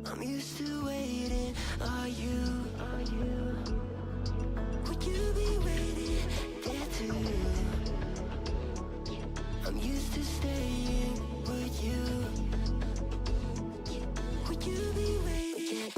I'm used to waiting. Are you? Would you be waiting there too? I'm used to staying. Would you? Would you be waiting?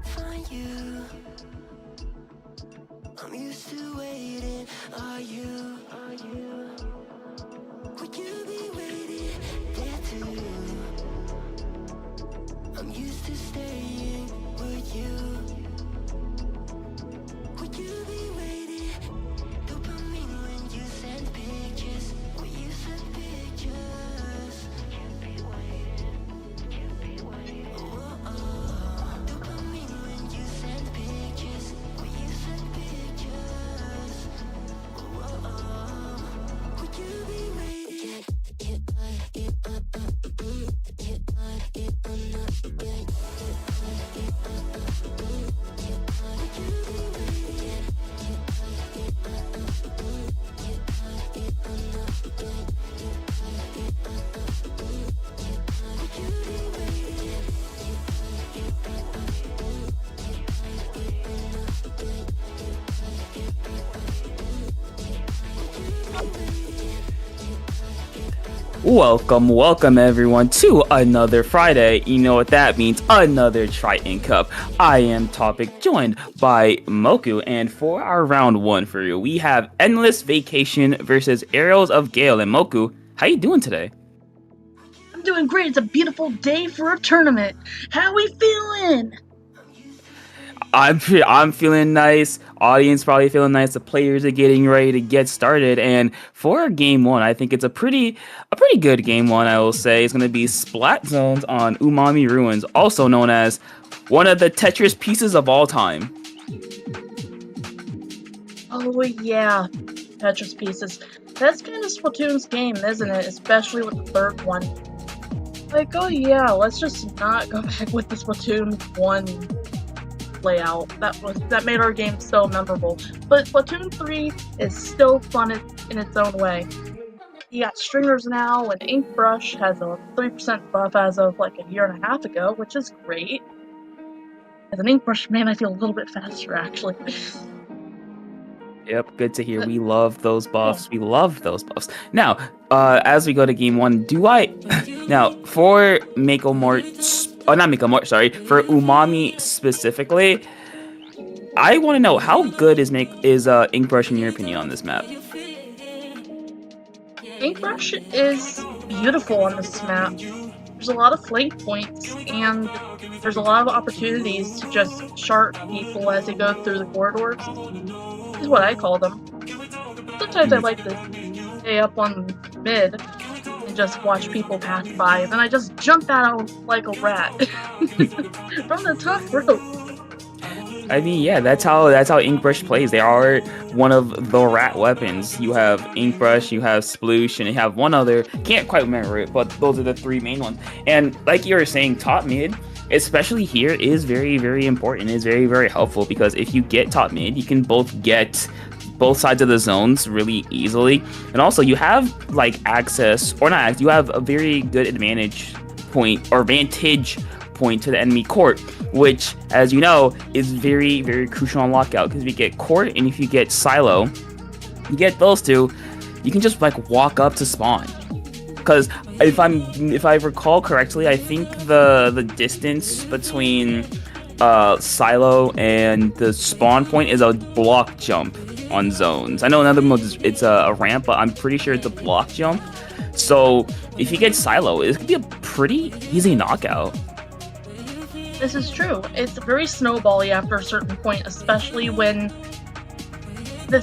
Find you. I'm used to waiting. Are you? Would you be waiting there too? I'm used to staying. Would you? Would you be waiting? Dopamine when you send pictures. When you send pictures. Can't be waiting. Oh. Dopamine when you send pictures. When you send pictures. Oh. Would you be waiting? Welcome everyone to another Friday. You know what that means, another Triton-Cup. I am Topic, joined by Moku, and for our round one for you, we have Endless Vacation versus Arrows of Gale. And Moku, how you doing today? I'm doing great. It's a beautiful day for a tournament. How we feeling? I'm feeling nice. Audience probably feeling nice. The players are getting ready to get started. And for game one, I think it's a pretty good game one. I will say it's going to be Splat Zones on Umami Ruins, also known as one of the Tetris pieces of all time. Oh yeah, Tetris pieces. That's kind of Splatoon's game, isn't it? Especially with the third one. Like, oh yeah, let's just not go back with the Splatoon 1 layout. That made our game so memorable. But Splatoon 3 is still fun in its own way. You got stringers now, and Inkbrush has a 3% buff as of like a year and a half ago, which is great. As an Inkbrush man, I feel a little bit faster actually. Yep, good to hear. But, We love those yeah. buffs. We love those buffs. Now, as we go to game one, do I now for Mako Mort? Oh, not Mako Mort. Sorry, for Umami specifically. I want to know how good is Inkbrush in your opinion on this map? Paintbrush is beautiful on this map. There's a lot of flank points, and there's a lot of opportunities to just shark people as they go through the corridors. This is what I call them. Sometimes I like to stay up on mid and just watch people pass by, and then I just jump out like a rat from the top rope. I mean, yeah, that's how Inkbrush plays. They are one of the rat weapons. You have Inkbrush, you have Sploosh, and you have one other. Can't quite remember it, but those are the three main ones. And like you were saying, top mid, especially here, is very, very important. Is very, very helpful because if you get top mid, you can both get both sides of the zones really easily, and also you have like access or not access. You have a very good advantage point or vantage point to the enemy court, which, as you know, is very, very crucial on lockout because if you get court and if you get silo, you get those two, you can just like walk up to spawn. Because if I recall correctly, I think the distance between silo and the spawn point is a block jump on zones. I know in other modes it's a ramp, but I'm pretty sure it's a block jump. So if you get silo, it could be a pretty easy knockout. This is true. It's very snowbally after a certain point, especially when the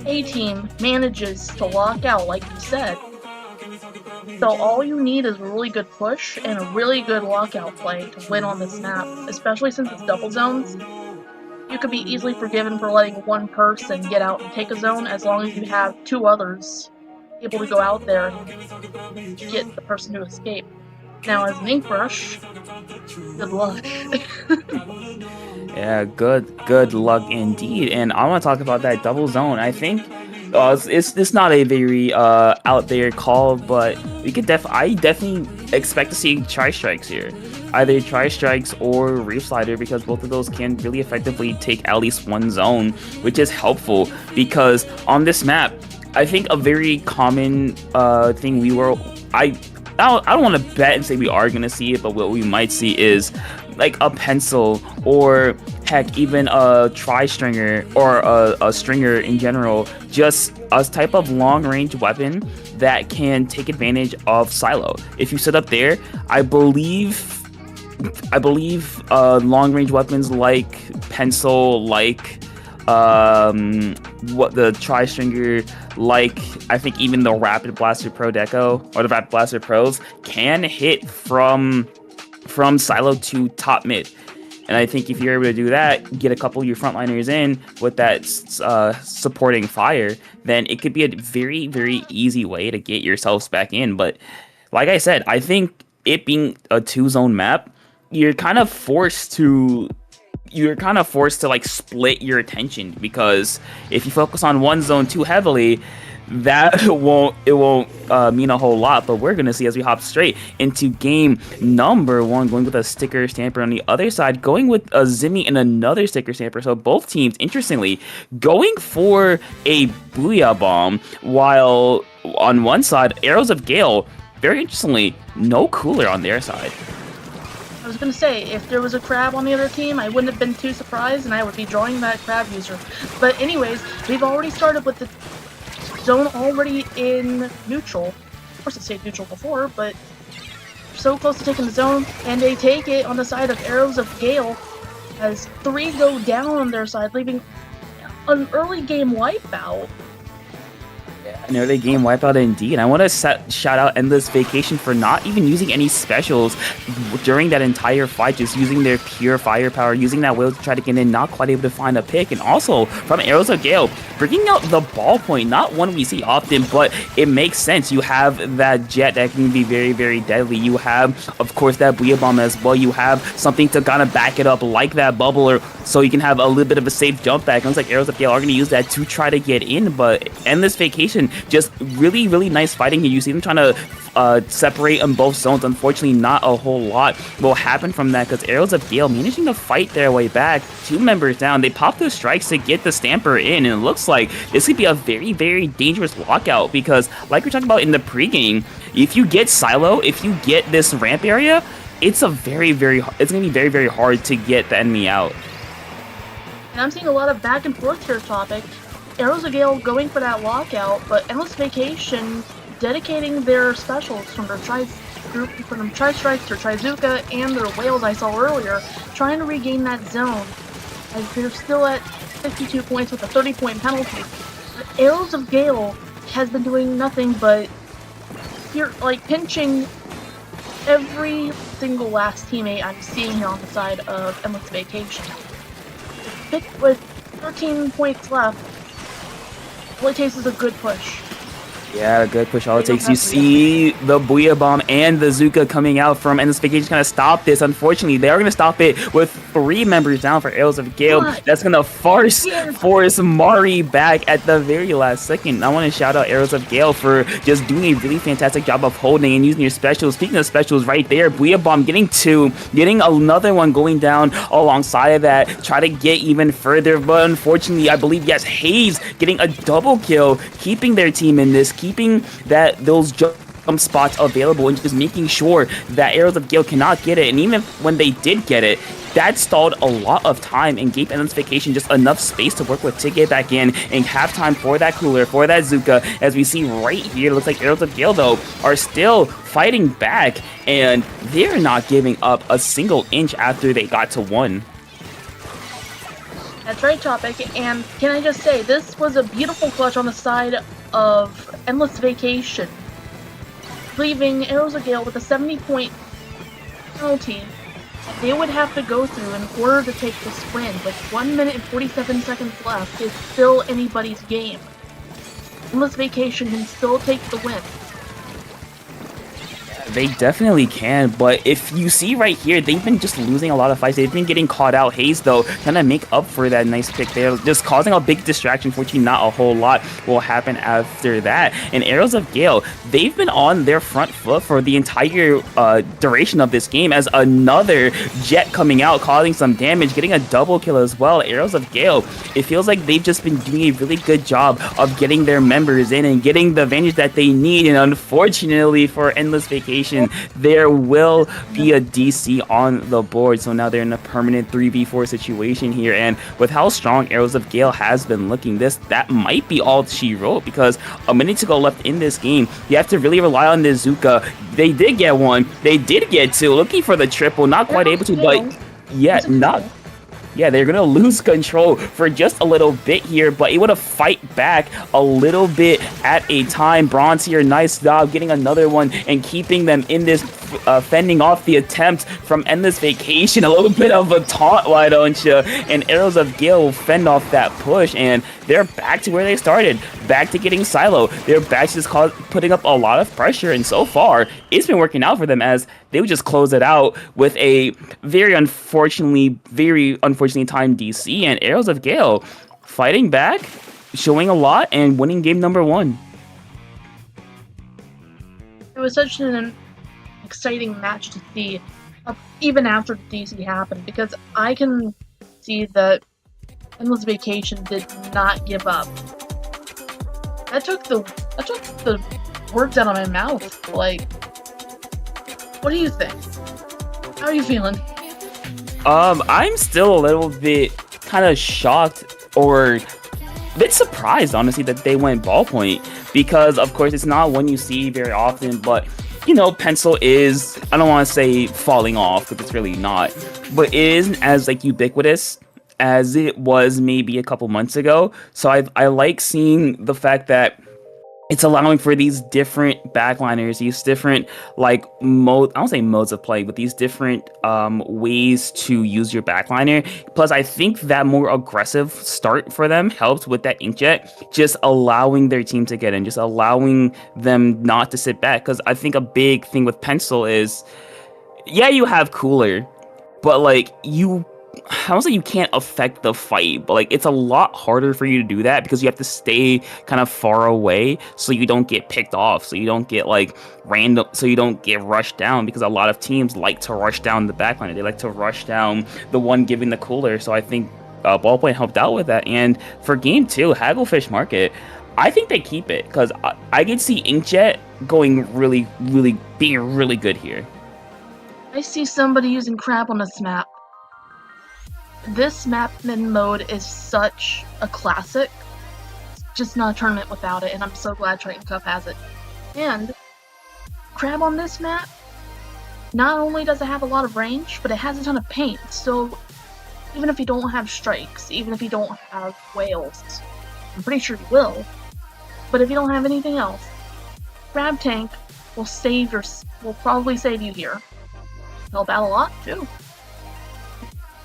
A team manages to lock out, like you said. So all you need is a really good push and a really good lockout play to win on this map, especially since it's double zones. You could be easily forgiven for letting one person get out and take a zone as long as you have two others able to go out there and get the person to escape. Now, as an Inkbrush, good luck. Yeah, good luck indeed. And I want to talk about that double zone. I think it's not a very out there call, but I definitely expect to see tri-strikes here. Either tri-strikes or reef slider, because both of those can really effectively take at least one zone, which is helpful because on this map, I think a very common thing I don't want to bet and say we are going to see it, but what we might see is like a pencil or heck, even a tri-stringer or a stringer in general, just a type of long-range weapon that can take advantage of silo. If you sit up there, I believe long-range weapons like pencil, like what the tri-stringer, like I think even the Rapid Blaster Pro Deco or the Rapid Blaster Pros can hit from silo to top mid. And I think if you're able to do that, get a couple of your frontliners in with that supporting fire, then it could be a very, very easy way to get yourselves back in. But like I said, I think it being a two-zone map, you're kind of forced to like split your attention, because if you focus on one zone too heavily, that won't mean a whole lot. But we're gonna see as we hop straight into game number one, going with a sticker stamper on the other side, going with a Zimmy and another sticker stamper. So both teams, interestingly, going for a Booyah Bomb, while on one side, Arrows of Gale, very interestingly, no cooler on their side. I was gonna say, if there was a crab on the other team, I wouldn't have been too surprised, and I would be drawing that crab user. But anyways, we've already started with the zone already in neutral. Of course, I stayed neutral before, but so close to taking the zone, and they take it on the side of Arrows of Gale, as 3 go down on their side, leaving an early game wipeout. An early game wipeout indeed. I want to shout out Endless Vacation for not even using any specials during that entire fight, just using their pure firepower, using that wheel to try to get in, not quite able to find a pick. And also from Arrows of Gale, bringing out the ballpoint, not one we see often, but it makes sense. You have that jet that can be very, very deadly. You have, of course, that Booyah Bomb as well. You have something to kind of back it up, like that bubbler, so you can have a little bit of a safe jump back. It looks like Arrows of Gale are going to use that to try to get in, but Endless Vacation just really, really nice fighting here. You see them trying to separate on both zones. Unfortunately, not a whole lot will happen from that because Arrows of Gale managing to fight their way back. 2 members down. They pop those strikes to get the Stamper in, and it looks like this could be a very, very dangerous lockout because, like we talked about in the pregame, if you get Silo, if you get this ramp area, it's going to be very, very hard to get the enemy out. And I'm seeing a lot of back and forth here topic. Arrows of Gale going for that lockout, but Endless Vacation dedicating their specials from their group, from their Tri-Strikes, their Trizuka, and their Whales I saw earlier, trying to regain that zone, as they're still at 52 points with a 30-point penalty. But Arrows of Gale has been doing nothing but pinching every single last teammate I'm seeing here on the side of Endless Vacation. With 13 points left, all it takes is a good push. Yeah, a good push. All it takes. You see the Booyah Bomb and the Zuka coming out from Endless Vacation going to stop this. Unfortunately, they are going to stop it with 3 members down for Arrows of Gale. That's going to force Mari back at the very last second. I want to shout out Arrows of Gale for just doing a really fantastic job of holding and using your specials. Speaking of specials right there, Booyah Bomb getting 2, getting another one going down alongside of that. Try to get even further, but unfortunately, I believe, yes, Hayes getting a double kill, keeping their team in this, keeping those jump spots available and just making sure that Arrows of Gale cannot get it. And even when they did get it, that stalled a lot of time and gave Endless Vacation just enough space to work with to get back in and have time for that cooler, for that Zuka. As we see right here, it looks like Arrows of Gale, though, are still fighting back, and they're not giving up a single inch after they got to 1. That's right, Topic, and can I just say, this was a beautiful clutch on the side of Endless Vacation, leaving Arrows of Gale with a 70-point penalty they would have to go through in order to take this win. With 1 minute and 47 seconds left, it's still anybody's game. Endless Vacation can still take the win. They definitely can, but if you see right here, they've been just losing a lot of fights. They've been getting caught out. Hayes, though, trying to make up for that nice pick there, just causing a big distraction. Fortunately, not a whole lot will happen after that. And Arrows of Gale, they've been on their front foot for the entire duration of this game, as another Jet coming out, causing some damage, getting a double kill as well. Arrows of Gale, it feels like they've just been doing a really good job of getting their members in and getting the advantage that they need. And unfortunately for Endless Vacation, there will be a DC on the board, so now they're in a permanent 3v4 situation here. And with how strong Arrows of Gale has been looking, that might be all she wrote, because a minute to go left in this game. You have to really rely on this Zuka. They did get 1, they did get 2, looking for the triple, not quite able to, but yeah, they're going to lose control for just a little bit here, but able to fight back a little bit at a time. Bronze here, nice job getting another one and keeping them in this, fending off the attempt from Endless Vacation. A little bit of a taunt, why don't you? And Arrows of Gale will fend off that push, and they're back to where they started, back to getting Silo. They're back to just putting up a lot of pressure, and so far, it's been working out for them, as they would just close it out with a very unfortunately timed DC, and Arrows of Gale fighting back, showing a lot, and winning game number 1. It was such an exciting match to see, even after the DC happened, because I can see that Endless Vacation did not give up. That took the words out of my mouth. Like, what do you think? How are you feeling? I'm still a little bit kind of shocked, or a bit surprised, honestly, that they went ballpoint, because of course it's not one you see very often, but you know, Pencil is, I don't want to say falling off, because it's really not, but it isn't as like ubiquitous as it was maybe a couple months ago. So I like seeing the fact that it's allowing for these different backliners, these different, like, I don't say modes of play, but these different ways to use your backliner. Plus, I think that more aggressive start for them helped with that inkjet, just allowing their team to get in, just allowing them not to sit back. Because I think a big thing with Pencil is, yeah, you have Cooler, but, like, you I don't say you can't affect the fight, but like it's a lot harder for you to do that because you have to stay kind of far away so you don't get picked off, so you don't get like random, so you don't get rushed down because a lot of teams like to rush down the backline. They like to rush down the one giving the cooler. So I think Ballpoint helped out with that. And for game 2, Hagglefish Market, I think they keep it because I can see Inkjet going being really good here. I see somebody using crab on this map. This map in mode is such a classic. It's just not a tournament without it, and I'm so glad Triton-Cup has it. And crab on this map, not only does it have a lot of range, but it has a ton of paint. So even if you don't have strikes, even if you don't have whales, I'm pretty sure you will. But if you don't have anything else, crab tank will probably save you here. Help out a lot too.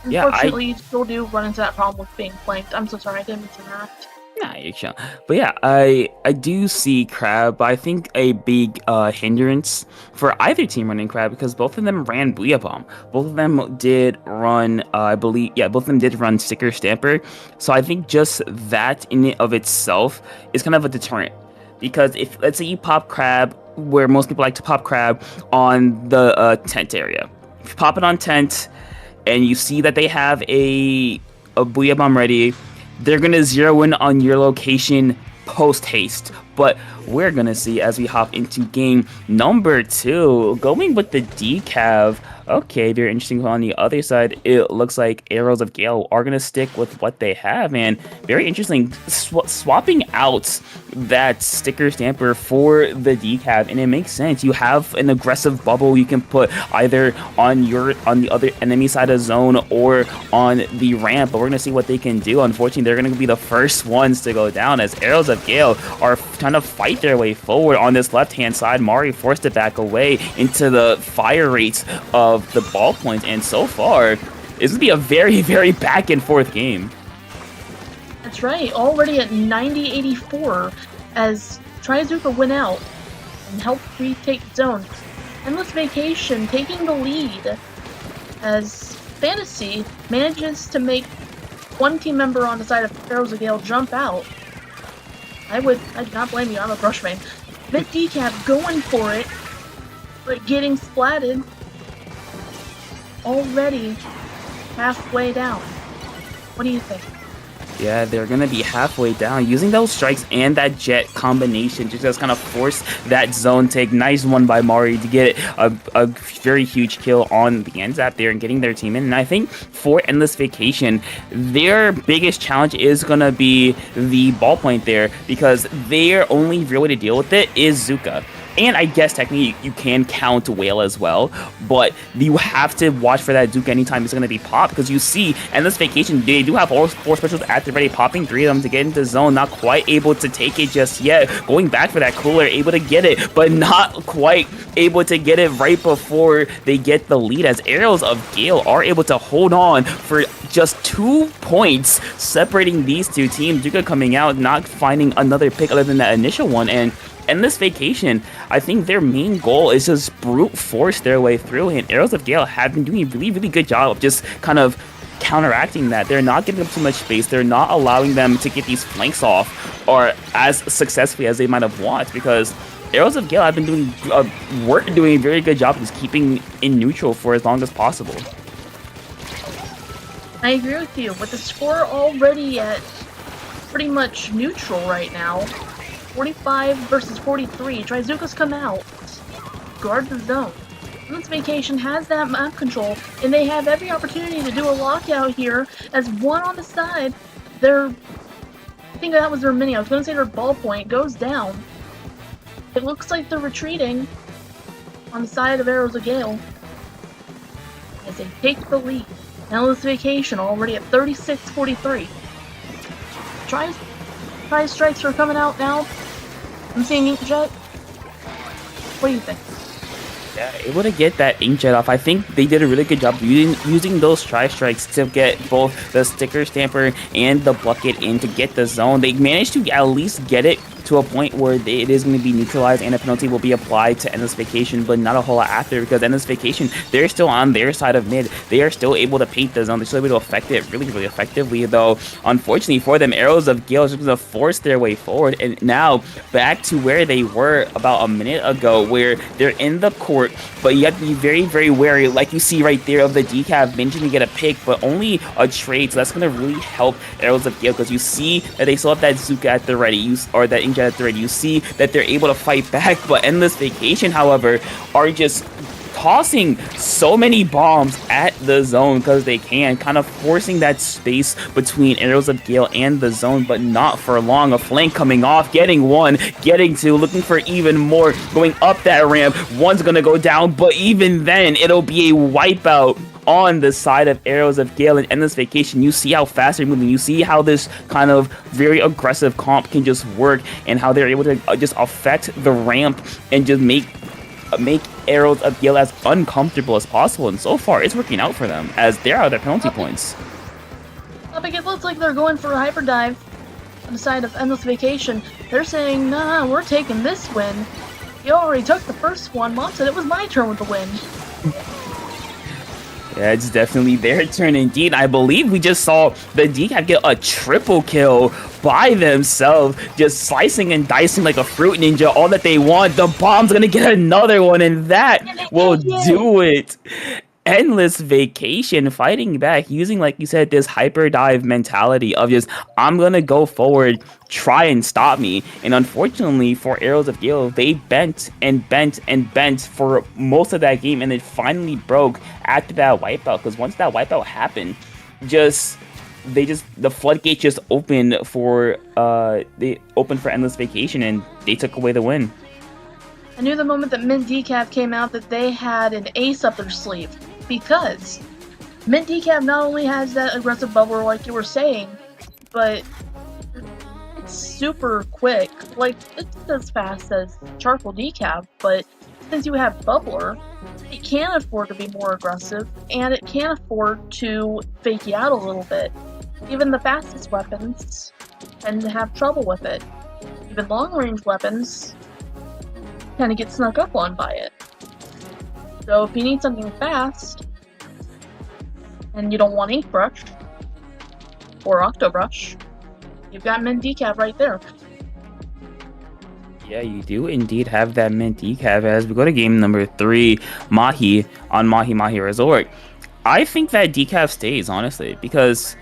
Yeah, Unfortunately, you still do run into that problem with being flanked. I'm so sorry, I didn't mention that. Nah, you're chill. But yeah, I do see Crab. I think a big hindrance for either team running Crab because both of them ran Booyah Bomb. Both of them did run, both of them did run Sticker Stamper. So I think just that in and of itself is kind of a deterrent. Because if, let's say you pop Crab, where most people like to pop Crab on the tent area. If you pop it on tent, and you see that they have a Booyah Bomb ready, they're going to zero in on your location post-haste. But we're going to see as we hop into game number 2, going with the decav. Okay, very interesting. On the other side, it looks like Arrows of Gale are going to stick with what they have. And very interesting, swapping out that Sticker Stamper for the decav. And it makes sense. You have an aggressive bubble you can put either on the other enemy side of zone or on the ramp. But we're going to see what they can do. Unfortunately, they're going to be the first ones to go down as Arrows of Gale are trying to fight their way forward on this left-hand side. Mari forced to back away into the fire rates of the Ballpoint, and so far, it's going to be a very, very back and forth game. That's right, already at 90-84 as Trizuka went out and helped retake zone. Endless Vacation taking the lead as Fantasy manages to make one team member on the side of Arrows of Gale jump out. I'd not blame you, I'm a brush main. Mid decap going for it, but getting splatted. Already halfway down. What do you think? Yeah, they're going to be halfway down. Using those strikes and that jet combination to just kind of force that zone take. Nice one by Mari to get a very huge kill on the end zap there and getting their team in. And I think for Endless Vacation, their biggest challenge is going to be the Ballpoint there because their only real way to deal with it is Zuka. And I guess technically you can count Whale as well, but you have to watch for that Duke anytime it's going to be popped because you see Endless Vacation, they do have all 4 specials at the ready, popping 3 of them to get into zone, not quite able to take it just yet, going back for that cooler, able to get it, but not quite able to get it right before they get the lead as Arrows of Gale are able to hold on for just 2 points separating these two teams. Duka coming out, not finding another pick other than that initial one, and Endless Vacation, I think their main goal is just brute force their way through, and Arrows of Gale have been doing a really, really good job of just kind of counteracting that. They're not giving them too much space. They're not allowing them to get these flanks off or as successfully as they might have wanted because Arrows of Gale have been doing a very good job of just keeping in neutral for as long as possible. I agree with you. With the score already at pretty much neutral right now, 45 versus 43. Trizuka's come out. Guard the zone. Endless Vacation has that map control, and they have every opportunity to do a lockout here as one on the side. I think that was their mini. I was going to say their Ballpoint goes down. It looks like they're retreating on the side of Arrows of Gale as they take the lead. Endless Vacation already at 36-43. Try strikes are coming out now. I'm seeing Inkjet. What do you think? Yeah, able to get that inkjet off. I think they did a really good job using those tri-strikes to get both the sticker stamper and the bucket in to get the zone. They managed to at least get it to a point where it is going to be neutralized and a penalty will be applied to Endless Vacation, but not a whole lot after, because Endless Vacation, they're still on their side of mid. They are still able to paint the zone. They're still able to affect it really, really effectively, though unfortunately for them, Arrows of Gale is just going to force their way forward, and now back to where they were about a minute ago, where they're in the court, but you have to be very, very wary, like you see right there, of the decaf managing to get a pick, but only a trade, so that's going to really help Arrows of Gale, because you see that they still have that Zuka at the ready, or that Inkjet at the ready. You see that they're able to fight back, but Endless Vacation, however, are just tossing so many bombs at the zone because they can, kind of forcing that space between Arrows of Gale and the zone, but not for long. A flank coming off, getting one, getting two, looking for even more, going up that ramp. One's gonna go down, but even then, it'll be a wipeout on the side of Arrows of Gale and Endless Vacation. You see how fast they're moving. You see how this kind of very aggressive comp can just work, and how they're able to just affect the ramp and just make Arrows of Gale as uncomfortable as possible. And so far, it's working out for them, as they're out of their penalty points. Epic, it looks like they're going for a hyperdrive on the side of Endless Vacation. They're saying, nah, we're taking this win. You already took the first one. Mom said it was my turn with the win. Yeah, it's definitely their turn indeed. I believe we just saw the decaf get a triple kill by themselves, just slicing and dicing like a fruit ninja. All that they want, the bomb's gonna get another one, and that will do it. Endless Vacation fighting back, using, like you said, this hyper dive mentality of just, I'm gonna go forward, try and stop me. And unfortunately for Arrows of Gale, they bent and bent and bent for most of that game, and it finally broke after that wipeout, because once that wipeout happened, the floodgates just opened for Endless Vacation, and they took away the win. I knew the moment that Mint Decaf came out that they had an ace up their sleeve, because Mint Decaf not only has that aggressive bubbler like you were saying, but it's super quick. Like, it's as fast as Charcoal Decaf, but since you have bubbler, it can afford to be more aggressive, and it can afford to fake you out a little bit. Even the fastest weapons tend to have trouble with it. Even long-range weapons kind of get snuck up on by it. So if you need something fast, and you don't want Ink Brush, or Octobrush, you've got Mint Decaf right there. Yeah, you do indeed have that Mint Decaf. As we go to game number 3, Mahi on Mahi Mahi Resort. I think that Decaf stays, honestly, because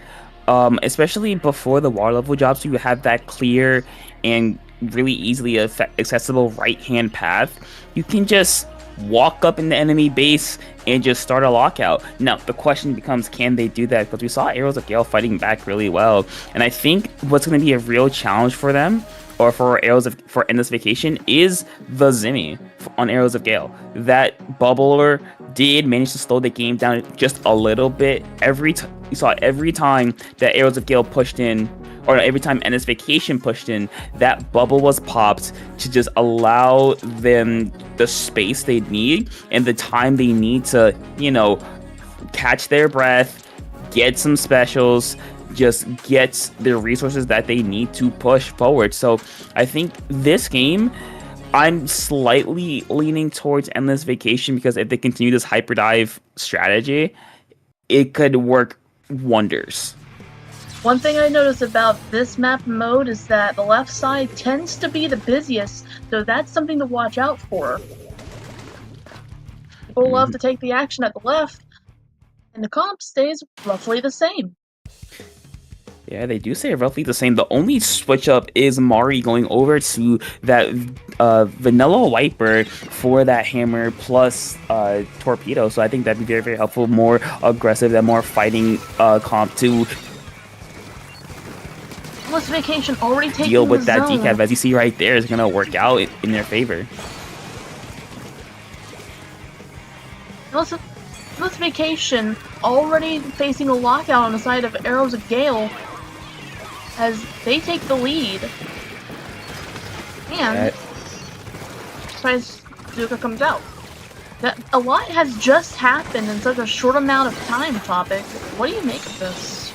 especially before the water level drops, you have that clear and really easily accessible right-hand path. You can just walk up in the enemy base and just start a lockout. Now, the question becomes, can they do that? Because we saw Arrows of Gale fighting back really well. And I think what's going to be a real challenge for them, or for Endless Vacation, is the Zimmy on Arrows of Gale. That bubbler did manage to slow the game down just a little bit. You saw every time that Arrows of Gale pushed in, or every time Endless Vacation pushed in, that bubble was popped to just allow them the space they need and the time they need to, catch their breath, get some specials, just get the resources that they need to push forward. So I think this game, I'm slightly leaning towards Endless Vacation, because if they continue this hyperdive strategy, it could work wonders. One thing I noticed about this map mode is that the left side tends to be the busiest, so that's something to watch out for. People love to take the action at the left, and the comp stays roughly the same. Yeah, they do say roughly the same. The only switch up is Mari going over to that vanilla wiper for that hammer plus torpedo. So I think that'd be very, very helpful, more aggressive, that more fighting comp to Endless Vacation already taking deal with that zone. decaf. As you see right there, is going to work out in their favor. Endless Vacation already facing a lockout on the side of Arrows of Gale as they take the lead. And Zuka comes out. That a lot has just happened in such a short amount of time, Topic. What do you make of this?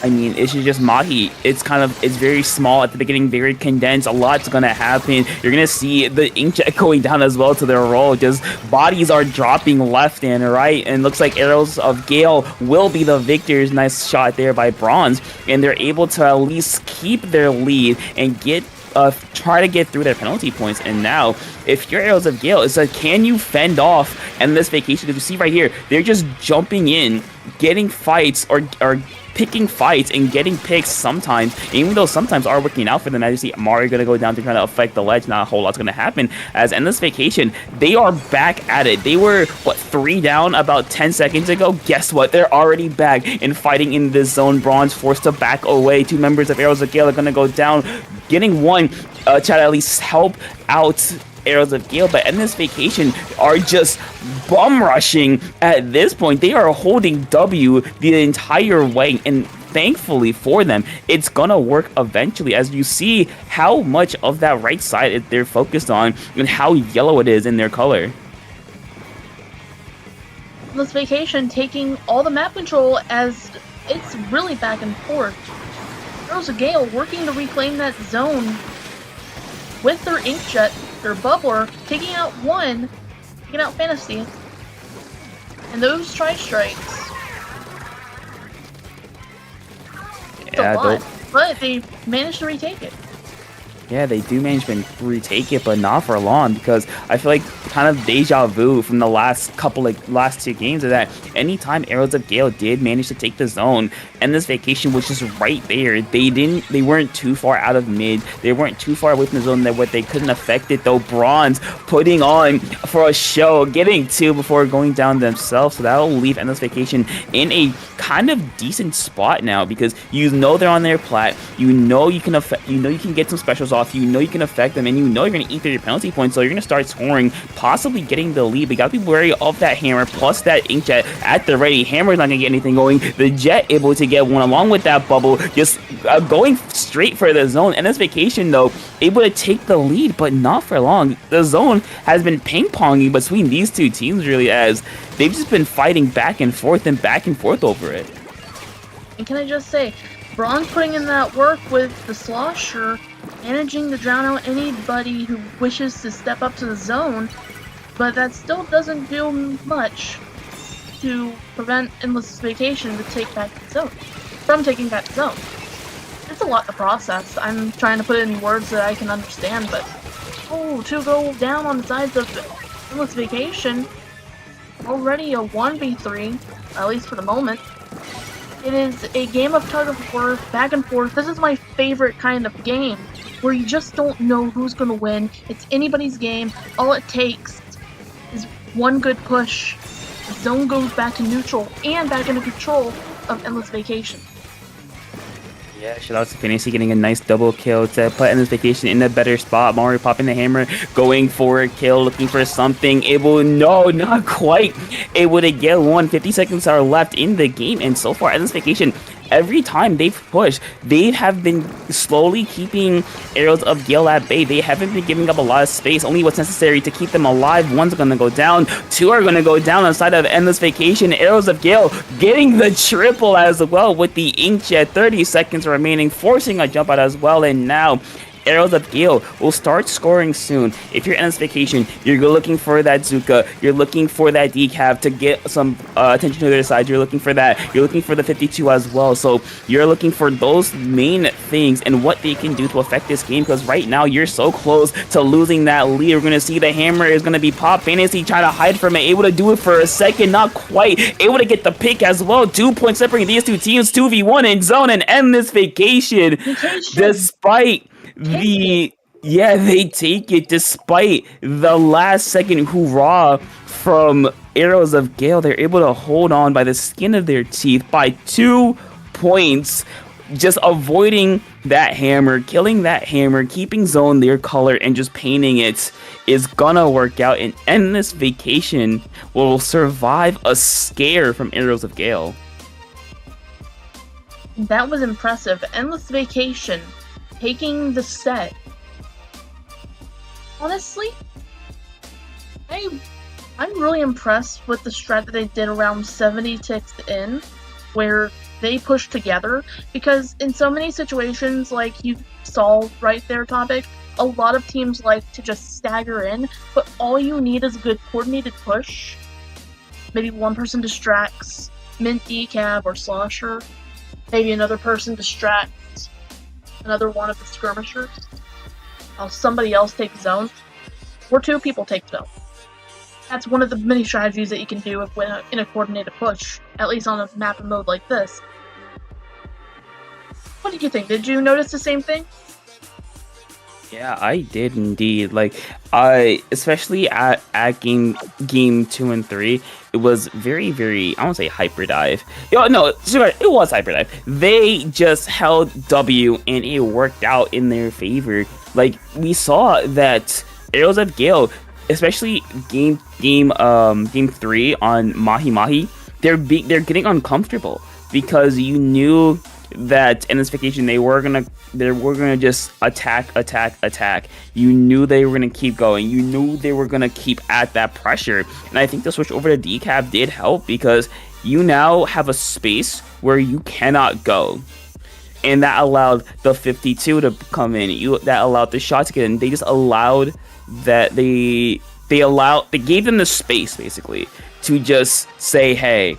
I mean, it's just Mahi. It's very small at the beginning, very condensed. A lot's gonna happen. You're gonna see the inkjet going down as well to their role. Just bodies are dropping left and right, and looks like Arrows of Gale will be the victors. Nice shot there by Bronze, and they're able to at least keep their lead and try to get through their penalty points. And now, if you're Arrows of Gale, it's like, can you fend off Endless Vacation? Because you see right here, they're just jumping in, getting fights or picking fights and getting picks sometimes, even though sometimes are working out for them. As you see, Mario gonna go down to try to affect the ledge. Not a whole lot's gonna happen. As Endless Vacation, they are back at it. They were, 3 down about 10 seconds ago? Guess what? They're already back and fighting in this zone. Bronze forced to back away. 2 members of Arrows of Gale are gonna go down, getting one, try to at least help out Arrows of Gale, but Endless Vacation are just bum rushing at this point. They are holding W the entire way, and thankfully for them, it's gonna work eventually, as you see how much of that right side they're focused on and how yellow it is in their color. Endless Vacation taking all the map control as it's really back and forth. Arrows of Gale working to reclaim that zone with their inkjet, their bubbler, taking out one, taking out Fantasy, and those strikes. It's a lot, but they managed to retake it. Yeah, they do manage to retake it, but not for long, because I feel like kind of deja vu from the last 2 games is that anytime Arrows of Gale did manage to take the zone, and this Vacation was just right there. They weren't too far out of mid. They weren't too far away from the zone that what they couldn't affect it though. Bronze putting on for a show, getting 2 before going down themselves. So that'll leave Endless Vacation in a kind of decent spot now, because you know they're on their plat. You know you can get some specials off. You know you can affect them, and you know you're gonna eat through your penalty points. So you're gonna start scoring, possibly getting the lead. But you gotta be wary of that hammer plus that inkjet at the ready. Hammer's not gonna get anything going. The jet able to get one along with that bubble, just going straight for the zone. And this Vacation though, able to take the lead, but not for long. The zone has been ping-ponging between these 2 teams really, as they've just been fighting back and forth over it. And can I just say, Bronze putting in that work with the Slosher, managing to drown out anybody who wishes to step up to the zone, but that still doesn't do much to prevent Endless Vacation to take back the zone. From taking back the zone. It's a lot to process. I'm trying to put it in words that I can understand, but to go down on the sides of Endless Vacation, already a 1v3, at least for the moment. It is a game of tug of war, back and forth. This is my favorite kind of game, where you just don't know who's gonna win. It's anybody's game. All it takes is one good push. The zone goes back to neutral and back into control of Endless Vacation. Yeah, shout out to Fantasy getting a nice double kill to put Endless Vacation in a better spot. Mario popping the hammer, going for a kill, looking for something. No, not quite able to get one. 50 seconds are left in the game, and so far, Endless Vacation, every time they've pushed, they have been slowly keeping Arrows of Gale at bay. They haven't been giving up a lot of space, only what's necessary to keep them alive. One's gonna go down, 2 are gonna go down on the side of Endless Vacation. Arrows of Gale getting the triple as well with the inkjet. 30 seconds remaining, forcing a jump out as well, and now Arrows of Gale will start scoring soon. If you're Endless Vacation, you're looking for that Zuka, you're looking for that decav to get some attention to their side, you're looking for that, you're looking for the 52 as well. So you're looking for those main things and what they can do to affect this game, because right now you're so close to losing that lead. We're going to see the hammer is going to be pop. Fantasy trying to hide from it, able to do it for a second, not quite, able to get the pick as well. 2 points separating these 2 teams, 2v1 in zone, and Endless Vacation, despite they take it despite the last second hoorah from Arrows of Gale. They're able to hold on by the skin of their teeth by 2 points, just avoiding that hammer, killing that hammer, keeping zone their color, and just painting it is gonna work out. And Endless Vacation will survive a scare from Arrows of Gale. That was impressive. Endless Vacation taking the set. Honestly, I I'm really impressed with the strat that they did around 70 ticks in, where they pushed together, because in so many situations, like you saw right there, Topic, a lot of teams like to just stagger in, but all you need is a good coordinated push. Maybe one person distracts Mint Decab or Slosher, maybe another person distracts another one of the skirmishers, somebody else takes zone, or two people take zone. That's one of the many strategies that you can do in a coordinated push, at least on a map and mode like this. What did you think? Did you notice the same thing? Yeah, I did indeed. Like, I especially at game 2 and 3, it was very I won't say hyperdive. No, sorry, it was hyperdive. They just held W and it worked out in their favor. Like we saw that Arrows of Gale, especially game 3 on Mahi Mahi, they're getting uncomfortable because you knew that in this vacation they were gonna just attack. You knew they were gonna keep going. You knew they were gonna keep at that pressure. And I think the switch over to decap did help because you now have a space where you cannot go. And that allowed the 52 to come in. That allowed the shot to get in. They just allowed that they gave them the space basically to just say, hey,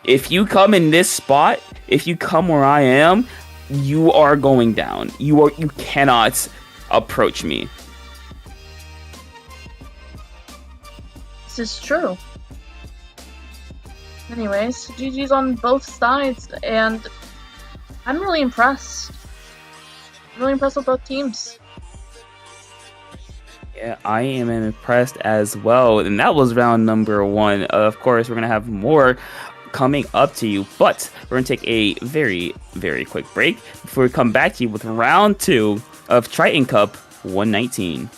if you come in this spot, if you come where I am, you are going down. You cannot approach me. This is true. Anyways, GG's on both sides, and I'm really impressed. I'm really impressed with both teams. Yeah, I am impressed as well. And that was round number 1. Of course, we're going to have more coming up to you, but we're going to take a very quick break before we come back to you with round 2 of Triton-Cup 119.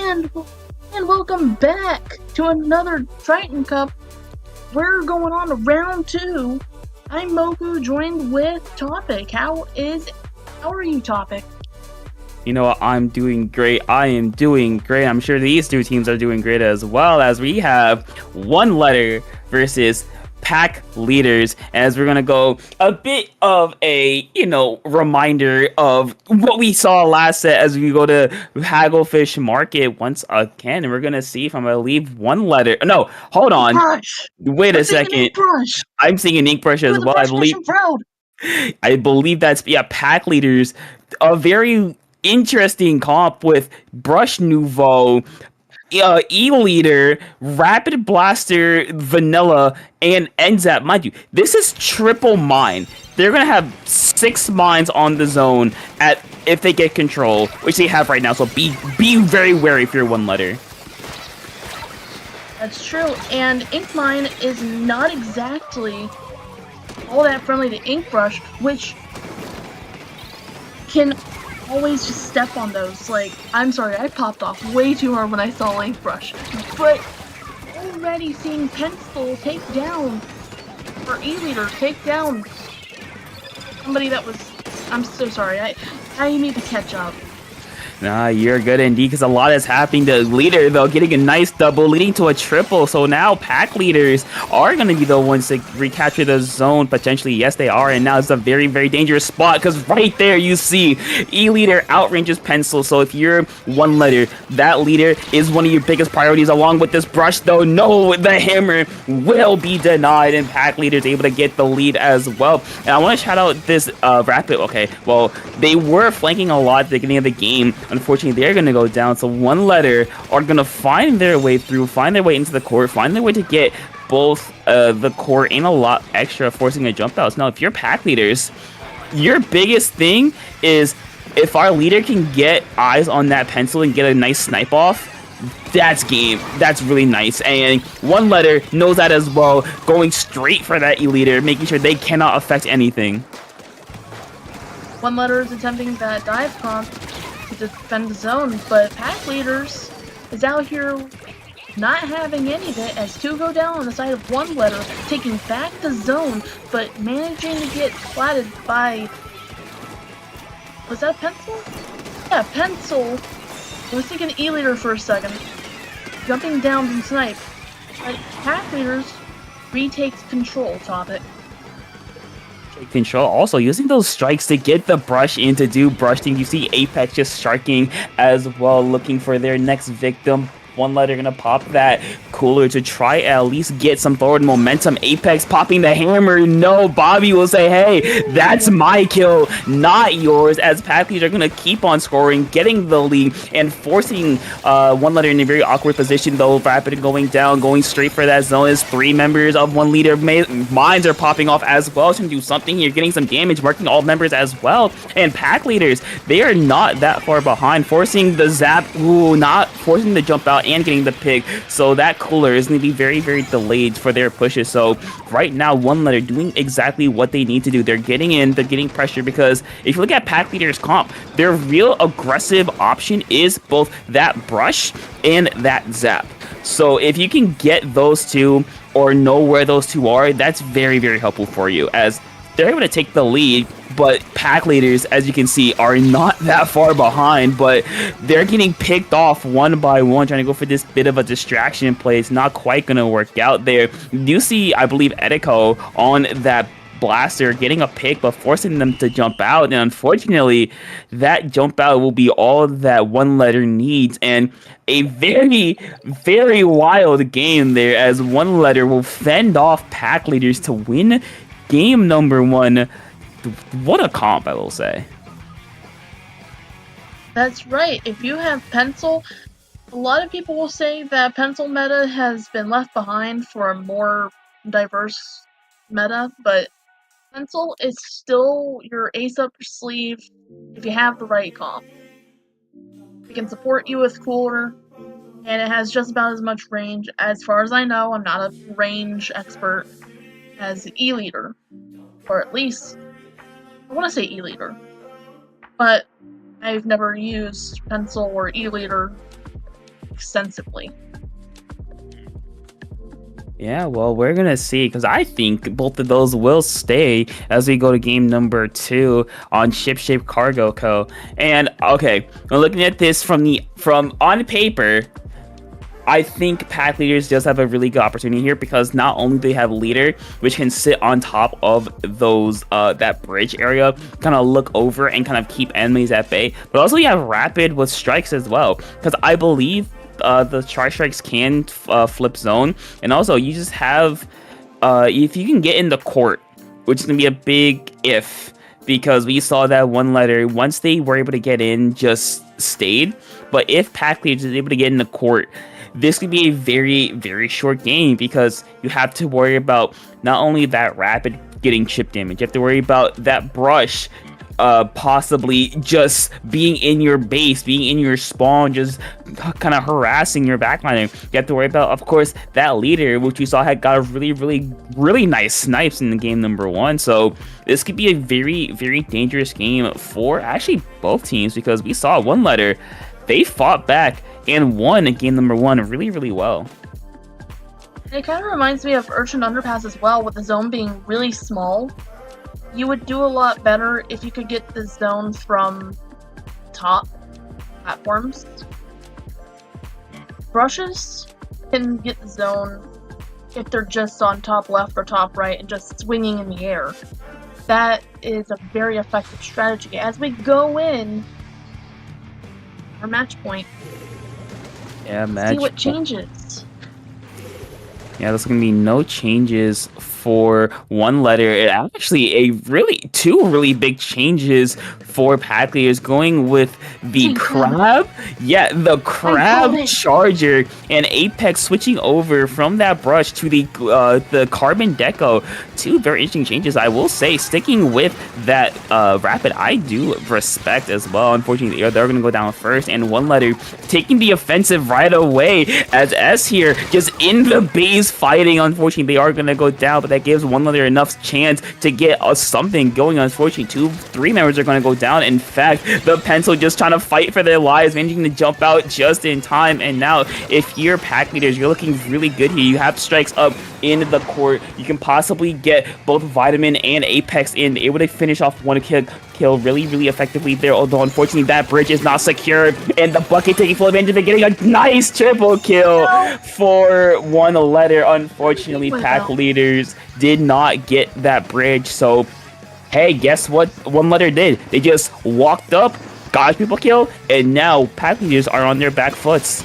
And welcome back to another Triton-Cup. We're going on to round 2. I'm Moku, joined with Topic. How are you, Topic? You know what? I'm doing great. I am doing great. I'm sure these two teams are doing great as well, as we have One Letter versus Pack Leaders, as we're gonna go a bit of a reminder of what we saw last set as we go to Hagglefish Market once again, and we're gonna see if I'm gonna leave One Letter. No, hold on. Brush. Wait I'm a second. Brush. I'm singing Ink Brush as You're the well. Brush I believe that's Pack Leaders, a very interesting comp with Brush Nouveau, E-Leader, Rapid Blaster, Vanilla, and NZAP. Mind you, this is triple mine. They're gonna have 6 mines on the zone if they get control, which they have right now. So be very wary if you're One Letter. That's true, and Ink Mine is not exactly all that friendly to Ink Brush, which can always just step on those. Like, I'm sorry, I popped off way too hard when I saw Ink Brush, but already seeing Pencil take down, or E-Leader take down somebody that was, I'm so sorry, I need to catch up. Nah, you're good indeed, because a lot is happening to Leader, though, getting a nice double, leading to a triple. So now Pack Leaders are going to be the ones to recapture the zone, potentially. Yes, they are, and now it's a very, very dangerous spot, because right there you see E-Leader outranges Pencil. So if you're One Letter, that Leader is one of your biggest priorities, along with this Brush, though. No, the Hammer will be denied, and Pack Leader is able to get the lead as well. And I want to shout out this Rapid. Okay, well, they were flanking a lot at the beginning of the game. Unfortunately, they're going to go down, so One Letter are going to find their way through, find their way into the court, find their way to get both the court and a lot extra, forcing a jump outs. Now, if you're Pack Leaders, your biggest thing is if our Leader can get eyes on that Pencil and get a nice snipe off, that's game. That's really nice. And One Letter knows that as well, going straight for that E-Leader, making sure they cannot affect anything. One Letter is attempting that dive comp to defend the zone, but Pack Leaders is out here not having any of it, as 2 go down on the side of One Letter, taking back the zone, but managing to get splatted by... Was that Pencil? Yeah, Pencil. I was thinking E-Leader for a second. Jumping down from Snipe. But Pack Leaders retakes control, Topic. Control, also using those strikes to get the Brush in to do brush thing. You see Apex just sharking as well, looking for their next victim. One Letter gonna pop that cooler to try at least get some forward momentum. Apex popping the hammer. No, Bobby will say, hey, that's my kill, not yours, as Pack Leaders are gonna keep on scoring, getting the lead, and forcing One Letter in a very awkward position, though. Rapid going down, going straight for that zone, as 3 members of One Leader mines are popping off as well to do something here, getting some damage, marking all members as well. And Pack Leaders, they are not that far behind, forcing the zap, not forcing the jump out and getting the pick. So that cooler is going to be very, very delayed for their pushes. So right now, One Letter doing exactly what they need to do. They're getting in, they're getting pressure, because if you look at Pack Leaders comp, their real aggressive option is both that Brush and that zap. So if you can get those two or know where those two are, that's very, very helpful for you, as they're able to take the lead. But Pack Leaders, as you can see, are not that far behind, but they're getting picked off one by one, trying to go for this bit of a distraction play. It's not quite going to work out there. You see, I believe, Edico on that Blaster getting a pick, but forcing them to jump out. And unfortunately, that jump out will be all that One Letter needs. And a very, very wild game there, as One Letter will fend off Pack Leaders to win game number 1. What a comp, I will say. That's right. If you have Pencil, a lot of people will say that Pencil meta has been left behind for a more diverse meta, but Pencil is still your ace up your sleeve if you have the right comp. It can support you with cooler, and it has just about as much range. As far as I know, I'm not a range expert, as E-Leader, or at least I want to say E-Leader, but I've never used Pencil or E-Leader extensively. Yeah, well, we're gonna see because I think both of those will stay as we go to game number 2 on Ship Shape Cargo Co. And okay, we're looking at this from on paper. I think pack leaders does have a really good opportunity here because not only do they have leader, which can sit on top of those that bridge area, kind of look over and kind of keep enemies at bay, but also you have rapid with strikes as well. Because I believe the charge strikes can flip zone, and also you just have if you can get in the court, which is gonna be a big if. Because we saw that one letter, once they were able to get in, just stayed. But if pack leaders is able to get in the court, this could be a very, very short game because you have to worry about not only that rapid getting chip damage, you have to worry about that brush possibly just being in your base, being in your spawn, just kind of harassing your backliner. You have to worry about, of course, that leader, which we saw had got a really, really, really nice snipes in the game number 1. So this could be a very, very dangerous game for actually both teams because we saw one letter, they fought back and won in game number 1 really, really well. It kind of reminds me of Urchin Underpass as well, with the zone being really small. You would do a lot better if you could get the zone from top platforms. Brushes can get the zone if they're just on top left or top right and just swinging in the air. That is a very effective strategy. As we go in our match point, see what changes. Yeah, there's gonna be no changes for one letter. It actually two really big changes for pack leaders, going with the crab. Yeah, the crab charger and Apex switching over from that brush to the carbon deco. Two very interesting changes, I will say. Sticking with that rapid, I do respect as well. Unfortunately, they're gonna go down first, and one letter taking the offensive right away as S here just in the base fighting. Unfortunately, they are gonna go down, but that gives one letter enough chance to get something going. Unfortunately, 2-3 members are gonna go down. In fact, the pencil just trying to fight for their lives, managing to jump out just in time. And now, if you're pack leaders, you're looking really good here. You have strikes up in the court. You can possibly get both Vitamin and Apex in, able to finish off one kill really, really effectively there. Although, unfortunately, that bridge is not secured, and the bucket taking full advantage of it, getting a nice triple kill for one letter. Unfortunately, pack leaders did not get that bridge. So, hey, guess what one letter did? They just walked up, got a triple kill, and now pack leaders are on their back foots.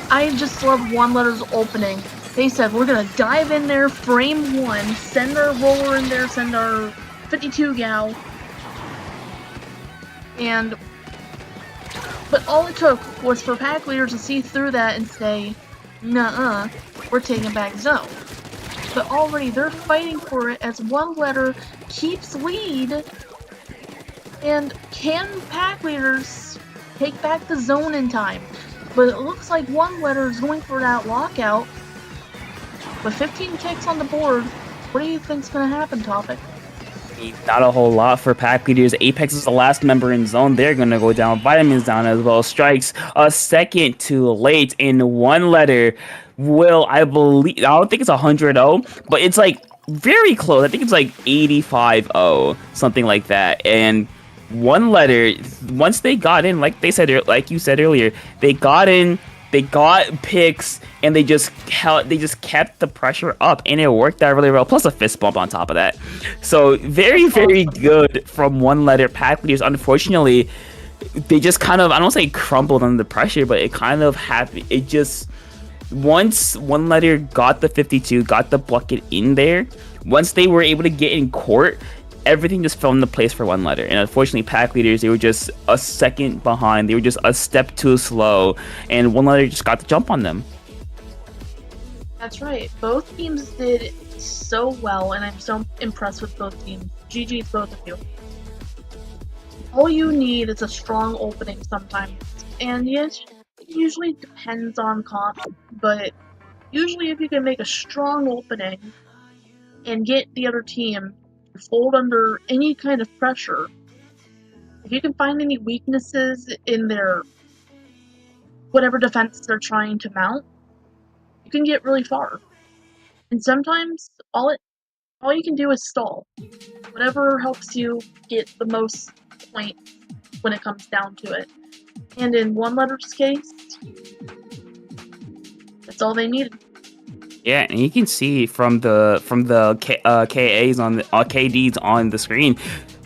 I just love one letter's opening. They said, we're gonna dive in there, frame one, send our roller in there, send our 52 gal. But all it took was for pack leaders to see through that and say, nuh-uh, we're taking back zone. But already they're fighting for it as one letter keeps lead. And can pack leaders take back the zone in time? But it looks like one letter is going for that lockout. With 15 ticks on the board, what do you think's going to happen, Topic? Not a whole lot for pack leaders. Apex is the last member in zone. They're going to go down. Vitamin's down as well. Strikes a second too late in one letter. Will, I believe, I don't think it's 100-0, but it's like very close. I think it's like 85-0, something like that. And one letter, once they got in, like you said earlier, they got in, they got picks, and they just kept the pressure up, and it worked out really well. Plus a fist bump on top of that. So very, very good from one letter. Pack leaders, unfortunately, they just kind of, I don't say crumbled under the pressure, but it kind of happened. It just, once one letter got the 52, got the bucket in there, once they were able to get in court, everything just fell into place for one letter. And unfortunately, pack leaders, they were just a second behind. They were just a step too slow, and one letter just got the jump on them. That's right. Both teams did so well, and I'm so impressed with both teams. GG's both of you. All you need is a strong opening sometimes. And yes, it usually depends on comp, but usually if you can make a strong opening and get the other team to fold under any kind of pressure, if you can find any weaknesses in their whatever defense they're trying to mount, you can get really far. And sometimes all you can do is stall. Whatever helps you get the most points when it comes down to it. And in One Letter's case, that's all they needed. Yeah, and you can see from the KAs on the KDs on the screen,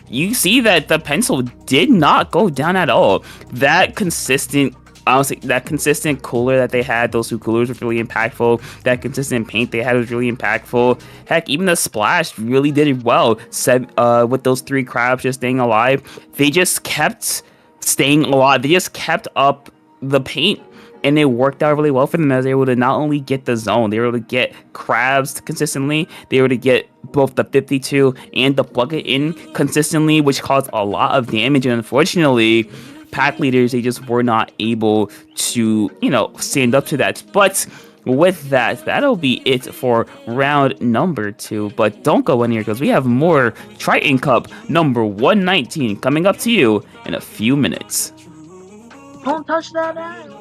you see that the pencil did not go down at all. That consistent, honestly, that consistent cooler that they had, those two coolers were really impactful. That consistent paint they had was really impactful. Heck, even the splash really did it well. With those 3 crabs just staying alive, they just kept staying alive. They just kept up the paint. And it worked out really well for them as they were able to not only get the zone, they were able to get crabs consistently, they were able to get both the 52 and the plug it in consistently, which caused a lot of damage. And unfortunately, pack leaders, they just were not able to, stand up to that. But with that, that'll be it for round number 2. But don't go anywhere because we have more Triton-Cup number 119 coming up to you in a few minutes. Don't touch that ass.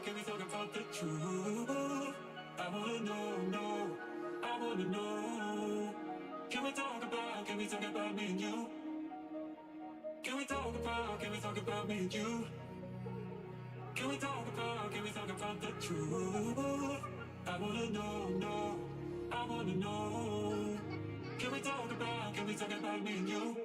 Can we talk about the truth? I wanna know, I wanna know. Can we talk about me and you? Can we talk about me and you? Can we talk about the truth? I wanna know, I wanna know. Can we talk about me and you?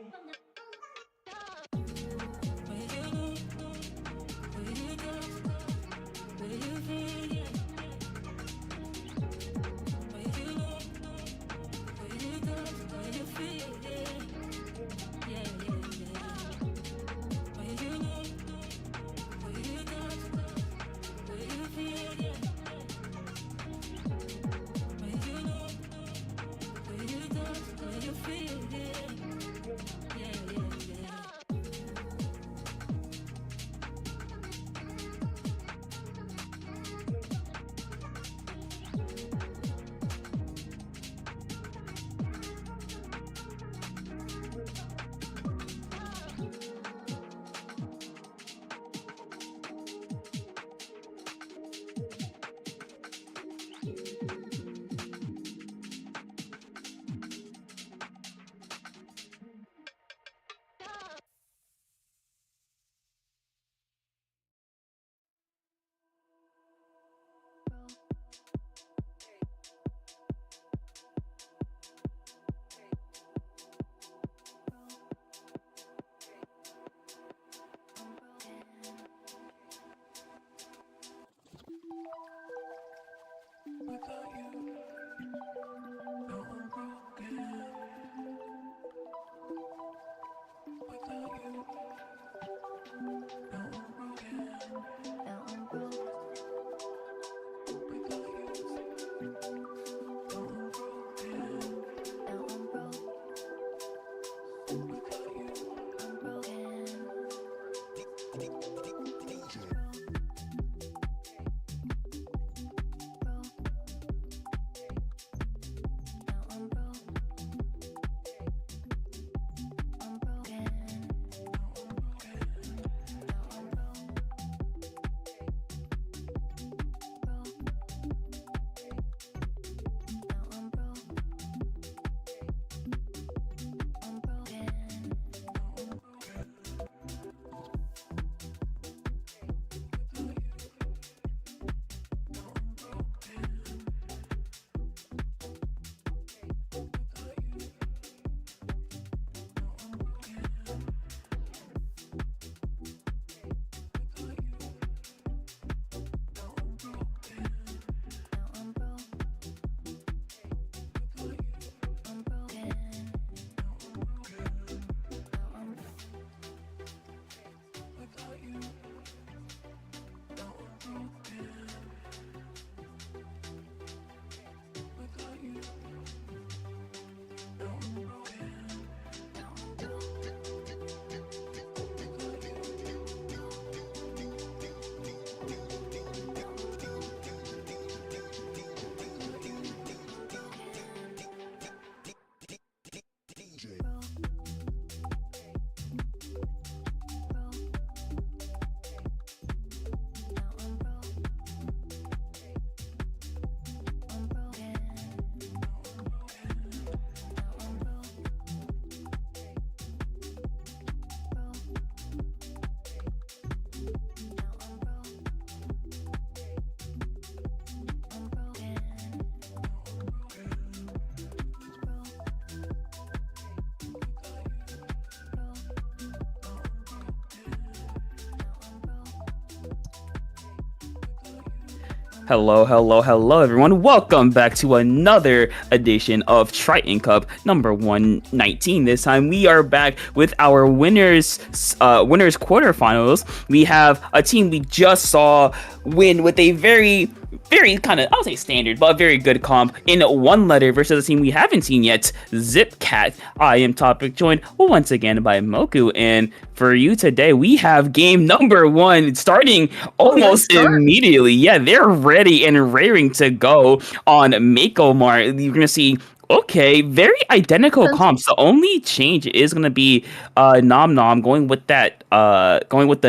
Hello, everyone. Welcome back to another edition of Triton-Cup number 119. This time we are back with our winners quarterfinals. We have a team we just saw win with a very kind of, I would say standard, but a very good comp in one letter versus a team we haven't seen yet, Zipcat. I am Topic, joined once again by Moku, and for you today, we have game number 1 starting almost immediately. Yeah, they're ready and raring to go on Makomar. You're going to see very identical comps. The only change is gonna be Nom Nom going with the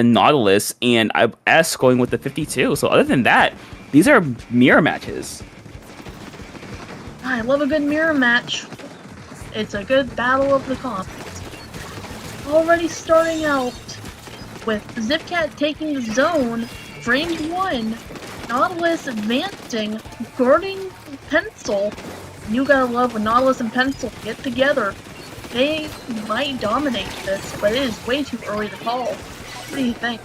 Nautilus, and S going with the 52. So other than that, these are mirror matches. I love a good mirror match. It's a good battle of the comps. Already starting out with Zipcat taking the zone, framed 1, Nautilus advancing, guarding Pencil. You gotta love when Nautilus and Pencil get together. They might dominate this, but it is way too early to call. What do you think?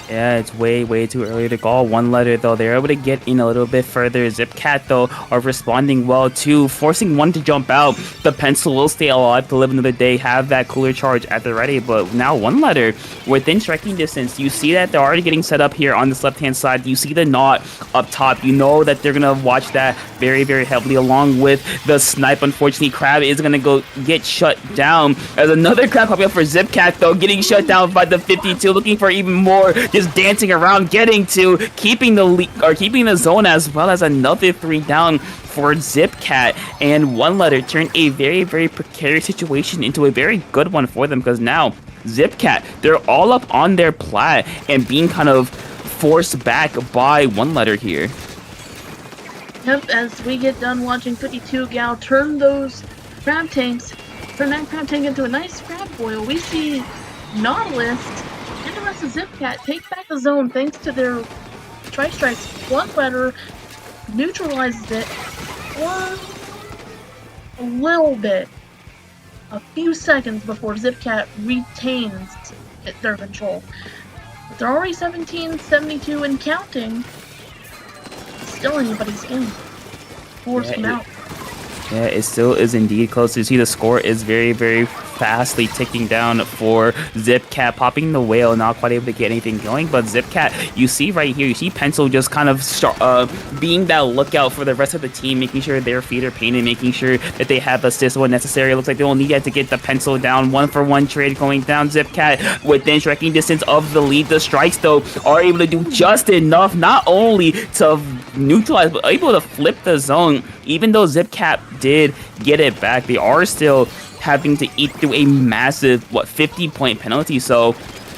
Yeah, it's way too early to call. One letter, though, they're able to get in a little bit further. Zipcat, though, are responding well, too, forcing one to jump out. The Pencil will stay alive to live another day, have that cooler charge at the ready, but now one letter within striking distance. You see that they're already getting set up here on this left-hand side. You see the knot up top. You know that they're going to watch that very heavily, along with the snipe. Unfortunately, Crab is going to go get shut down. There's another Crab popping up for Zipcat, though, getting shut down by the 52, looking for even more. Just dancing around, keeping the zone, as well as another 3 down for Zipcat, and one letter turned a very precarious situation into a very good one for them, because now Zipcat, they're all up on their plat and being kind of forced back by one letter here. Yep, as we get done watching 52 Gal turn that crab tank into a nice crab boil, we see Nautilus and the rest of Zipcat take back the zone thanks to their strikes. One letter neutralizes it for a little bit, a few seconds before Zipcat retains their control. But they're already 17, 72 and counting. It's still anybody's game. Force them out. Yeah, it still is indeed close. You see the score is very fastly ticking down for Zipcat, popping the whale, not quite able to get anything going. But Zipcat, you see right here, you see Pencil just kind of being that lookout for the rest of the team, making sure their feet are painted, making sure that they have assist when necessary. It looks like they will need to get the Pencil down. 1-for-1 trade going down. Zipcat within striking distance of the lead. The strikes, though, are able to do just enough, not only to neutralize, but able to flip the zone. Even though Zipcat did get it back, they are still having to eat through a massive 50-point penalty. So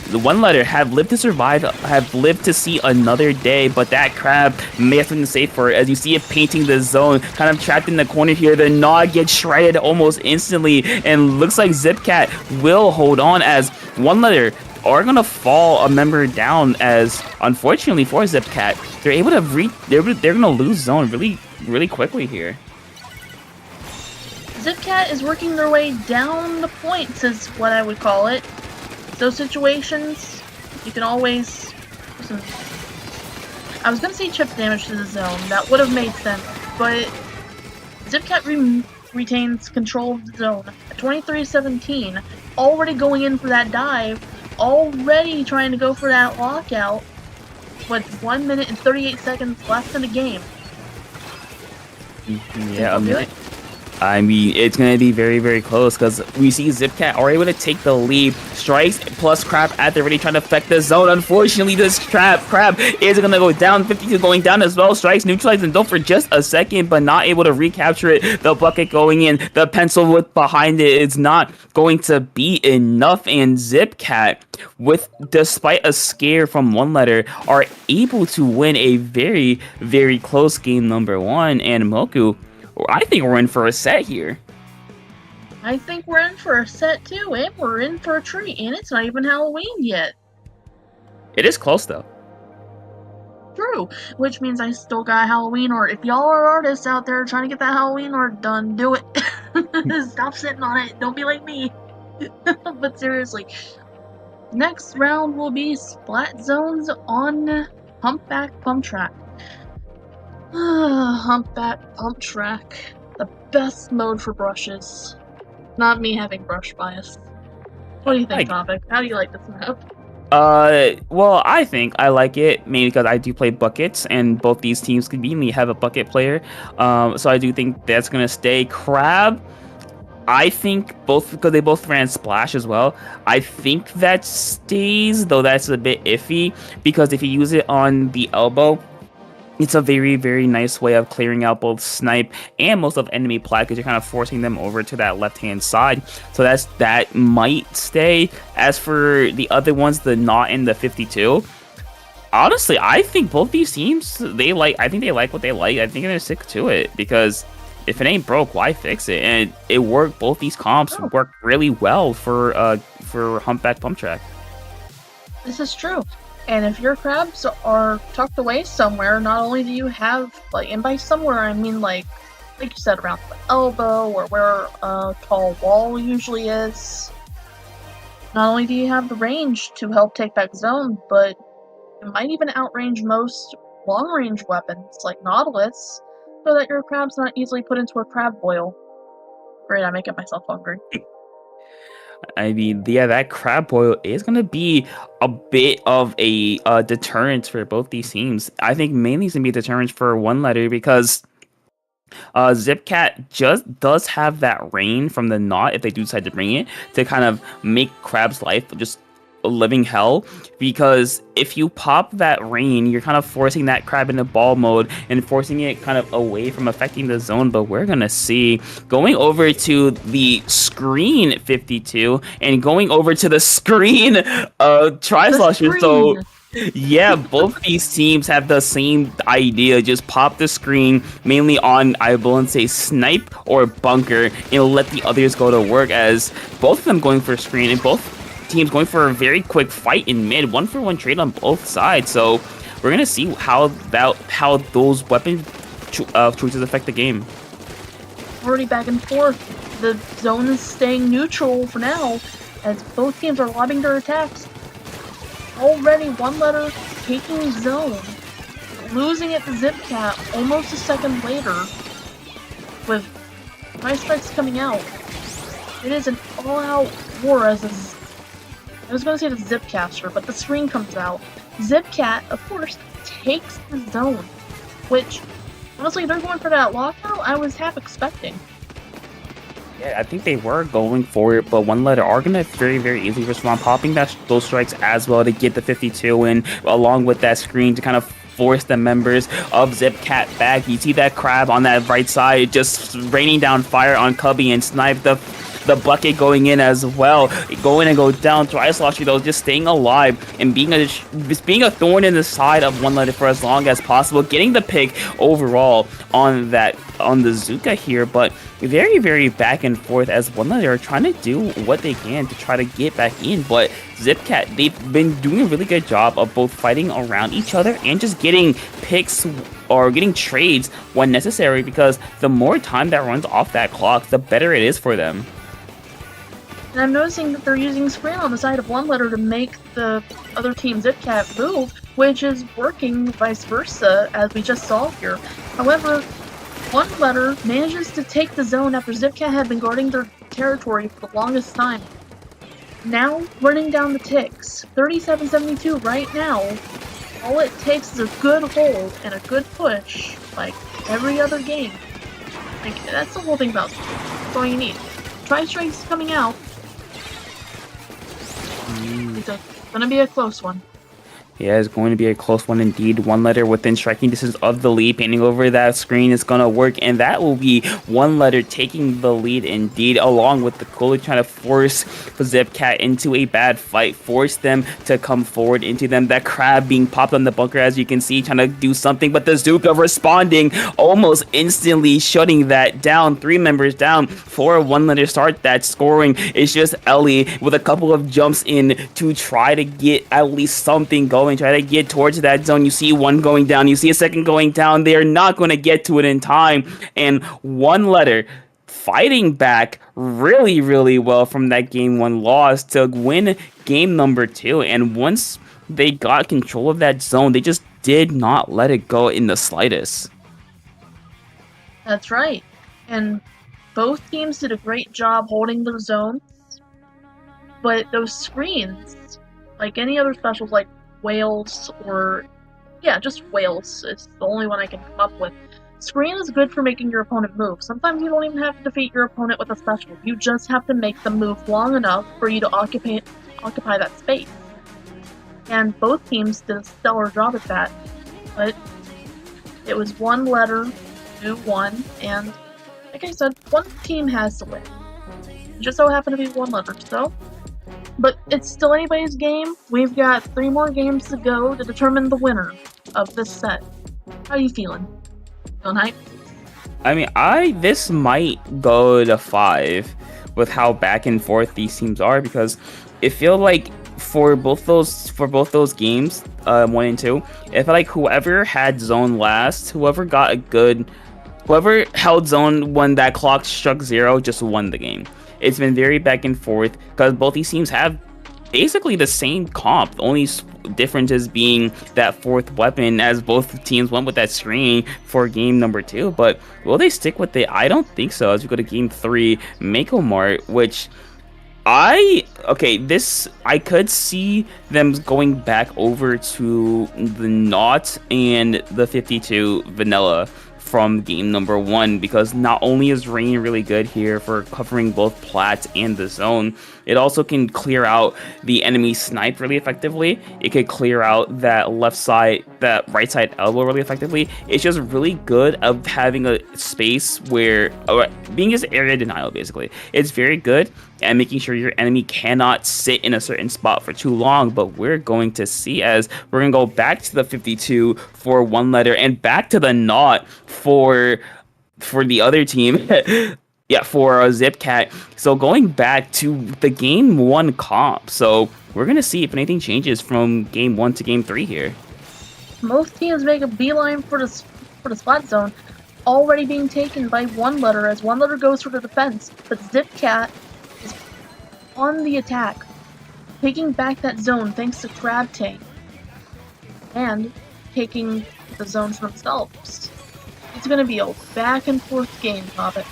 the one letter have lived to survive, have lived to see another day, but that crab may have something to say for it, as you see it painting the zone, kind of trapped in the corner here. The Nod gets shredded almost instantly, and looks like Zipcat will hold on, as one letter are gonna fall a member down, as unfortunately for Zipcat, they're able to they're gonna lose zone really quickly here. Zipcat is working their way down the points, is what I would call it. Those situations, you can always... I was going to say chip damage to the zone. That would have made sense, but Zipcat retains control of the zone at 23-17, already going in for that dive, already trying to go for that lockout, with 1 minute and 38 seconds left in the game. Yeah, a minute. I mean, it's going to be very close, because we see Zipcat are able to take the lead. Strikes plus Crab at the ready, trying to affect the zone. Unfortunately, this Crab is going to go down. 52 going down as well. Strikes neutralizing zone for just a second, but not able to recapture it. The bucket going in. The Pencil with behind it is not going to be enough. And Zipcat, despite a scare from one letter, are able to win a very close game number 1. And Moku, I think we're in for a set here. I think we're in for a set too, and we're in for a treat, and it's not even Halloween yet. It is close, though. True, which means I still got a Halloween art. If y'all are artists out there trying to get that Halloween art done, do it. Stop sitting on it. Don't be like me. But seriously, next round will be Splat Zones on Humpback Pump Track. Humpback Pump Track. The best mode for brushes. Not me having brush bias. What do you think, I Topic? How do you like this map? Well, I think I like it mainly because I do play buckets, and both these teams conveniently have a bucket player. So I do think that's gonna stay. Crab, I think both because they both ran splash as well. I think that stays, though that's a bit iffy because if you use it on the elbow, it's a very, very nice way of clearing out both snipe and most of enemy plat because you're kind of forcing them over to that left-hand side. So that might stay. As for the other ones, the Knot and the 52, honestly, I think both these teams, I think they like what they like. I think they're gonna stick to it because if it ain't broke, why fix it? And it worked. Both these comps work really well for Humpback Pump Track. This is true. And if your crabs are tucked away somewhere, not only do you have, and by somewhere I mean like you said, around the elbow or where a tall wall usually is, not only do you have the range to help take back zone, but it might even outrange most long-range weapons like Nautilus, so that your crab's not easily put into a crab boil. Great, I'm making myself hungry. I mean, yeah, that crab boil is going to be a bit of a deterrent for both these teams. I think mainly it's going to be a deterrent for one letter because Zipcat just does have that rain from the Knot if they do decide to bring it to kind of make Crab's life just a living hell, because if you pop that rain, you're kind of forcing that Crab into ball mode and forcing it kind of away from affecting the zone. But we're gonna see going over to the screen 52 and going over to the screen Tri-Slosher. So yeah, both these teams have the same idea. Just pop the screen mainly on, I will say, snipe or bunker, and let the others go to work, as both of them going for screen and both teams going for a very quick fight in mid, 1-for-1 trade on both sides. So we're gonna see how those weapon choices affect the game. Already back and forth. The zone is staying neutral for now, as both teams are lobbing their attacks. Already one letter taking zone, losing it to Zipcat almost a second later, with price strikes coming out. It is an all-out war as I was going to say the Zipcaster, but the screen comes out. Zipcat, of course, takes the zone, which, honestly, they're going for that lockout I was half expecting. Yeah, I think they were going for it, but one letter are going to very, very easily respond, popping those strikes as well to get the 52 in, along with that screen to kind of force the members of Zipcat back. You see that Crab on that right side just raining down fire on Cubby and Snipe. The bucket going in as well, go in and go down. Tri-Slosher though just staying alive and being a thorn in the side of one letter for as long as possible, getting the pick overall on the Zuka here, but very, very back and forth as one letter are trying to do what they can to try to get back in. But Zipcat, they've been doing a really good job of both fighting around each other and just getting picks or getting trades when necessary, because the more time that runs off that clock, the better it is for them. And I'm noticing that they're using screen on the side of one letter to make the other team Zipcat move, which is working vice versa, as we just saw here. However, one letter manages to take the zone after Zipcat had been guarding their territory for the longest time. Now, running down the ticks. 37-72 right now. All it takes is a good hold and a good push, like every other game. Like, that's the whole thing about it. That's all you need. Tri-Strike's coming out. It's gonna be a close one. Yeah, it's going to be a close one indeed. One letter within striking distance of the lead. Painting over that screen is going to work, and that will be one letter taking the lead indeed, along with the Cooler trying to force the Zipcat into a bad fight, force them to come forward into them. That Crab being popped on the bunker, as you can see, trying to do something, but the Zuka responding almost instantly, shutting that down. 3 members down for a one letter start. That scoring is just Ellie with a couple of jumps in to try to get at least something going. Try to get towards that zone. You see one going down, you see a second going down. They're not going to get to it in time, and one letter fighting back really, really well from that game 1 loss to win game number 2. And once they got control of that zone, they just did not let it go in the slightest. That's right. And both teams did a great job holding their zone, but those screens, like any other specials like whales or yeah, just whales is the only one I can come up with. Screen is good for making your opponent move. Sometimes you don't even have to defeat your opponent with a special. You just have to make them move long enough for you to occupy that space. And both teams did a stellar job at that. But it was one letter to one, and like I said, one team has to win. It just so happened to be one letter, so. But it's still anybody's game. We've got 3 more games to go to determine the winner of this set. How you feeling? Feeling hype? I mean, this might go to 5 with how back and forth these teams are, because it feel like for both those games, 1 and 2, it felt like whoever had zone last, whoever held zone when that clock struck 0 just won the game. It's been very back and forth because both these teams have basically the same comp. The only difference is being that 4th weapon, as both teams went with that screen for game number 2. But will they stick with it? I don't think so. As we go to game 3, Mako Mart, which I could see them going back over to the Naught and the 52 Vanilla from game number 1, because not only is Rain really good here for covering both plats and the zone, it also can clear out the enemy snipe really effectively. It could clear out that right side elbow really effectively. It's just really good of having a space where being just area denial basically. It's very good and making sure your enemy cannot sit in a certain spot for too long. But we're going to see, as we're going to go back to the 52 for 1 letter and back to the Naught for the other team. Yeah, for Zipcat. So going back to the game 1 comp. So we're going to see if anything changes from game 1 to game 3 here. Most teams make a beeline for the spot zone, already being taken by 1 letter as 1 letter goes for the defense. But Zipcat is on the attack, taking back that zone thanks to Crab Tank, and taking the zone for themselves. It's going to be a back and forth game, Hobbit.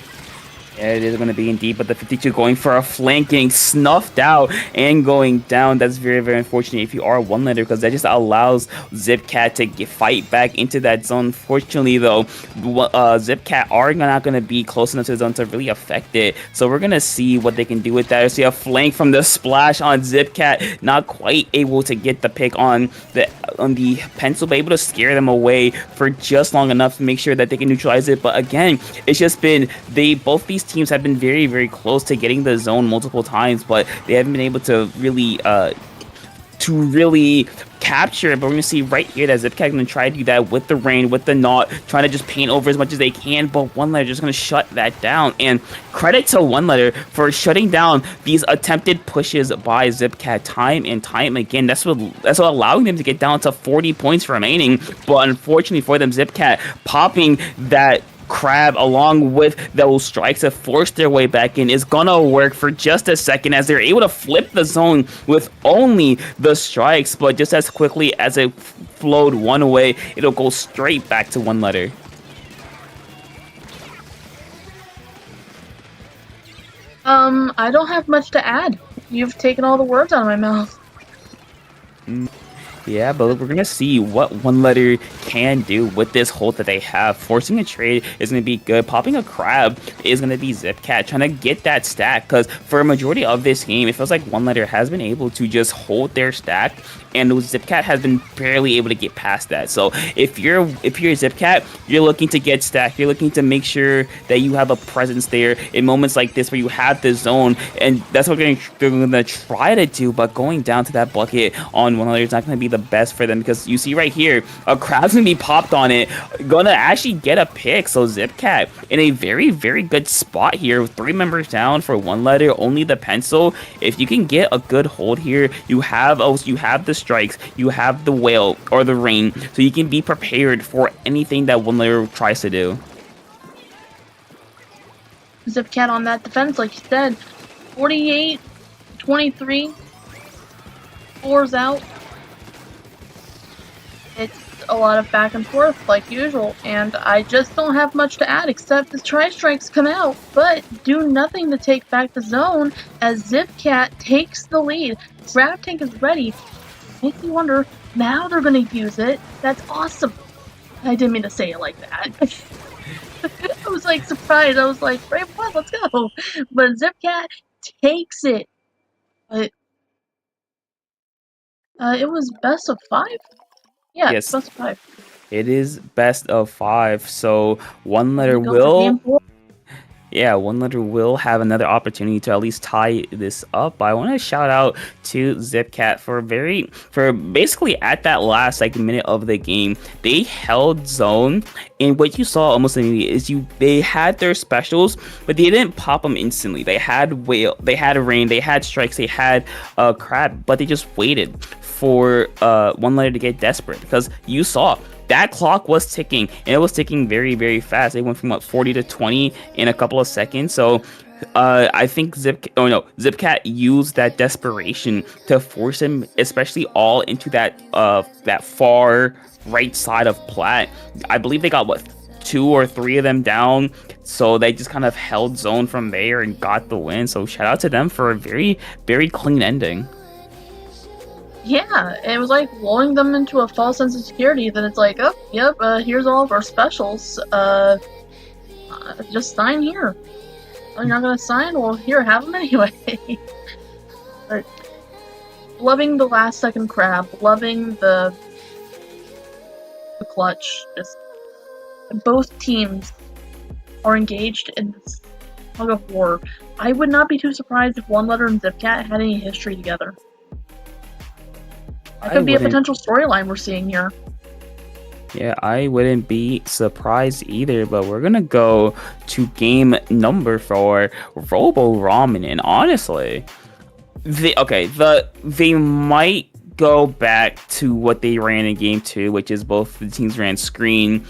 Yeah, it is going to be indeed, but the 52 going for a flank, getting snuffed out and going down. That's very, very unfortunate if you are 1 letter, because that just allows Zipcat to fight back into that zone. Fortunately, though, Zipcat are not going to be close enough to the zone to really affect it. So we're going to see what they can do with that. We see a flank from the splash on Zipcat, not quite able to get the pick on the pencil, but able to scare them away for just long enough to make sure that they can neutralize it. But again, it's just been both these teams have been very, very close to getting the zone multiple times, but they haven't been able to really capture it. But we're gonna see right here that Zipcat gonna try to do that with the Rain, with the Knot, trying to just paint over as much as they can, but 1 letter just gonna shut that down. And credit to 1 letter for shutting down these attempted pushes by Zipcat time and time again. That's what allowing them to get down to 40 points remaining. But unfortunately for them, Zipcat popping that Crab along with those strikes to force their way back in is gonna work for just a second, as they're able to flip the zone with only the strikes. But just as quickly as it flowed one way, it'll go straight back to 1 letter. I don't have much to add. You've taken all the words out of my mouth. Yeah, but we're gonna see what 1 letter can do with this hold that they have. Forcing a trade is gonna be good. Popping a Crab is gonna be Zipcat trying to get that stack, because for a majority of this game, it feels like 1 letter has been able to just hold their stack, and Zipcat has been barely able to get past that. So if you're Zipcat, you're looking to get stacked. You're looking to make sure that you have a presence there in moments like this where you have the zone, and that's what they're gonna try to do. But going down to that bucket on 1 letter is not gonna be the best for them, because you see right here, a Crab's gonna be popped on it, gonna actually get a pick. So Zipcat in a very, very good spot here with 3 members down for 1 letter, only the pencil. If you can get a good hold here, you have the strikes, you have the whale or the Rain, so you can be prepared for anything that 1 letter tries to do. Zipcat on that defense, like you said, 48, 23, 4's out. It's a lot of back and forth like usual, and I just don't have much to add except the Tri-Strikes come out, but do nothing to take back the zone as Zipcat takes the lead. Grab Tank is ready. Makes me wonder, now they're gonna use it. That's awesome. I didn't mean to say it like that. I was like surprised. I was like, Brave One, let's go. But Zipcat takes it. But it was best of 5? Yeah, it's Yes, best of 5. it is best of 5. So one Here letter we go for will. game 4. Yeah, one letter will have another opportunity to at least tie this up. But I want to shout out to Zipcat for basically at that last like minute of the game, they held zone, and what you saw almost immediately is they had their specials, but they didn't pop them instantly. They had whale, they had rain, they had strikes, they had crab, but they just waited for one letter to get desperate because you saw that clock was ticking, and it was ticking very, very fast. It went from 40 to 20 in a couple of seconds. So I think Zipcat used that desperation to force him, especially all into that far right side of plat. I believe they got 2 or 3 of them down, so they just kind of held zone from there and got the win. So shout out to them for a very, very clean ending. Yeah, it was like lulling them into a false sense of security that it's like, oh, yep, here's all of our specials. Just sign here. Oh, you're not gonna sign? Well, here, have them anyway. But loving the last second crab, loving the clutch. Just both teams are engaged in this tug of war. I would not be too surprised if One Letter and Zipcat had any history together. That could be a potential storyline we're seeing here. Yeah, I wouldn't be surprised either, but we're gonna go to game number 4, Robo Ramen, and honestly, they might go back to what they ran in game 2, which is both the teams ran screen,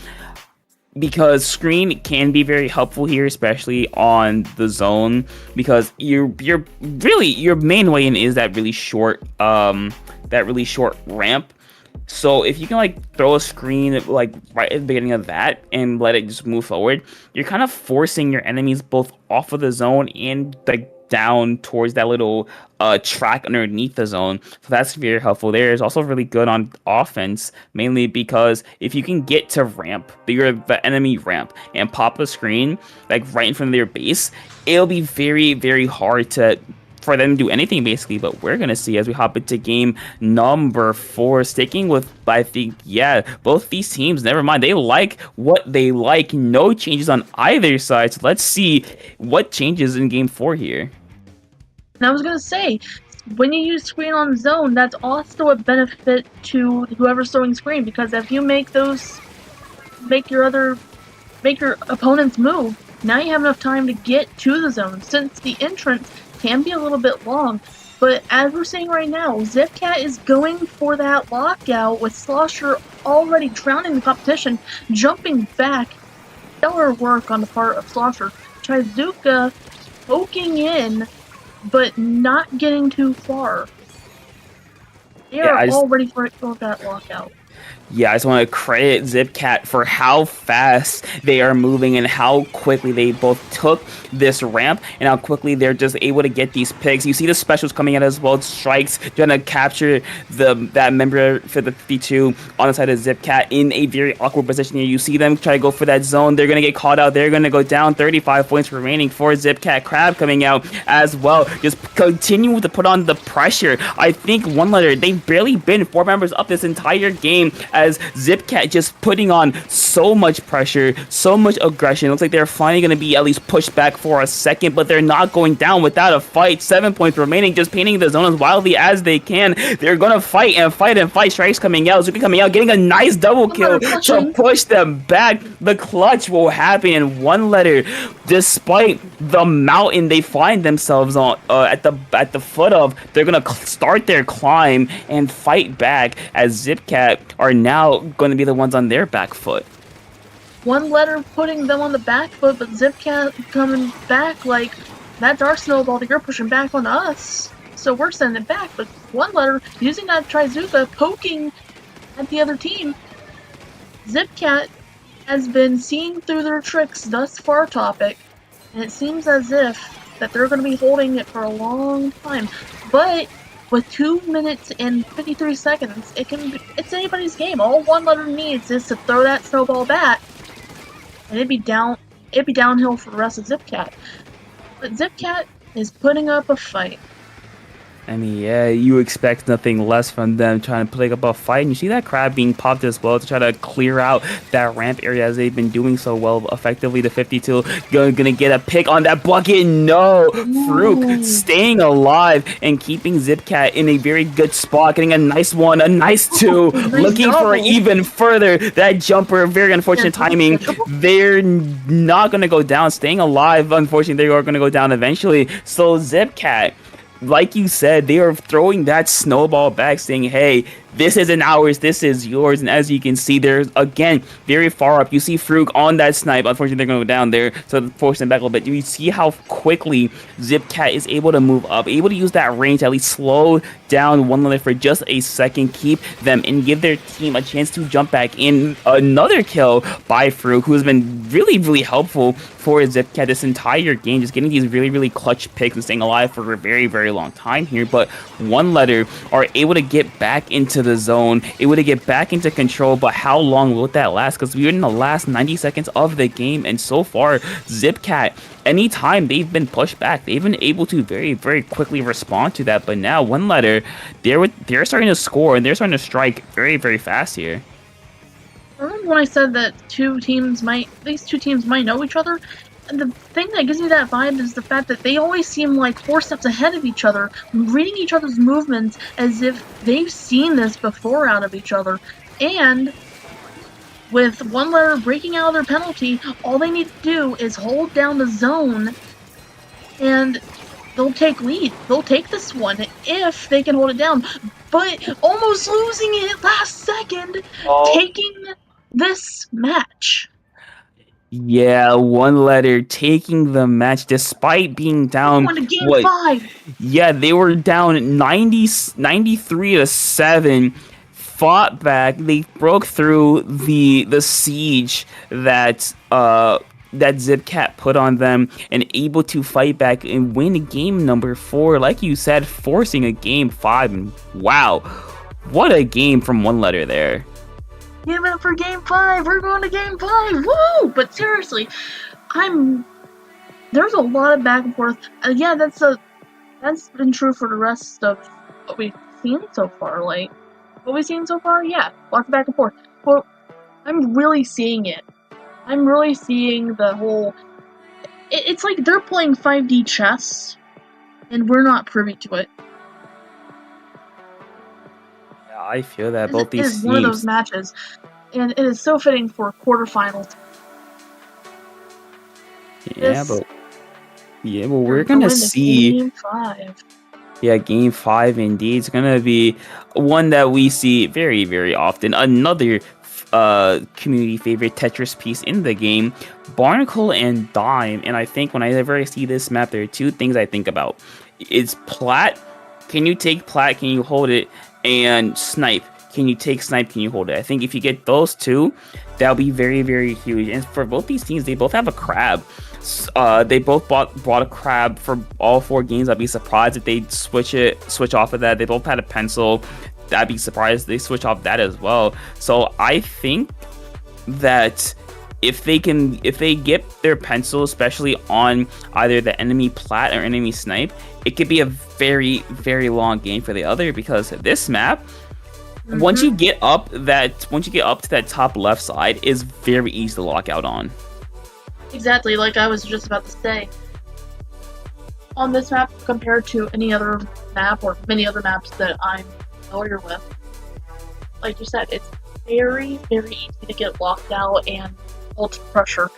because screen can be very helpful here, especially on the zone, because your main way in is that really short ramp. So if you can like throw a screen like right at the beginning of that and let it just move forward, you're kind of forcing your enemies both off of the zone and like down towards that little track underneath the zone. So that's very helpful there. It's also really good on offense, mainly because if you can get to ramp, the enemy ramp, and pop a screen like right in front of their base, it'll be very, very hard for them to do anything basically. But we're gonna see as we hop into game number 4, sticking with, I think, yeah, both these teams, never mind, they like what they like. No changes on either side, so let's see what changes in game 4 here. And I was gonna say, when you use screen on zone, that's also a benefit to whoever's throwing screen, because if you make your opponents move, now you have enough time to get to the zone, since the entrance can be a little bit long. But as we're seeing right now, Zipcat is going for that lockout with Slosher already drowning the competition, jumping back. Stellar work on the part of Slosher. Trizuka poking in, but not getting too far. They are all ready for that lockout. Yeah, I just want to credit Zipcat for how fast they are moving and how quickly they both took this ramp and how quickly they're just able to get these picks. You see the specials coming out as well. Strikes trying to capture that member for the 52 on the side of Zipcat in a very awkward position here. You see them try to go for that zone. They're going to get caught out. They're going to go down. 35 points remaining for Zipcat. Crab coming out as well. Just continue to put on the pressure. I think One Letter, they've barely been 4 members up this entire game, as Zipcat just putting on so much pressure, so much aggression. Looks like they're finally going to be at least pushed back for a second, but they're not going down without a fight. 7 points remaining, just painting the zone as wildly as they can. They're going to fight and fight and fight. Strikes coming out, Zuki coming out, getting a nice double kill to push them back. The clutch will happen in One Letter, despite the mountain they find themselves on at the foot of. They're going to start their climb and fight back, as Zipcat are now going to be the ones on their back foot. One Letter putting them on the back foot, but Zipcat coming back like, that dark snowball that you're pushing back on us, so we're sending it back. But One Letter using that Trizuka, poking at the other team, Zipcat has been seeing through their tricks thus far, Topic, and it seems as if that they're going to be holding it for a long time. But with 2 minutes and 53 seconds, it's anybody's game. All One Letter needs is to throw that snowball back, and it'd be downhill for the rest of Zipcat. But Zipcat is putting up a fight. I mean, yeah, you expect nothing less from them trying to play up a fight. And you see that crab being popped as well to try to clear out that ramp area as they've been doing so well effectively. The 52 gonna get a pick on that bucket. No! Fruk staying alive and keeping Zipcat in a very good spot. Getting a nice one, a nice two. Nice looking for double. even further. That jumper, very unfortunate timing. They're not gonna go down. Staying alive, unfortunately, they are gonna go down eventually. So Zipcat, like you said, they are throwing that snowball back, saying, hey, this isn't ours, this is yours. And as you can see, they're, again, very far up. You see Fruk on that snipe. Unfortunately, they're going to go down there, so force them back a little bit. You see how quickly Zipcat is able to move up, able to use that range to at least slow down One Letter for just a second, keep them, and give their team a chance to jump back in. Another kill by Fruk, who has been really, really helpful for Zipcat this entire game, just getting these really, really clutch picks and staying alive for a very, very long time here. But One Letter are able to get back into the zone, able to get back into control, but how long will that last? Because we're in the last 90 seconds of the game, and so far, Zipcat, anytime they've been pushed back, they've been able to very, very quickly respond to that. But now, One Letter, they're starting to score, and they're starting to strike very, very fast here. Remember when I said that these two teams might know each other? And the thing that gives me that vibe is the fact that they always seem like 4 steps ahead of each other, reading each other's movements as if they've seen this before out of each other. And with One Letter breaking out of their penalty, all they need to do is hold down the zone, and they'll take lead. They'll take this one if they can hold it down. But almost losing it last second, taking this match. Yeah, One Letter taking the match despite being down. Won a game 5. Yeah, they were down 93 to 7. Fought back. They broke through the siege that Zipcat put on them, and able to fight back and win game number 4. Like you said, forcing a game 5. And wow, what a game from One Letter there. Give it up for game 5. We're going to game 5. Woo! But seriously, there's a lot of back and forth. Yeah, that's been true for the rest of what we've seen so far. Like, what we've seen so far, yeah, lots of back and forth. But I'm really seeing it. I'm really seeing the whole. It's like they're playing 5D chess, and we're not privy to it. I feel that both these teams. It is one of those matches, and it is so fitting for quarterfinals. But we're gonna see Game 5. Yeah, game 5 indeed. It's gonna be one that we see very, very often. Another community favorite Tetris piece in the game, Barnacle and Dime. And I think whenever I see this map, there are 2 things I think about. It's Plat. Can you take Plat? Can you hold it? And Snipe. Can you take Snipe? Can you hold it? I think if you get those 2, that'll be very, very huge. And for both these teams, they both have a crab. They both brought a crab for all 4 games. I'd be surprised if they switch off of that. They both had a pencil. I'd be surprised if they switch off that as well. So I think that if they get their pencil, especially on either the enemy Plat or enemy Snipe, it could be a very, very long game for the other, because this map, once you get up to that top left side, is very easy to lock out on. Exactly, like I was just about to say. On this map, compared to any other map or many other maps that I'm familiar with, like you said, it's very, very easy to get locked out and hold pressure.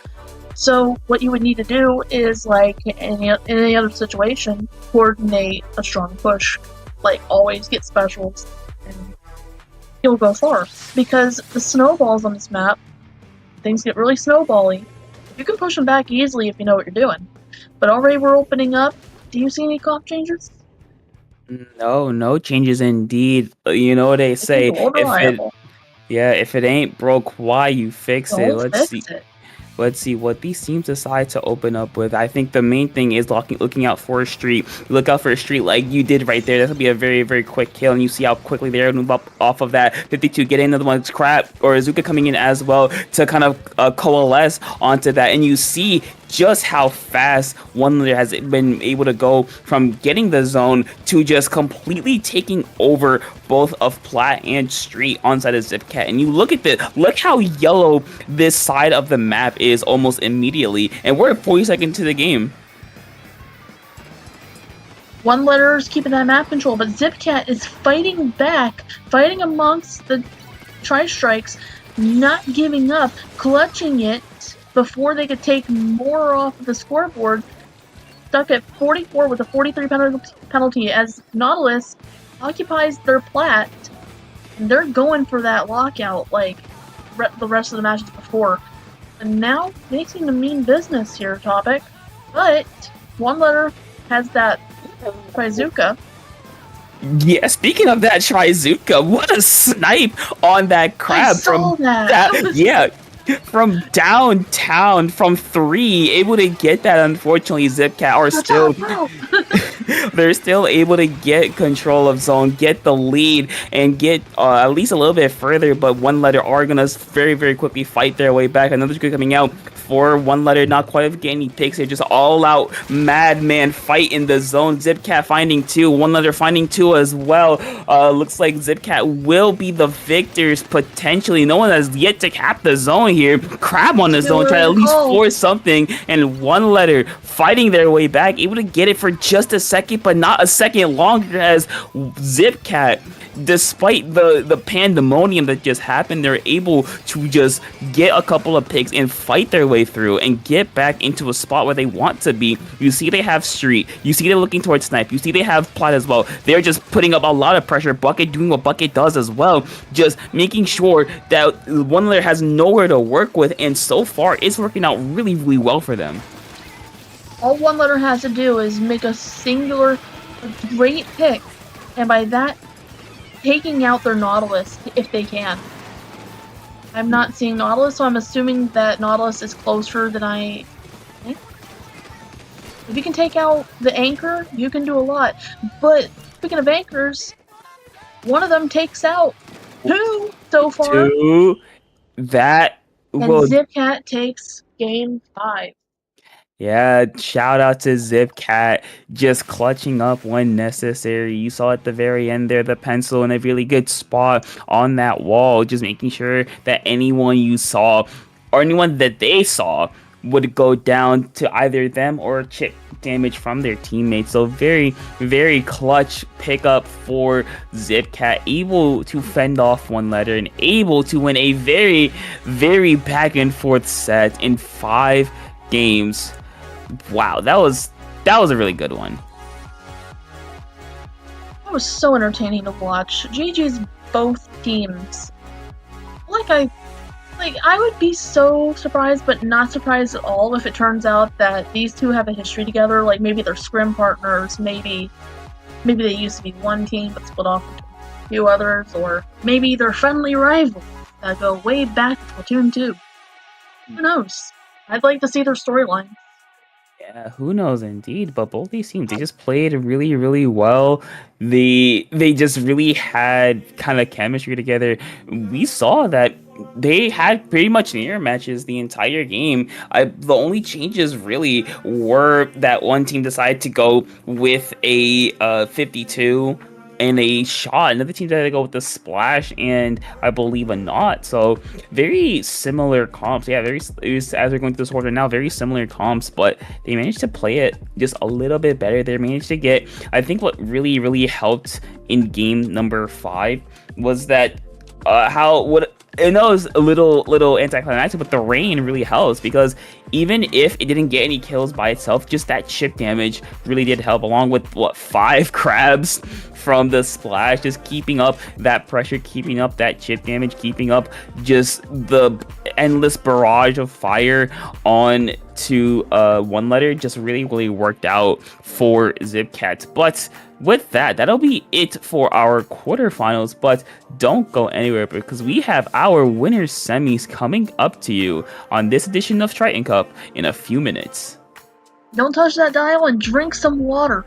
So what you would need to do is, like in any other situation, coordinate a strong push. Like, always get specials, and you'll go far. Because the snowballs on this map, things get really snowbally. You can push them back easily if you know what you're doing. But already we're opening up. Do you see any comp changes? No changes indeed. You know what they say. Yeah, if it ain't broke, why you fix it? Don't Let's fix see. it. Let's see what these teams decide to open up with. I think the main thing is looking out for a street. Look out for a street like you did right there. That's going to be a very, very quick kill. And you see how quickly they're move up off of that 52. Get another one's crap or Azuka coming in as well to kind of coalesce onto that. And you see just how fast one leader has been able to go from getting the zone to just completely taking over both of Plat and Street onside of Zipcat. And you look at look how yellow this side of the map is almost immediately. And we're at 40 seconds to the game. One letter's keeping that map control, but Zipcat is fighting back, fighting amongst the tri-strikes, not giving up, clutching it before they could take more off of the scoreboard. Stuck at 44 with a 43 penalty as Nautilus occupies their plat. And they're going for that lockout like the rest of the matches before. And now they seem to mean business here, Topic. But one letter has that Trizuka. Yeah, speaking of that Trizuka, what a snipe on that crab from that. Yeah, from downtown, from 3, able to get that. Unfortunately, Zipcat are still they're still able to get control of zone, get the lead, and get at least a little bit further. But one letter are gonna very, very quickly fight their way back. Another good coming out for one letter, not quite getting any picks here, just all out madman fight in the zone. Zipcat finding 2, one letter finding 2 as well. Looks like Zipcat will be the victors potentially. No one has yet to cap the zone here. Crab on the zone, try to at least force something, and one letter fighting their way back, able to get it for just a second, but not a second longer, as Zipcat, despite the pandemonium that just happened, they're able to just get a couple of picks and fight their way through and get back into a spot where they want to be. You see they have Street, you see they're looking towards Snipe, you see they have Plat as well. They're just putting up a lot of pressure. Bucket doing what Bucket does as well, just making sure that one layer has nowhere to work with, and so far it's working out really, really well for them. All one letter has to do is make a singular great pick, and by that, taking out their Nautilus if they can. I'm not seeing Nautilus, so I'm assuming that Nautilus is closer than I think. If you can take out the anchor, you can do a lot. But speaking of anchors, one of them takes out 2 so far. 2. That and will... Zipcat takes game 5. Yeah, shout out to Zipcat, just clutching up when necessary. You saw at the very end there the pencil in a really good spot on that wall, just making sure that anyone you saw or anyone that they saw would go down to either them or chip damage from their teammates. So very, very clutch pickup for Zipcat, able to fend off one letter and able to win a very, very back and forth set in 5 games. Wow, that was a really good one. That was so entertaining to watch. GG's both teams. I would be so surprised, but not surprised at all if it turns out that these two have a history together. Like maybe they're scrim partners, maybe they used to be one team but split off into a few others, or maybe they're friendly rivals that go way back to Platoon 2. Who knows? I'd like to see their storyline. Yeah, who knows indeed, but both these teams, they just played really, really well. They just really had kind of chemistry together. We saw that they had pretty much mirror matches the entire game. The only changes really were that one team decided to go with a 52 and a shot. Another team decided to go with the splash and I believe a knot. So very similar comps. Yeah, as we're going through this order now, very similar comps, but they managed to play it just a little bit better. They managed to get, I think what really, really helped in game number 5 was that I know it's a little anticlimactic, but the rain really helps, because even if it didn't get any kills by itself, just that chip damage really did help, along with 5 crabs from the splash, just keeping up that pressure, keeping up that chip damage, keeping up just endless barrage of fire on to one letter just really worked out for Zipcat. But with that, that'll be it for our quarterfinals. But don't go anywhere because we have our winners semis coming up to you on this edition of Triton Cup in a few minutes. Don't touch that dial and drink some water.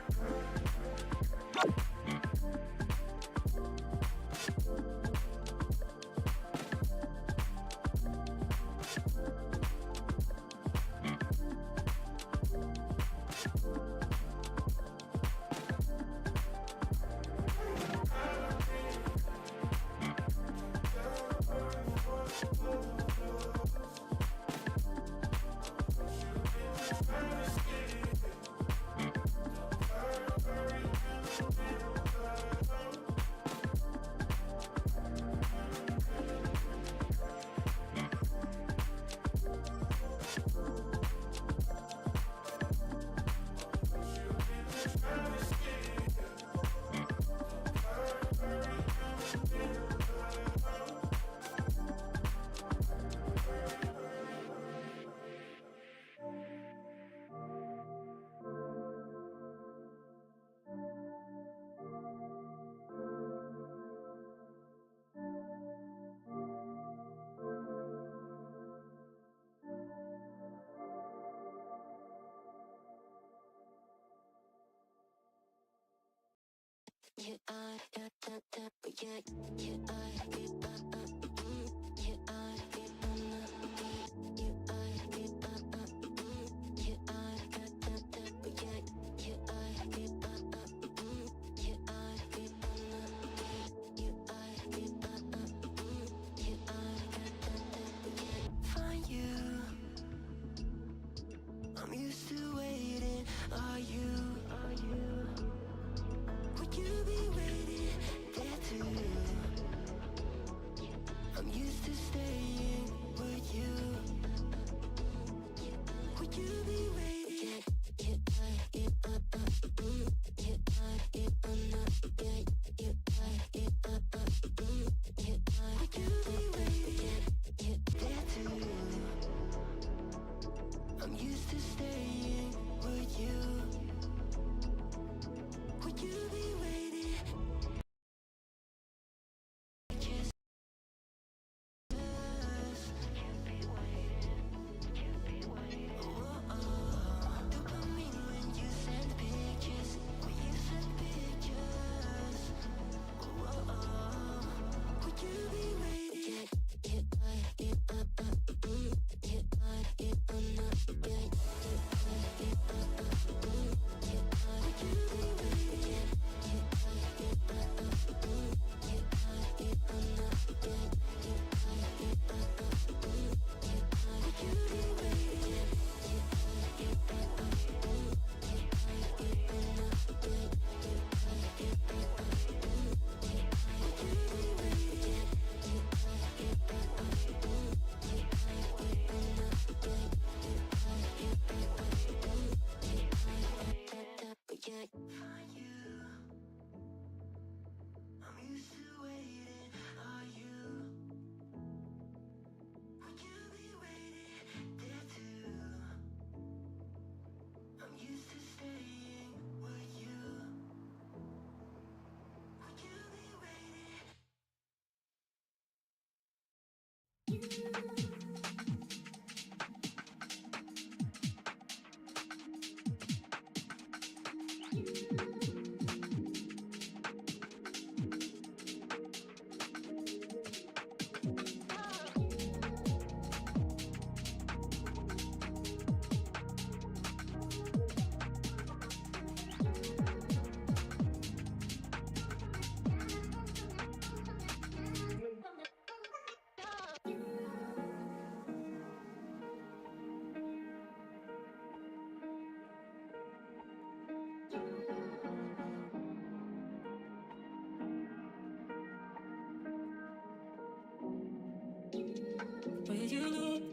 Where you look,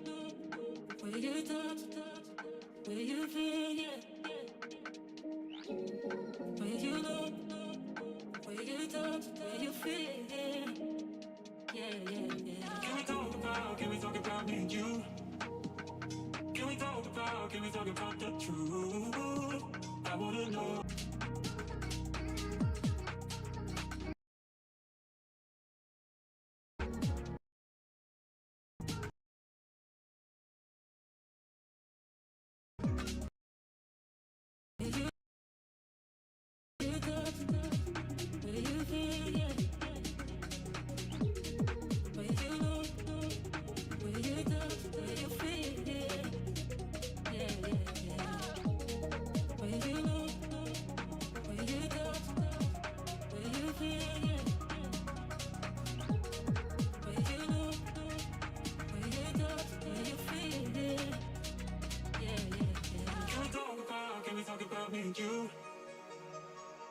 where you touch, where you feel, yeah. Where you look, where you touch, where you feel, yeah. Yeah, yeah, yeah. Can we talk about about, can we talk about me and you? Can we talk about the truth? I wanna know. Can we talk about me and you?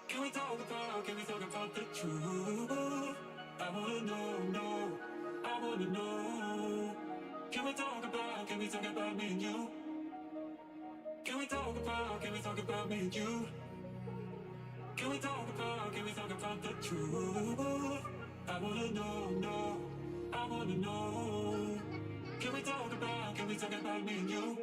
Can we talk about the truth? I wanna know, I wanna know. Can we talk about me and you? Can we talk about me and you? Can we talk about the truth? I wanna know, I wanna know. Can we talk about me and you?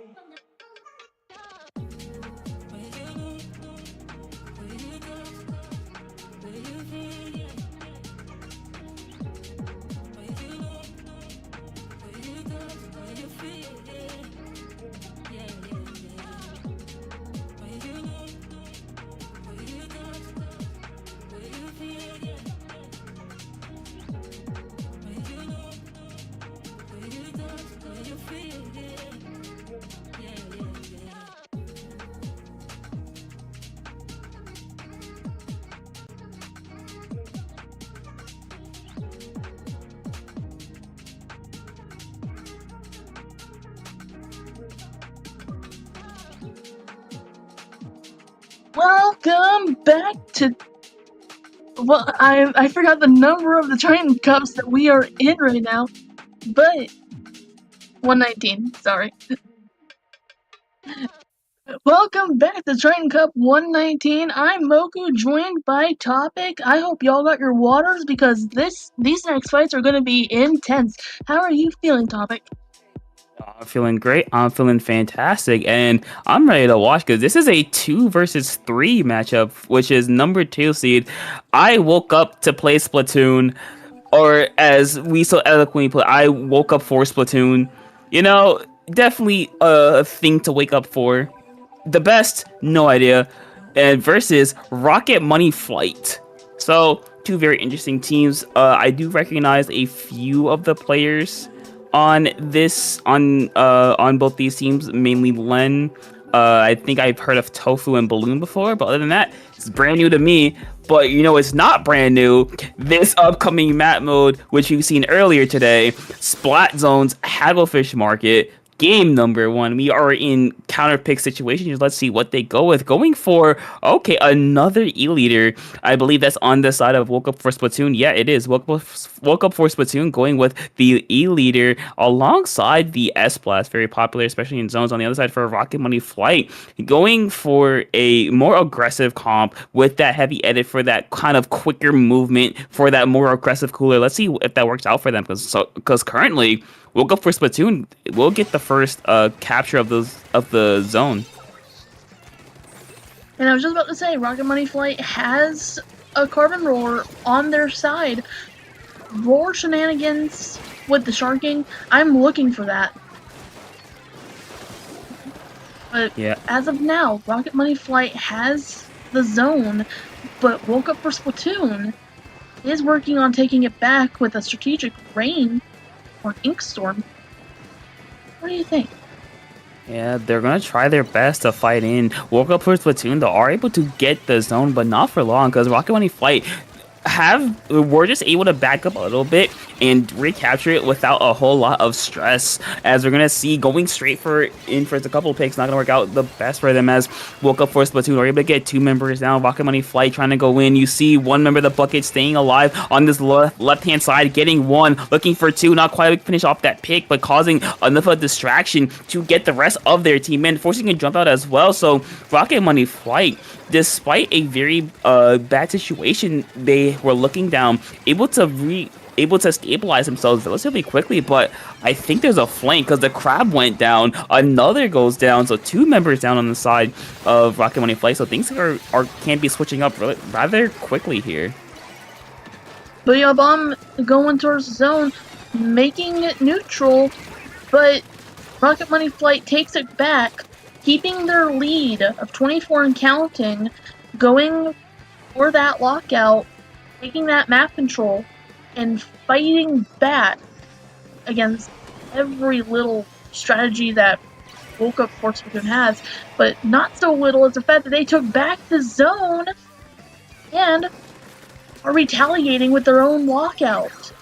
Welcome back to. Well, I forgot the number of the Triton-Cups that we are in right now, but 119. Sorry. Welcome back to Triton-Cup 119. I'm Moku, joined by Topic. I hope y'all got your waters because these next fights are going to be intense. How are you feeling, Topic? I'm feeling great. I'm feeling fantastic, and I'm ready to watch because this is a 2 versus 3 matchup, which is number 2 seed. I woke up to play Splatoon, or as we so eloquently put, I woke up for Splatoon. You know, definitely a thing to wake up for. The best, no idea. And versus Rocket Money Flight. So, two very interesting teams. I do recognize a few of the players on both these teams, mainly Len. I think I've heard of Tofu and Balloon before, but other than that, it's brand new to me. But you know, it's not brand new. This upcoming map mode, which you've seen earlier today, Splat Zone's Hagglefish Market, game number 1. We are in counter pick situations. Let's see what they go with. Going for, okay, another E-leader. I believe that's on the side of Woke Up for Splatoon. Yeah, it is. Woke Up for Splatoon going with the E-leader alongside the S-Blast. Very popular, especially in zones. On the other side for Rocket Money Flight. Going for a more aggressive comp with that heavy edit for that kind of quicker movement for that more aggressive cooler. Let's see if that works out for them because currently Woke Up for Splatoon will get the first capture of the zone. And I was just about to say, Rocket Money Flight has a Carbon Roar on their side. Roar shenanigans with the sharking, I'm looking for that. But yeah, as of now, Rocket Money Flight has the zone, but Woke Up for Splatoon is working on taking it back with a strategic rain or Ink Storm. What do you think? Yeah, they're gonna try their best to fight in. Woke Up for Splatoon, they are able to get the zone, but not for long because Rocket Money Flight we're just able to back up a little bit and recapture it without a whole lot of stress, as we're gonna see going straight for a couple of picks not gonna work out the best for them, as Woke Up for Splatoon are able to get 2 members down. Rocket Money Flight trying to go in. You see one member of the bucket staying alive on this left hand side, getting 1, looking for 2, not quite able to finish off that pick, but causing enough of a distraction to get the rest of their team in, forcing a jump out as well. So Rocket Money Flight, despite a very bad situation they were looking down, able to able to stabilize themselves relatively quickly, but I think there's a flank because the crab went down, another goes down, so 2 members down on the side of Rocket Money Flight, so things can be switching up rather quickly here. Booyah Bomb going towards the zone, making it neutral, but Rocket Money Flight takes it back, keeping their lead of 24 and counting, going for that lockout, taking that map control, and fighting back against every little strategy that Woke Up Force Splatoon has, but not so little is the fact that they took back the zone and are retaliating with their own lockout.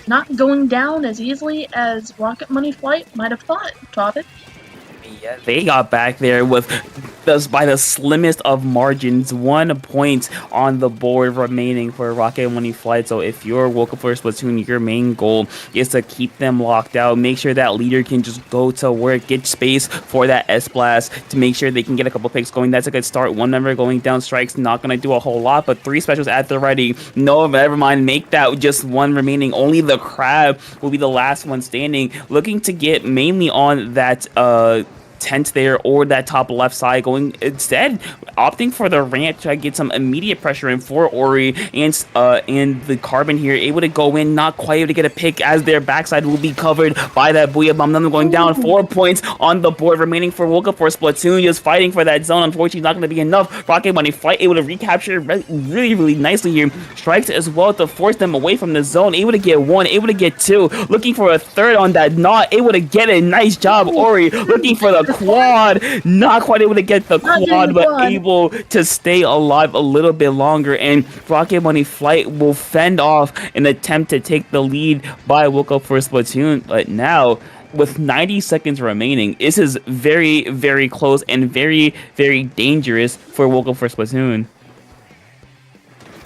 Not going down as easily as Rocket Money Flight might have thought, Topic. Yeah, they got back there with by the slimmest of margins, 1 point on the board remaining for Rocket Money Flight. So if you're Woke Up for Splatoon, your main goal is to keep them locked out. Make sure that leader can just go to work, get space for that S-Blast to make sure they can get a couple picks going. That's a good start. 1 member going down, Strike's not going to do a whole lot, but 3 specials at the ready. No, never mind. Make that just 1 remaining. Only the crab will be the last one standing, looking to get mainly on that tent there or that top left side, going instead opting for the ramp to get some immediate pressure in for Ori and the Carbon here, able to go in, not quite able to get a pick as their backside will be covered by that Booyah Bomb. Them going down, 4 points on the board remaining for Woke Up for Splatoon, just fighting for that zone. Unfortunately, not going to be enough. Rocket Money Flight able to recapture really nicely here. Strikes as well to force them away from the zone, able to get 1, able to get 2, looking for a 3rd on that, not able to get it. Nice job, Ori, looking for the quad, not quite able to get the quad, but able to stay alive a little bit longer, and Rocket Money Flight will fend off an attempt to take the lead by Woke Up for Splatoon. But now, with 90 seconds remaining, this is very close and very dangerous for Woke Up for Splatoon.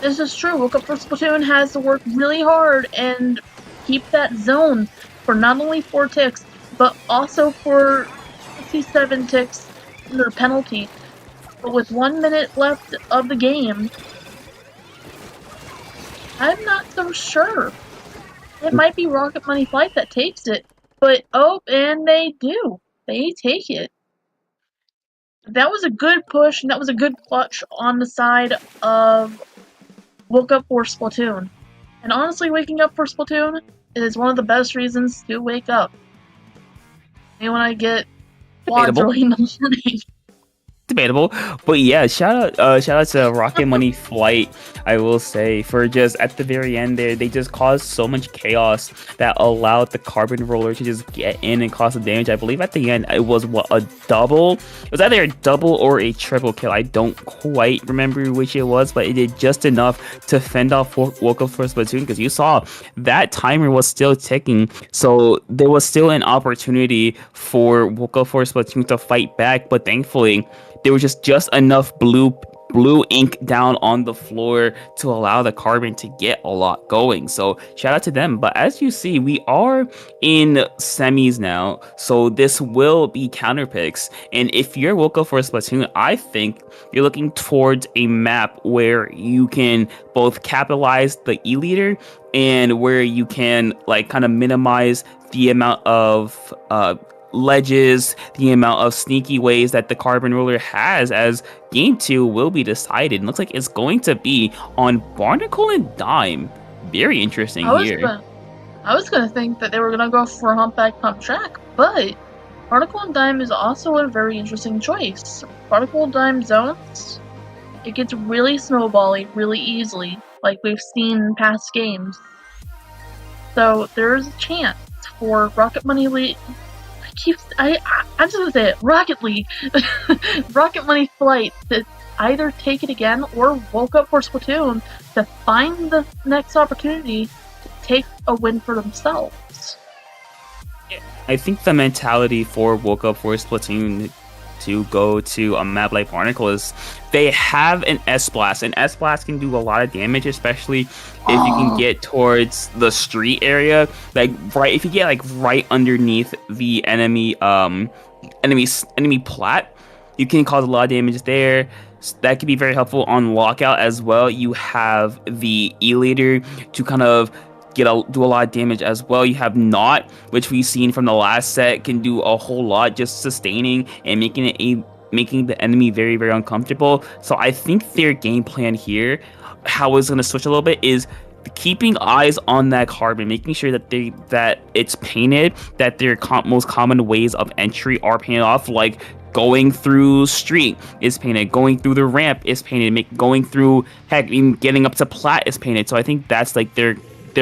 This is true. Woke Up for Splatoon has to work really hard and keep that zone for not only 4 ticks, but also for 67 ticks under penalty. But with 1 minute left of the game, I'm not so sure. It might be Rocket Money Flight that takes it, but and they do. They take it. That was a good push, and that was a good clutch on the side of Woke Up for Splatoon. And honestly, waking up for Splatoon is one of the best reasons to wake up. And when I get vlogs early in the morning. Debatable, but yeah, shout out to Rocket Money Flight, I will say, for just at the very end there, they just caused so much chaos that allowed the Carbon Roller to just get in and cause some damage. I believe at the end it was a double. It was either a double or a triple kill. I don't quite remember which it was, but it did just enough to fend off Woke Up for Splatoon, because you saw that timer was still ticking, so there was still an opportunity for Woke Up for Splatoon to fight back, but thankfully there was just enough blue ink down on the floor to allow the Carbon to get a lot going. So shout out to them. But as you see, we are in semis now, so this will be counter picks. And if you're Woke Up for Splatoon, I think you're looking towards a map where you can both capitalize the E-leader and where you can like kind of minimize the amount of ledges, the amount of sneaky ways that the Carbon Roller has, as game 2 will be decided. It looks like it's going to be on Barnacle and Dime. Very interesting here. I was gonna think that they were gonna go for Humpback Pump Track, but Barnacle and Dime is also a very interesting choice. Barnacle and Dime zones, it gets really snowbally really easily, like we've seen in past games. So there's a chance for Rocket Money I'm just gonna say it, Rocket League, Rocket Money Flight to either take it again or Woke Up for Splatoon to find the next opportunity to take a win for themselves. I think the mentality for Woke Up for Splatoon to go to a map like Barnacle is they have an S-Blast. An S-Blast can do a lot of damage, especially if you can get towards the street area. Like if you get like right underneath the enemy plat, you can cause a lot of damage there. So that could be very helpful on lockout as well. You have the E-leader to kind of do a lot of damage as well. You have Not, which we've seen from the last set, can do a whole lot, just sustaining and making the enemy very, very uncomfortable. So I think their game plan here, how it's going to switch a little bit, is keeping eyes on that carbon, making sure that it's painted, that their most common ways of entry are painted off, like going through street is painted, going through the ramp is painted, going through, heck, even getting up to plat is painted. So I think that's like their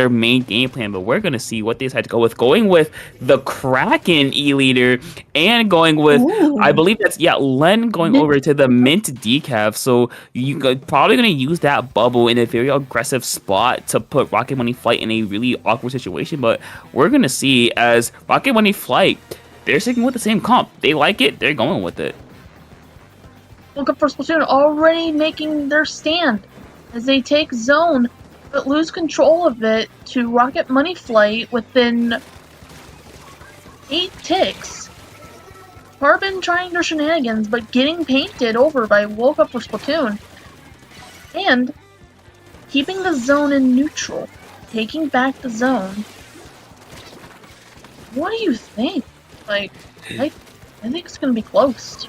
main game plan, but we're going to see what they decide to go with. Going with the Kraken E-Leader and going with, I believe that's, Len going over to the Mint Decaf. So probably going to use that bubble in a very aggressive spot to put Rocket Money Flight in a really awkward situation. But we're going to see, as Rocket Money Flight, they're sticking with the same comp. They like it. They're going with it. Woke Up for Splatoon already making their stand as they take zone, but lose control of it to Rocket Money Flight within 8 ticks. Carbon trying their shenanigans, but getting painted over by Woke Up for Splatoon. And keeping the zone in neutral, taking back the zone. What do you think? Like, I think it's gonna be close.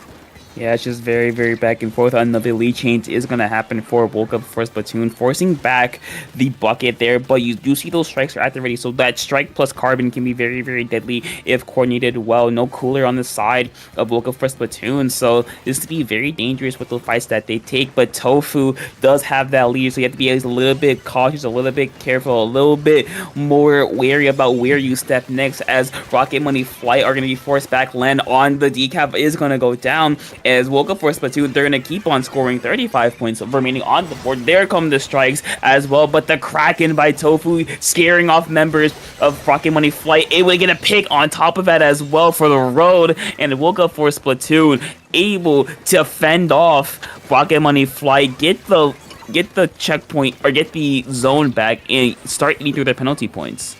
Yeah, it's just very, very back and forth. Another lead change is going to happen for Woke Up for Splatoon, forcing back the bucket there, but you do see those strikes are at the ready, so that strike plus carbon can be very, very deadly if coordinated well. No cooler on the side of Woke Up for Splatoon, so this to be very dangerous with the fights that they take, but Tofu does have that lead, so you have to be a little bit cautious, a little bit careful, a little bit more wary about where you step next, as Rocket Money Flight are going to be forced back. Land on the decaf is going to go down, as Woke Up for Splatoon, they're going to keep on scoring 35 points remaining on the board. There come the strikes as well, but the Kraken by Tofu scaring off members of Rocket Money Flight, able to get a pick on top of that as well for the road, and Woke Up for Splatoon able to fend off Rocket Money Flight, get the checkpoint, or get the zone back, and start eating through their penalty points.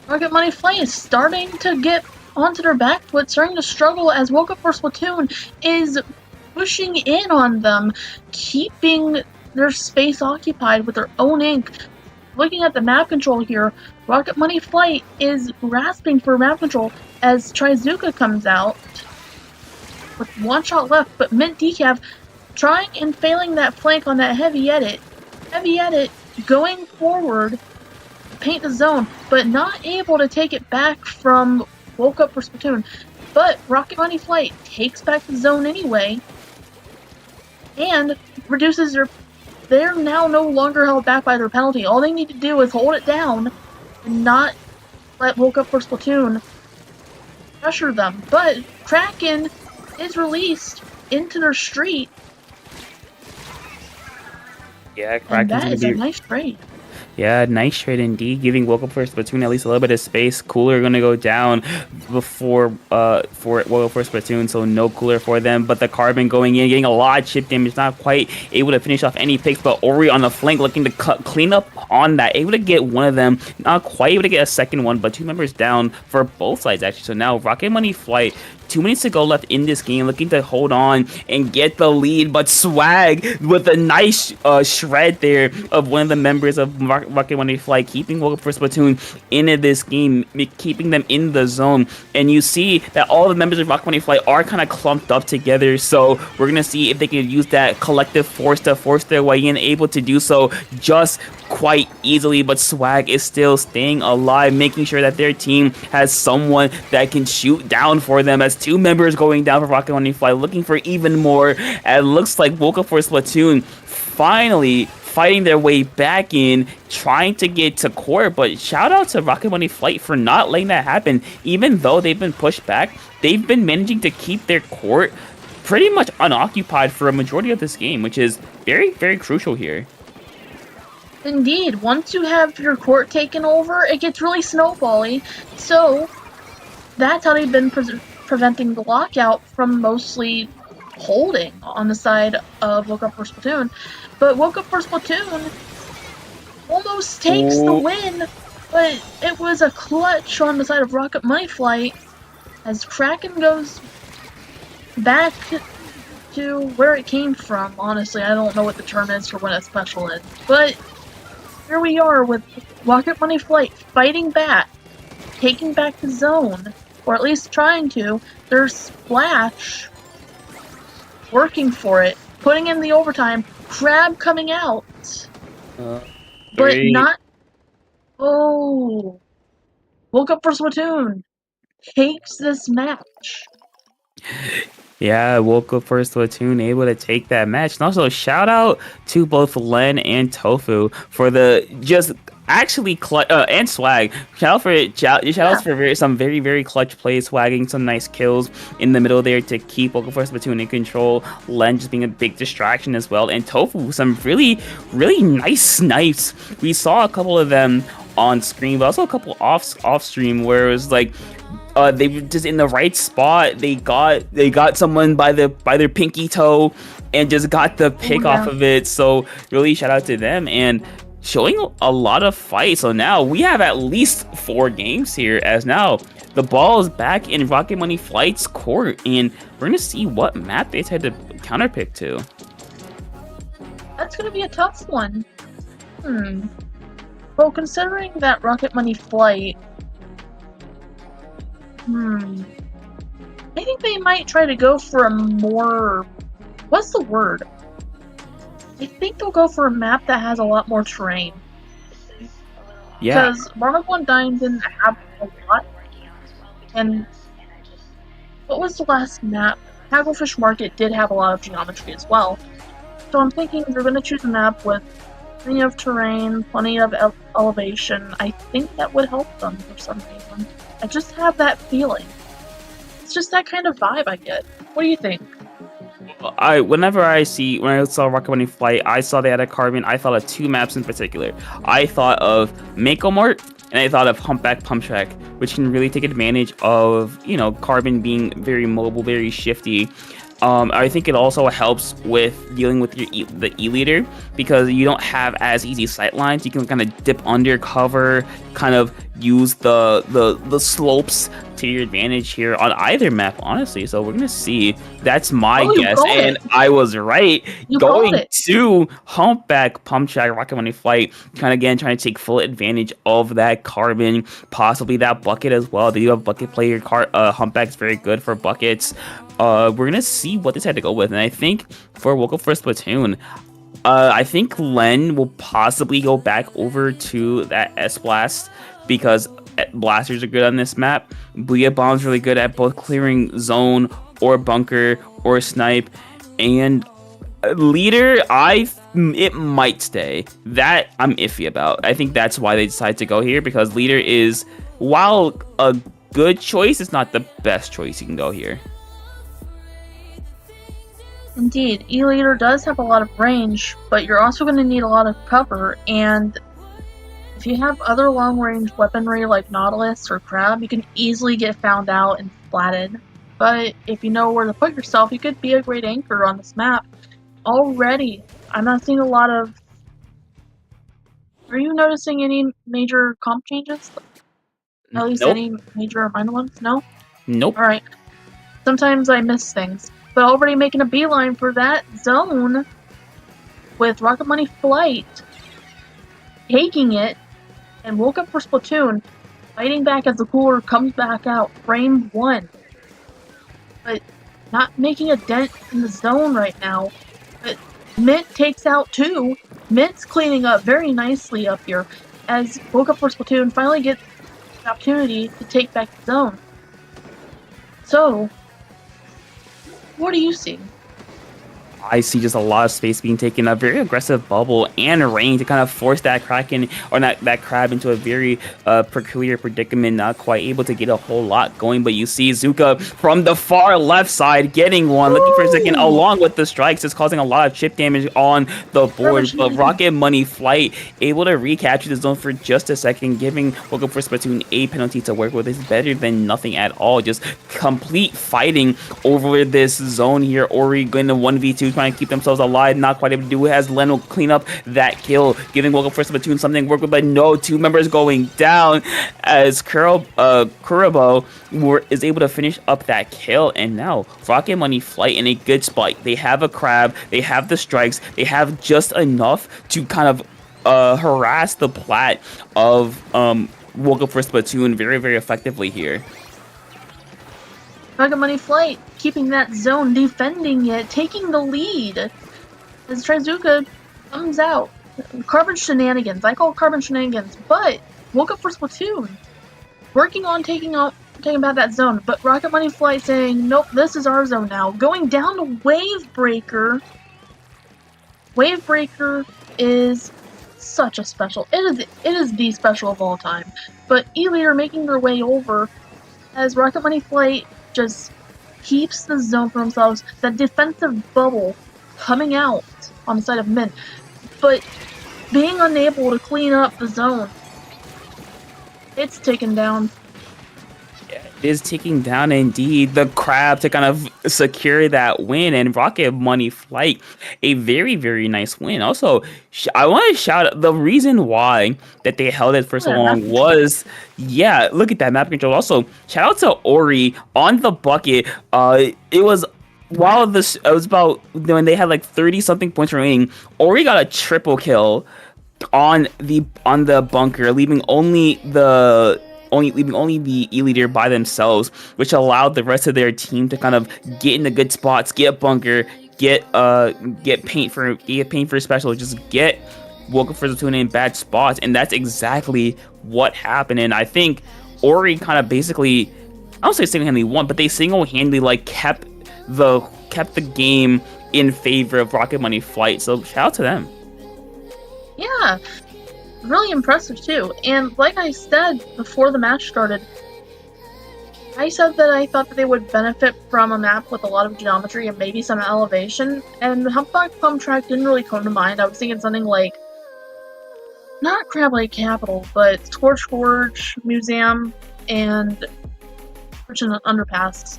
Rocket Money Flight is starting to get onto their back foot, starting to struggle as Woke Up for Splatoon is pushing in on them, keeping their space occupied with their own ink. Looking at the map control here, Rocket Money Flight is grasping for map control as Trizuka comes out with one shot left, but Mint Decaf trying and failing that flank on that heavy edit. Heavy edit going forward to paint the zone, but not able to take it back from Woke Up for Splatoon, but Rocket Money Flight takes back the zone anyway, and reduces they're now no longer held back by their penalty. All they need to do is hold it down and not let Woke Up for Splatoon pressure them. But Kraken is released into their street. Yeah, and that is a nice trade. Yeah, nice trade indeed, giving Woke Up for Splatoon at least a little bit of space. Cooler going to go down for Woke Up for Splatoon, so no cooler for them. But the carbon going in, getting a lot of chip damage, not quite able to finish off any picks. But Ori on the flank looking to clean up on that, able to get one of them, not quite able to get a second one, but 2 members down for both sides actually. So now Rocket Money Flight, 2 minutes to go left in this game, looking to hold on and get the lead, but Swag with a nice shred there of one of the members of Rocket Money Flight, keeping Woke Up for Splatoon into this game, keeping them in the zone. And you see that all the members of Rocket Money Flight are kind of clumped up together, so we're going to see if they can use that collective force to force their way in, able to do so just quite easily. But Swag is still staying alive, making sure that their team has someone that can shoot down for them, as 2 members going down for Rocket Money Flight, looking for even more. And it looks like Woke Up for Splatoon finally fighting their way back in, trying to get to court. But shout out to Rocket Money Flight for not letting that happen. Even though they've been pushed back, they've been managing to keep their court pretty much unoccupied for a majority of this game, which is very, very crucial here. Indeed, once you have your court taken over, it gets really snowbally. So that's how they've been preventing the lockout from mostly holding on the side of Woke Up for Splatoon. But Woke Up for Splatoon almost takes the win, but it was a clutch on the side of Rocket Money Flight as Kraken goes back to where it came from. Honestly, I don't know what the term is for when a special is, but here we are with Rocket Money Flight fighting back, taking back the zone, or at least trying to. There's Splash working for it, putting in the overtime, Crab coming out, but Very not. Oh, woke up for Splatoon takes this match. Yeah, woke up first Splatoon, able to take that match. And also, shout out to both Len and Tofu for the just actually and Swag. Shout outs for some very, very clutch plays, swagging some nice kills in the middle there to keep Woke up first Splatoon in control. Len just being a big distraction as well. And Tofu, some really, really nice snipes. We saw a couple of them on screen, but also a couple off stream where it was like they were just in the right spot. They got someone by their pinky toe and just got the pick off of it. So really shout out to them and showing a lot of fight. So now we have at least 4 games here, as now the ball is back in Rocket Money Flight's court, and we're gonna see what map they decide to counterpick to. That's gonna be a tough one. Well, considering that Rocket Money Flight, I think they might try to go for a more, what's the word? I think they'll go for a map that has a lot more terrain. Yeah. Because Marvel 1 Dime didn't have a lot. And what was the last map? Hagglefish Market did have a lot of geometry as well. So I'm thinking they're going to choose a map with plenty of terrain, plenty of elevation. I think that would help them for some reason. I just have that feeling. It's just that kind of vibe I get. What do you think? When I saw Rocket Money Flight, I saw they had a carbon. I thought of 2 maps in particular. I thought of Mako Mart and I thought of Humpback Pump Track, which can really take advantage of, carbon being very mobile, very shifty. I think it also helps with dealing with the E-leader because you don't have as easy sight lines. You can kind of dip under cover, kind of use the slopes to your advantage here on either map, honestly. So we're gonna see. That's my guess, and I was right. Going to Humpback Pump Track, Rocket Money Flight, trying to take full advantage of that carbon, possibly that bucket as well. They do have bucket player. Humpback's very good for buckets. We're gonna see what they decide to go with, and I think for Woke Up for Splatoon, I think Len will possibly go back over to that S-Blast because blasters are good on this map. Booyah Bomb's really good at both clearing zone or bunker or snipe, and leader, it might stay. That I'm iffy about. I think that's why they decided to go here, because leader is, while a good choice, it's not the best choice you can go here. Indeed, E-Leader does have a lot of range, but you're also going to need a lot of cover, and if you have other long-range weaponry like Nautilus or Crab, you can easily get found out and splatted. But if you know where to put yourself, you could be a great anchor on this map. Already, I'm not seeing a lot of... Are you noticing any major comp changes? At least any major minor ones? No? Nope. Alright. Sometimes I miss things. But already making a beeline for that zone with Rocket Money Flight, taking it, and Woke Up for Splatoon, fighting back as the cooler comes back out, frame 1. But not making a dent in the zone right now. But Mint takes out 2. Mint's cleaning up very nicely up here as Woke Up for Splatoon finally gets the opportunity to take back the zone. So, what do you see? I see just a lot of space being taken, a very aggressive bubble and rain to kind of force that Kraken or that Crab into a very peculiar predicament, not quite able to get a whole lot going. But you see Zuka from the far left side getting one, looking for a second, along with the strikes. It's causing a lot of chip damage on the board. But Rocket Money Flight able to recapture the zone for just a second, giving Woke Up for Splatoon a penalty to work with. It's better than nothing at all. Just complete fighting over this zone here. Ori going to 1v2, trying to keep themselves alive, not quite able to do it as Len will clean up that kill, giving Woke Up for Splatoon something to work with, but no, 2 members going down as Kurabo is able to finish up that kill, and now Rocket Money Flight in a good spot. They have a Crab, they have the strikes, they have just enough to kind of harass the plat of Woke Up for Splatoon very, very effectively here. Rocket Money Flight keeping that zone, defending it, taking the lead as Trizuka comes out. Carbon shenanigans. I call it carbon shenanigans, but Woke Up for Splatoon working on taking back that zone, but Rocket Money Flight saying, nope, this is our zone now. Going down to Wave Breaker. Wave Breaker is such a special. It is the special of all time. But Elite are making their way over as Rocket Money Flight just keeps the zone for themselves. That defensive bubble coming out on the side of Min, but being unable to clean up the zone. It's taken down. It is taking down indeed the Crab to kind of secure that win, and Rocket Money Flight a very, very nice win. Also, I want to shout out the reason why that they held it for so long was, yeah, look at that map control. Also, shout out to Ori on the bucket. It was while this it was about when they had like 30 something points remaining. Ori got a triple kill on the bunker, leaving only the E-leader by themselves, which allowed the rest of their team to kind of get in the good spots, get bunker, get paint for special, just get Woke Up for Splatoon in bad spots, and that's exactly what happened. And I think Ori kind of basically, I don't say single-handedly won, but they single-handedly like kept the game in favor of Rocket Money Flight. So shout out to them. Yeah, really impressive too. And like I said before the match started, I said that I thought that they would benefit from a map with a lot of geometry and maybe some elevation, and Humpback Pump Track didn't really come to mind. I was thinking something like, not Crab Lake Capital, but Scorch Gorge Museum and Fortune Underpass.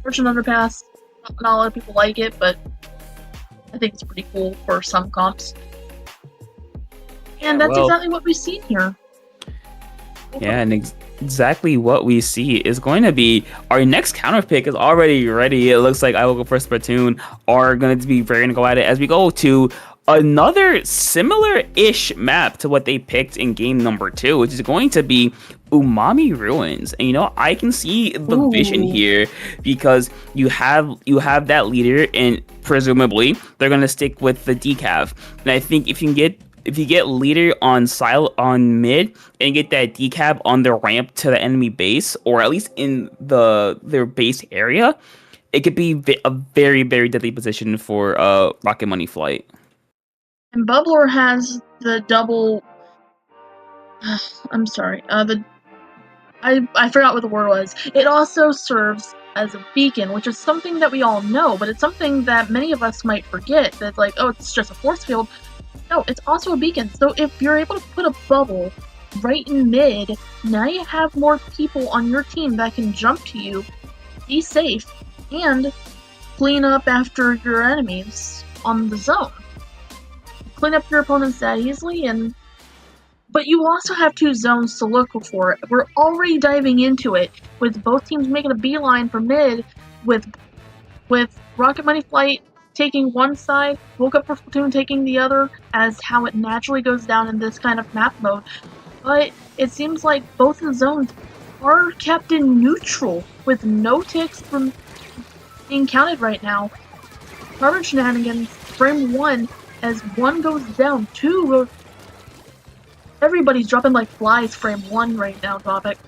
Fortune Underpass, not a lot of people like it, but I think it's pretty cool for some comps. And that's exactly what we see here. Yeah, and exactly what we see is going to be our next counter pick is already ready. It looks like I Will Go For Splatoon are going to be very going to go at it as we go to another similar-ish map to what they picked in game number 2, which is going to be Umami Ruins. And I can see the vision here because you have that leader, and presumably they're going to stick with the decav. And I think if you get leader on mid and get that decap on the ramp to the enemy base, or at least in their base area, it could be a very, very deadly position for Rocket Money Flight. And Bubbler has the double. I'm sorry. I forgot what the word was. It also serves as a beacon, which is something that we all know, but it's something that many of us might forget. That's like, oh, it's just a force field. No, it's also a beacon. So if you're able to put a bubble right in mid, now you have more people on your team that can jump to you, be safe, and clean up after your enemies on the zone. Clean up your opponents that easily, but you also have 2 zones to look for. We're already diving into it, with both teams making a beeline for mid, with Rocket Money Flight taking one side, Woke Up for Splatoon taking the other, as how it naturally goes down in this kind of map mode. But it seems like both the zones are kept in neutral, with no ticks from being counted right now. Carbon shenanigans, frame 1, as 1 goes down, 2 goes... Everybody's dropping like flies, frame 1 right now, Topic.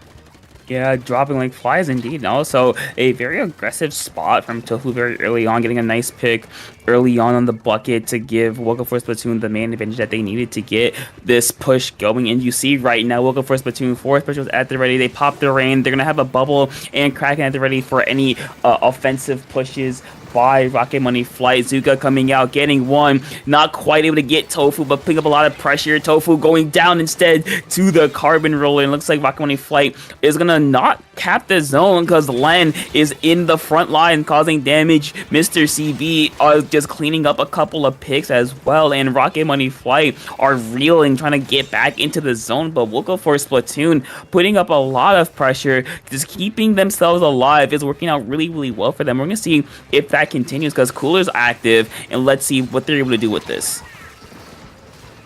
Yeah, dropping like flies indeed. And also a very aggressive spot from Tofu very early on, getting a nice pick early on the bucket to give Woke Up for Splatoon the main advantage that they needed to get this push going. And you see right now, Woke Up for Splatoon 4th push was at the ready. They popped the rain. They're going to have a bubble and Kraken at the ready for any offensive pushes by Rocket Money Flight. Zuka coming out, getting one, not quite able to get Tofu, but picking up a lot of pressure. Tofu going down instead to the carbon roller, and looks like Rocket Money Flight is gonna not cap the zone because Len is in the front line causing damage. Mr. CB are just cleaning up a couple of picks as well, and Rocket Money Flight are reeling, trying to get back into the zone, but Woke Up for Splatoon putting up a lot of pressure, just keeping themselves alive is working out really, really well for them. We're gonna see if that continues because Cooler's active, and let's see what they're able to do with this.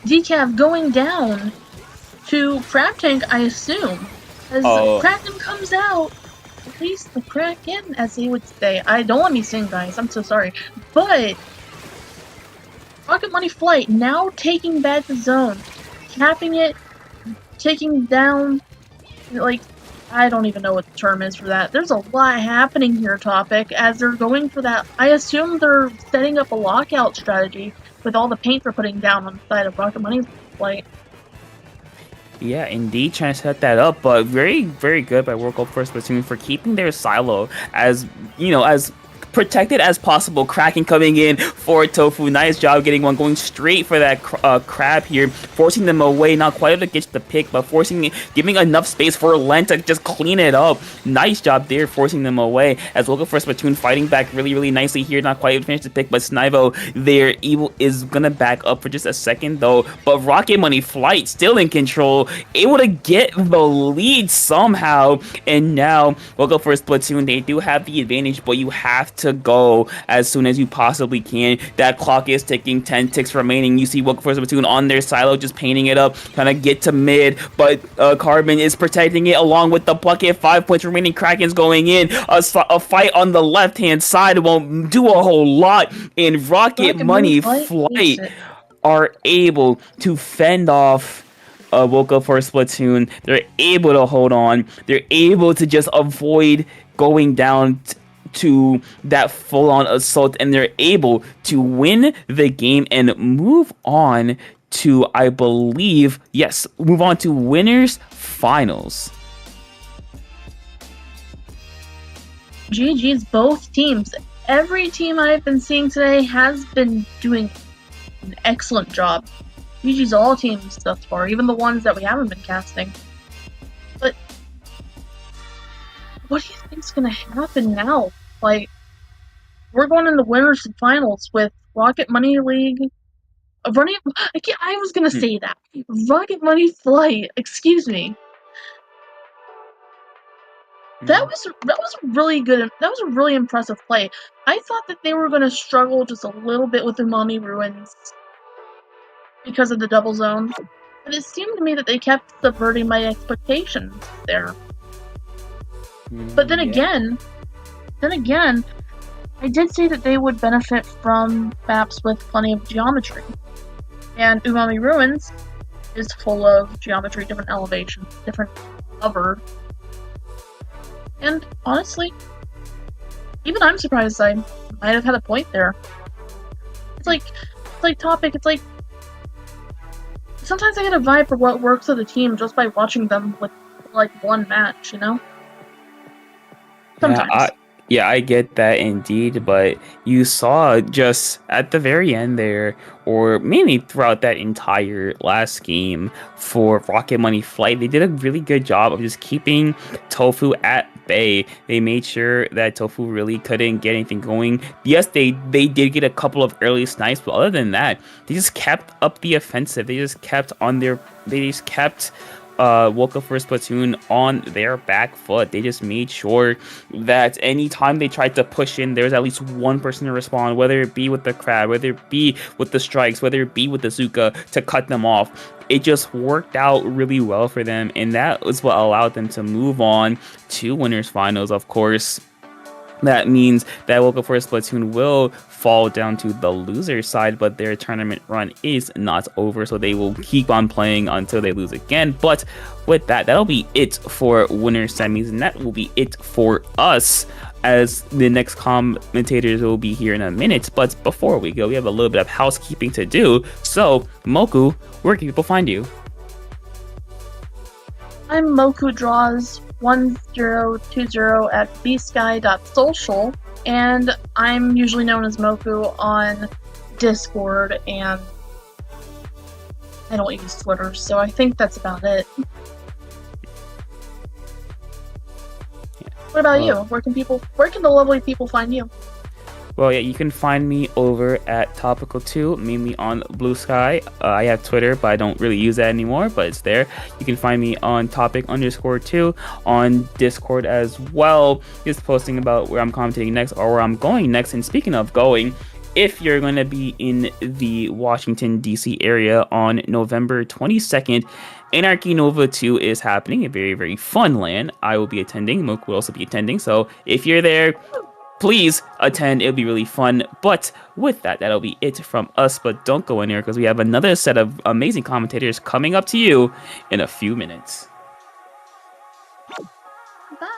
Decaf going down to Crab Tank, I assume. As Kraken comes out, release the Kraken, as they would say. Don't let me sing, guys. I'm so sorry. But Rocket Money Flight now taking back the zone, capping it, taking down, like, I don't even know what the term is for that. There's a lot happening here, Topic, as they're going for that. I assume they're setting up a lockout strategy with all the paint they're putting down on the side of Rocket Money Flight. Yeah, indeed, trying to set that up, but very, very good by World Cup First Platoon for keeping their silo as, as protected as possible. Kraken coming in for Tofu. Nice job getting one, going straight for that crab here, forcing them away. Not quite able to get the pick, but giving enough space for Len to just clean it up. Nice job there, forcing them away. As Local First Platoon fighting back really, really nicely here. Not quite able to finish the pick, but Snivo there, Evil is gonna back up for just a second though. But Rocket Money Flight still in control, able to get the lead somehow. And now Local First Platoon, they do have the advantage, but you have to go as soon as you possibly can. That clock is ticking, 10 ticks remaining. You see Woke First Platoon on their silo just painting it up, trying to get to mid, but Carbon is protecting it along with the bucket. 5 points remaining. Kraken's going in. A fight on the left hand side won't do a whole lot, and Rocket Money Flight are able to fend off Woke Up First Platoon. They're able to hold on. They're able to just avoid going down to that full-on assault, and they're able to win the game and move on to, I believe, move on to winners finals. GG's both teams. Every team I've been seeing today has been doing an excellent job. GG's all teams thus far, even the ones that we haven't been casting. But what do you think's gonna happen now? Like, we're going into winners and finals with Rocket Money League. I was gonna say that. Rocket Money Flight. Excuse me. That was really good. That was a really impressive play. I thought that they were gonna struggle just a little bit with the Umami Ruins because of the double zone, but it seemed to me that they kept subverting my expectations there. But then again, I did say that they would benefit from maps with plenty of geometry. And Umami Ruins is full of geometry, different elevations, different cover. And honestly, even I'm surprised I might have had a point there. It's like Topic, it's like sometimes I get a vibe for what works with a team just by watching them with like one match, Sometimes. Yeah, I get that indeed, but you saw just at the very end there, or maybe throughout that entire last game for Rocket Money Flight, they did a really good job of just keeping Tofu at bay. They made sure that Tofu really couldn't get anything going. Yes, they did get a couple of early snipes, but other than that, they just kept up the offensive. They just kept Woke Up First Platoon on their back foot. They just made sure that anytime they tried to push in, there was at least one person to respond, whether it be with the crab, whether it be with the strikes, whether it be with the Zuka, to cut them off. It just worked out really well for them, and that was what allowed them to move on to winners finals. Of course, that means that Woke Up First Platoon will fall down to the loser side, but their tournament run is not over, so they will keep on playing until they lose again. But with that, that'll be it for winner semis, and that will be it for us, as the next commentators will be here in a minute. But before we go, we have a little bit of housekeeping to do. So, Moku, where can people find you? I'm Moku Draws 1020 at bsky.social, and I'm usually known as Moku on Discord, and I don't use Twitter, so I think that's about it. What about you? Where can the lovely people find you? Well, yeah, you can find me over at Topical2, mainly on Blue Sky. I have Twitter, but I don't really use that anymore, but it's there. You can find me on Topic_2 on Discord as well, just posting about where I'm commentating next or where I'm going next. And speaking of going, if you're going to be in the Washington, D.C. area on November 22nd, Anarchy Nova 2 is happening. A very, very fun LAN. I will be attending. Mook will also be attending. So if you're there, please attend. It'll be really fun. But with that, that'll be it from us. But don't go anywhere because we have another set of amazing commentators coming up to you in a few minutes. Bye.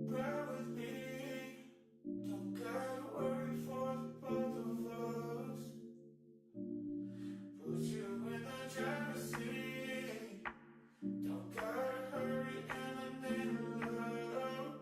Ride with me. Don't gotta worry for the both of us. Put you in the driver's seat. Don't gotta hurry and I need love.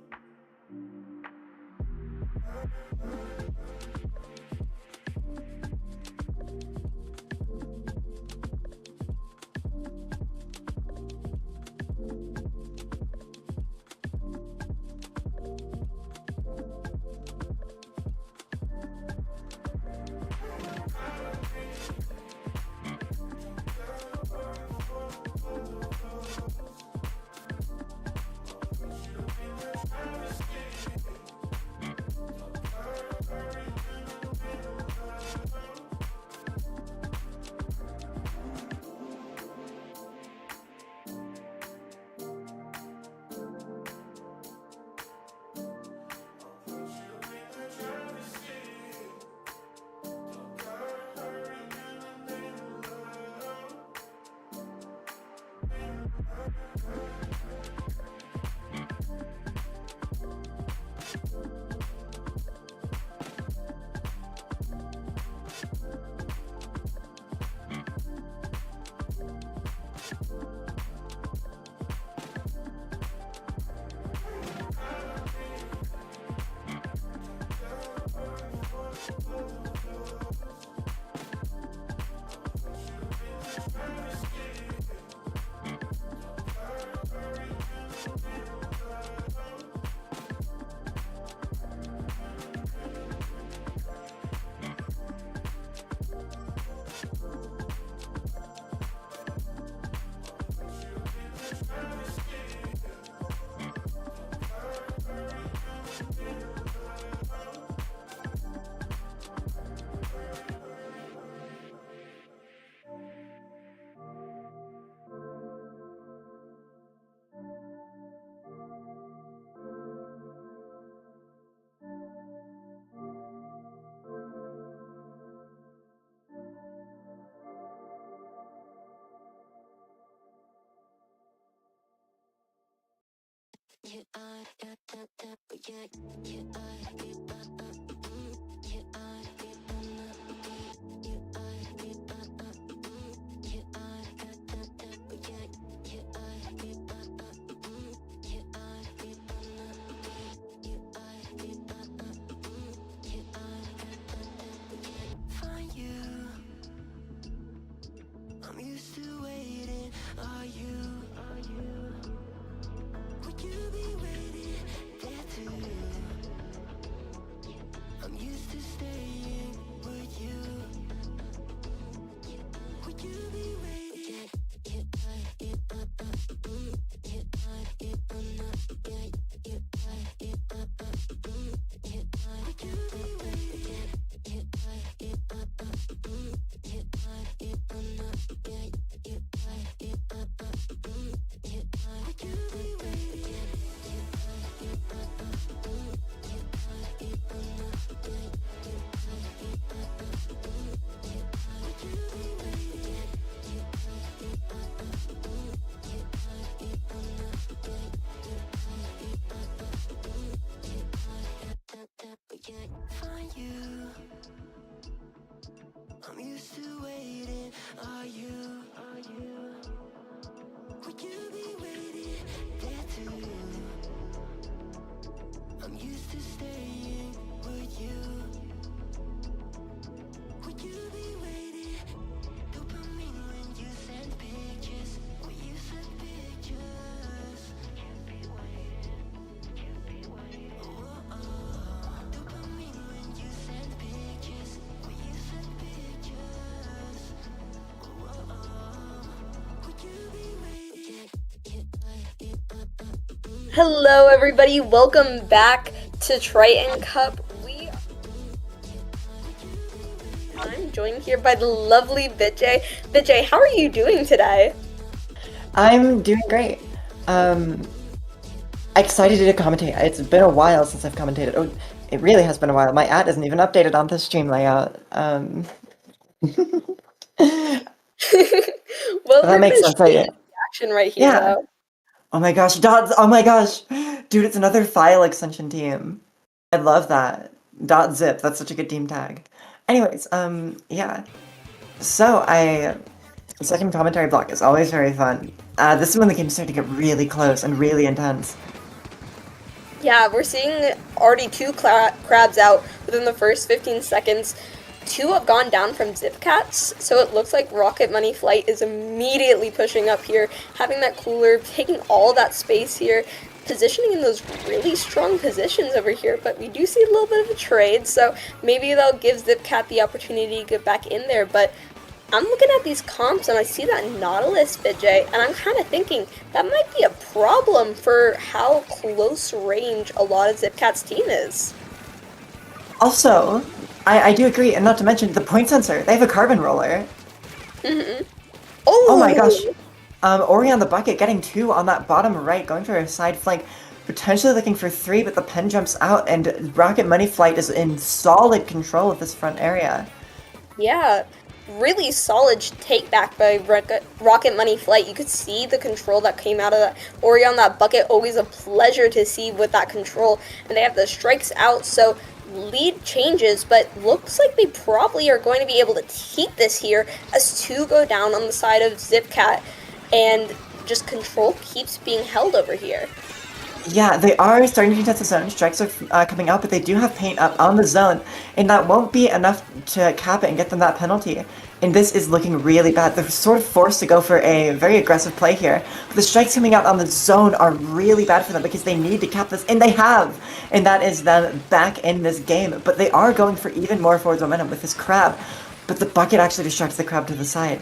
I'm used to waiting. Are you? Would you be waiting there too? I'm used to staying. Would you? Would you be waiting? Would you be waiting? Find you. I'm used to waiting. Are you? Would you be waiting there too? I'm used to staying. Would you? Would you be waiting? Dopamine when you send pictures. When you send pictures. Can't be waiting. Oh. Dopamine when you send pictures. When you send pictures. Oh. Would you be waiting? Hello everybody, welcome back to Triton-Cup. I'm joined here by the lovely Vijay. Vijay, how are you doing today? I'm doing great. Excited to commentate. It's been a while since I've commentated. Oh, it really has been a while. My ad isn't even updated on the stream layout. Well, that makes sense. Action right here, Yeah. though. Oh my gosh, Dots! Oh my gosh, dude, it's another file extension team. I love that. .zip. That's such a good team tag. Anyways, yeah. So second commentary block is always very fun. This is when the game's starting to get really close and really intense. Yeah, we're seeing already two crabs out within the first 15 seconds. Two have gone down from Zipcats, so it looks like Rocket Money Flight is immediately pushing up here, having that cooler, taking all that space here, positioning in those really strong positions over here, but we do see a little bit of a trade, so maybe they'll give Zipcat the opportunity to get back in there, but I'm looking at these comps and I see that Nautilus, Vijay, and I'm kind of thinking that might be a problem for how close range a lot of Zipcat's team is. Also, I do agree, and not to mention the point sensor. They have a carbon roller. Mm-hmm. Oh my gosh. Ori on the bucket, getting 2 on that bottom right, going for a side flank, potentially looking for 3, but the pen jumps out, and Rocket Money Flight is in solid control of this front area. Yeah, really solid take back by Rocket Money Flight. You could see the control that came out of that Ori on that bucket. Always a pleasure to see with that control. And they have the strikes out, so lead changes, but looks like they probably are going to be able to keep this here as 2 go down on the side of ZipCat, and just control keeps being held over here. Yeah, they are starting to contest the zone. Strikes are coming out, but they do have paint up on the zone, and that won't be enough to cap it and get them that penalty. And this is looking really bad. They're sort of forced to go for a very aggressive play here. But the strikes coming out on the zone are really bad for them because they need to cap this, and they have! And that is them back in this game. But they are going for even more forward momentum with this crab. But the bucket actually distracts the crab to the side.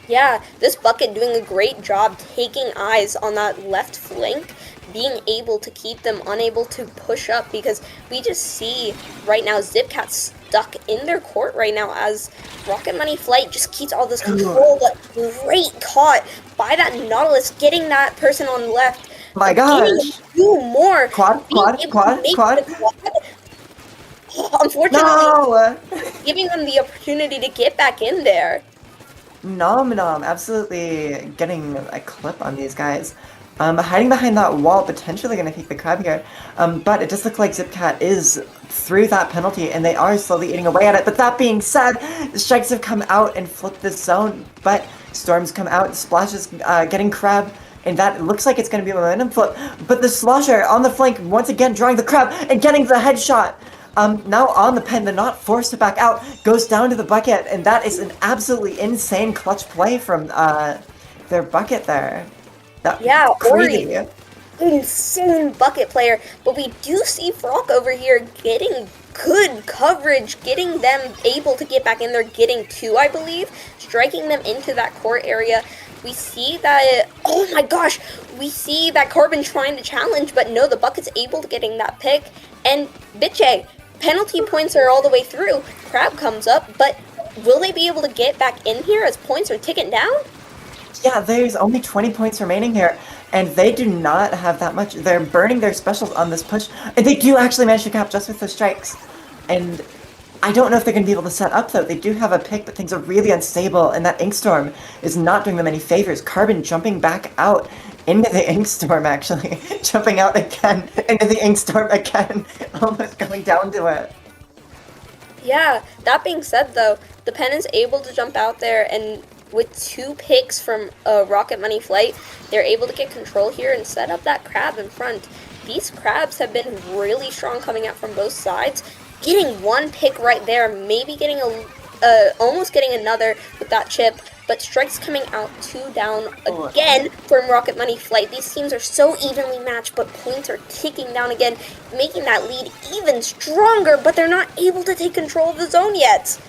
Yeah, this bucket doing a great job taking eyes on that left flank, being able to keep them unable to push up, because we just see right now ZipCat stuck in their court right now as Rocket Money Flight just keeps all this control, but great caught by that Nautilus, getting that person on the left. My gosh! 2 more. Quad. Unfortunately, No! giving them the opportunity to get back in there. Nom, absolutely getting a clip on these guys. Hiding behind that wall, potentially going to take the crab here. But it does look like ZipCat is through that penalty, and they are slowly eating away at it. But that being said, the strikes have come out and flipped this zone. But Storms come out, Splash is getting crab, and that looks like it's going to be a momentum flip. But the Slosher on the flank, once again drawing the crab and getting the headshot. Now on the pen, they're not forced to back out, goes down to the bucket, and that is an absolutely insane clutch play from their bucket there. Yeah, crazy. Ori, insane bucket player, but we do see Frog over here getting good coverage, getting them able to get back in there, getting 2, I believe, striking them into that court area. We see that, oh my gosh, we see that Carbon trying to challenge, but no, the bucket's able to getting that pick, and Bitche, penalty points are all the way through. Crab comes up, but will they be able to get back in here as points are ticking down? Yeah, there's only 20 points remaining here, and they do not have that much. They're burning their specials on this push, and they do actually manage to cap just with the strikes. And I don't know if they're going to be able to set up, though. They do have a pick, but things are really unstable, and that Inkstorm is not doing them any favors. Carbon jumping back out into the Inkstorm, actually. Jumping out again into the Inkstorm again, almost going down to it. Yeah, that being said, though, the pen is able to jump out there, and with 2 picks from Rocket Money Flight, they're able to get control here and set up that crab in front. These crabs have been really strong coming out from both sides. Getting 1 pick right there, maybe getting almost getting another with that chip, but strikes coming out 2 down again from Rocket Money Flight. These teams are so evenly matched, but points are ticking down again, making that lead even stronger, but they're not able to take control of the zone yet.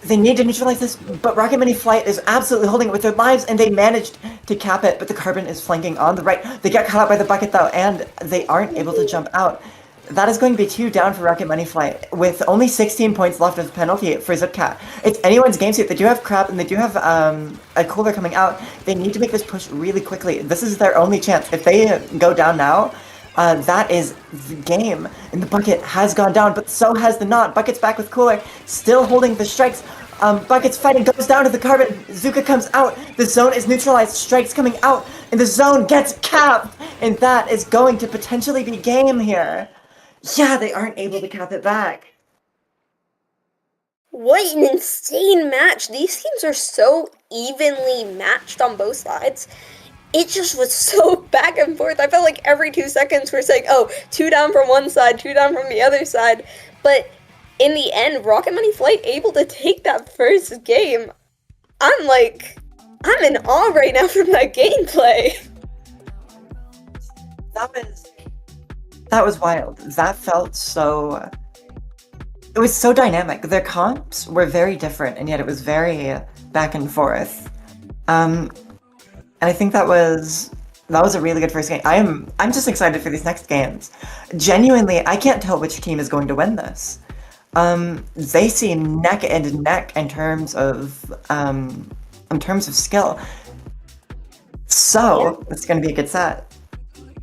They need to neutralize this, but Rocket Money Flight is absolutely holding it with their lives, and they managed to cap it, but the Carbon is flanking on the right. They get caught out by the bucket, though, and they aren't able to jump out. That is going to be 2 down for Rocket Money Flight, with only 16 points left of penalty for ZipCat. It's anyone's game suit. They do have crab, and they do have a cooler coming out. They need to make this push really quickly. This is their only chance. If they go down now, that is the game. And the bucket has gone down, but so has the knot. Bucket's back with cooler, still holding the strikes. Bucket's fighting, goes down to the Carbon. Zuka comes out. The zone is neutralized. Strikes coming out, and the zone gets capped. And that is going to potentially be game here. Yeah, they aren't able to cap it back. What an insane match. These teams are so evenly matched on both sides. It just was so back and forth. I felt like every 2 seconds we're saying, oh, 2 down from one side, 2 down from the other side. But in the end, Rocket Money Flight able to take that first game. I'm in awe right now from that gameplay. That was wild. That felt so... It was so dynamic. Their comps were very different, and yet it was very back and forth. And I think that was a really good first game. I'm just excited for these next games. Genuinely, I can't tell which team is going to win this. They seem neck and neck in terms of skill. So it's going to be a good set.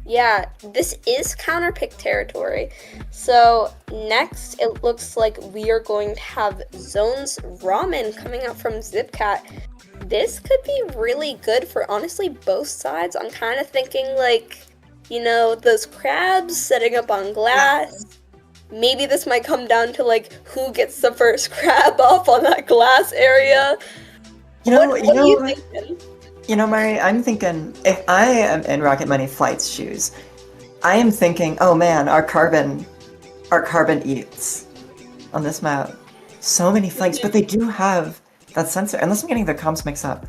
Yeah, this is counter pick territory. So next, it looks like we are going to have Zone's Ramen coming out from Zipcat. This could be really good for honestly both sides. I'm kind of thinking like, those crabs setting up on glass. Maybe this might come down to like who gets the first crab off on that glass area. What are you thinking? Mari, I'm thinking, if I am in Rocket Money Flight's shoes, I am thinking, oh man, our carbon eats on this map. So many flanks, but they do have that sensor, unless I'm getting the comps mixed up.